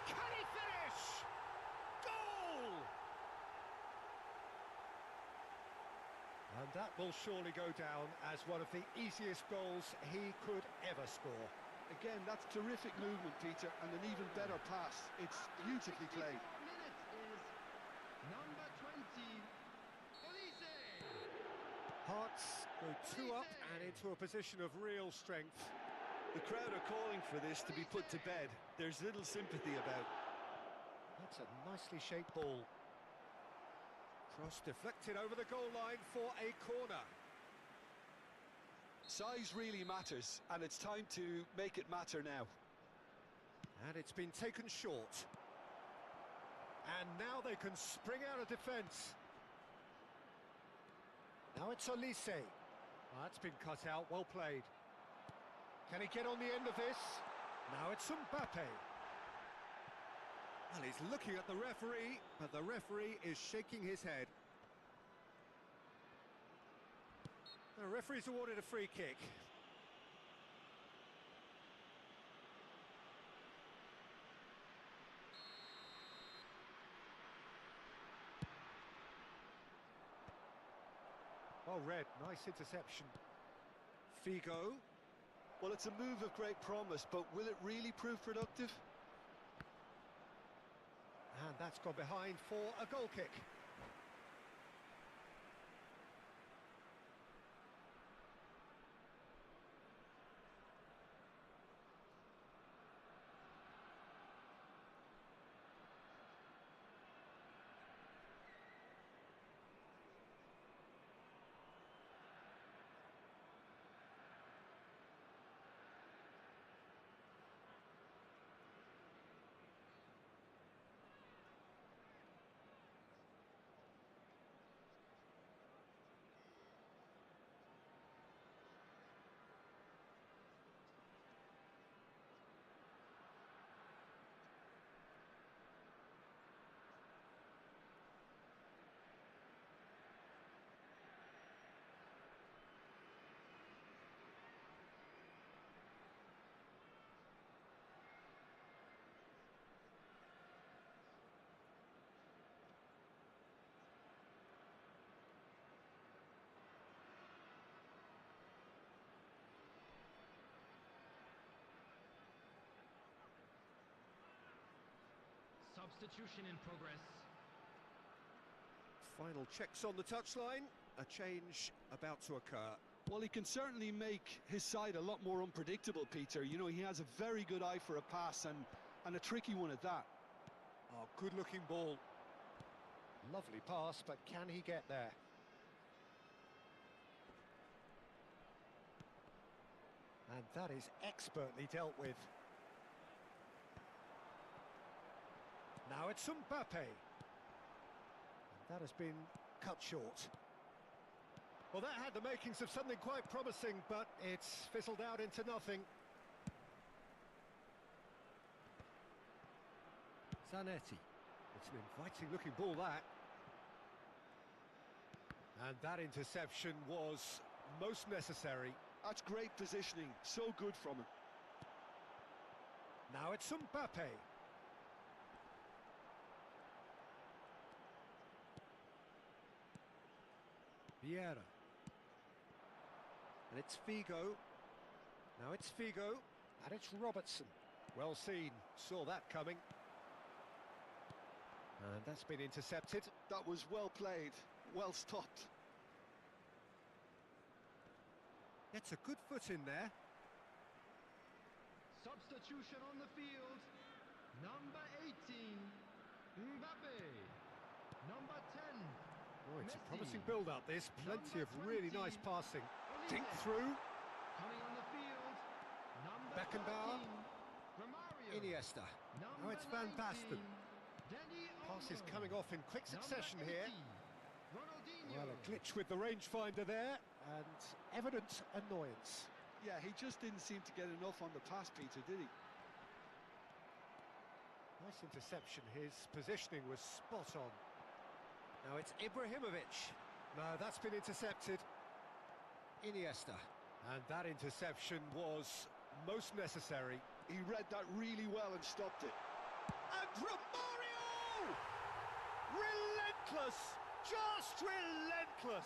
Can he finish? Goal! And that will surely go down as one of the easiest goals he could ever score. Again, that's terrific movement, Peter, and an even better pass. It's beautifully played. Minutes is number 20, Elise. Hearts go 2 up and into a position of real strength. The crowd are calling for this to be put to bed. There's little sympathy about. That's a nicely shaped ball. Cross deflected over the goal line for a corner. Size really matters, and it's time to make it matter now. And it's been taken short. And now they can spring out of defence. Now it's Elise. That's been cut out, well played. Can he get on the end of this? Now it's Mbappe. Well, he's looking at the referee, but the referee is shaking his head. The referee's awarded a free kick. Well read, nice interception. Figo. Well, it's a move of great promise, but will it really prove productive? And that's gone behind for a goal kick. Substitution in progress. Final checks on the touchline. A change about to occur. Well, he can certainly make his side a lot more unpredictable, Peter. You know, he has a very good eye for a pass and a tricky one at that. Oh, good-looking ball. Lovely pass, but can he get there? And that is expertly dealt with. Now it's Mbappe. And that has been cut short. Well, that had the makings of something quite promising, but it's fizzled out into nothing. Zanetti. It's an inviting-looking ball, that. And that interception was most necessary. That's great positioning, so good from him. Now it's Mbappe. Vieira. And it's Figo. Now it's Figo. And it's Robertson. Well seen. Saw that coming. And that's been intercepted. That was well played, well stopped. Gets a good foot in there. Substitution on the field. Number 18, Mbappe. Number 10. Oh, it's a Messi. promising build-up, this. Plenty of really nice passing. Dink Olise. through. Coming on the field. Number Beckenbauer. 14, Romario. Iniesta. Number Now it's Van 19, Basten. Danny Pass is Olmo. coming off in quick succession Number here. 80, Ronaldinho. Well, a glitch with the rangefinder there, and evident annoyance. Yeah, he just didn't seem to get enough on the pass, Peter, did he? Nice interception. His positioning was spot on. Now it's Ibrahimovic. No, that's been intercepted. Iniesta. And that interception was most necessary. He read that really well and stopped it. And Romario! Relentless! Just relentless!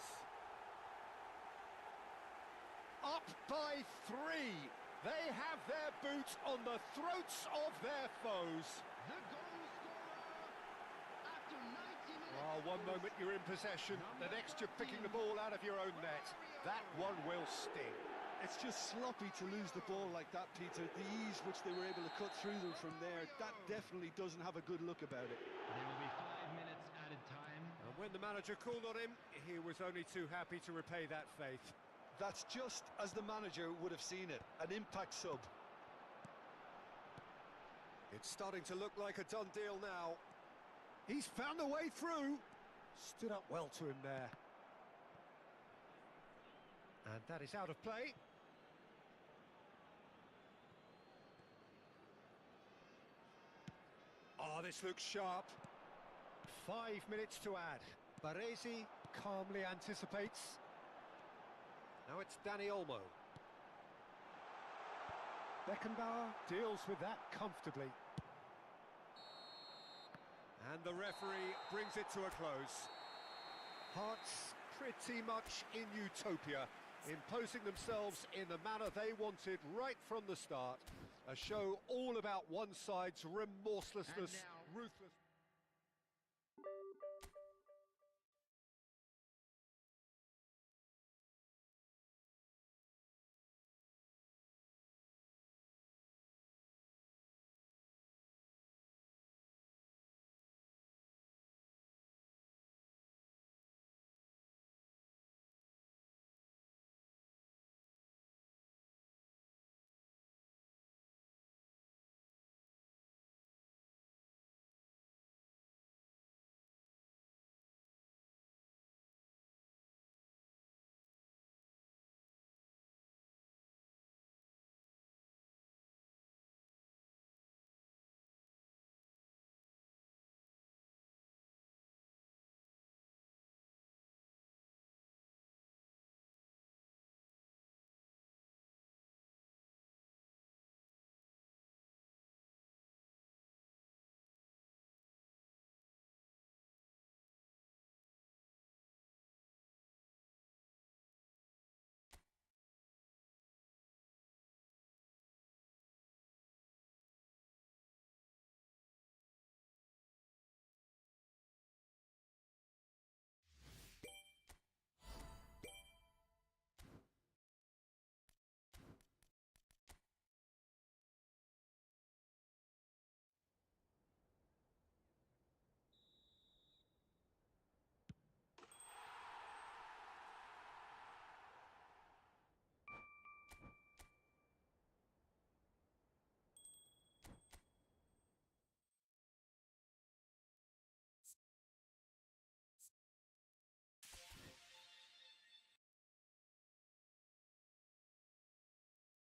Up by 3. They have their boots on the throats of their foes. The goal scorer after 90 minutes. Oh, one moment you're in possession, the next you're picking the ball out of your own net. That one will sting. It's just sloppy to lose the ball like that, Peter. The ease which they were able to cut through them from there, that definitely doesn't have a good look about it. There will be 5 minutes added time. And when the manager called on him, he was only too happy to repay that faith. That's just as the manager would have seen it, an impact sub. It's starting to look like a done deal now. He's found a way through. Stood up well to him there. And that is out of play. Oh, this looks sharp. 5 minutes to add. Baresi calmly anticipates. Now it's Danny Olmo. Beckenbauer deals with that comfortably. And the referee brings it to a close. Hearts pretty much in utopia, imposing themselves in the manner they wanted right from the start. A show all about one side's remorselessness, And now, ruthlessness.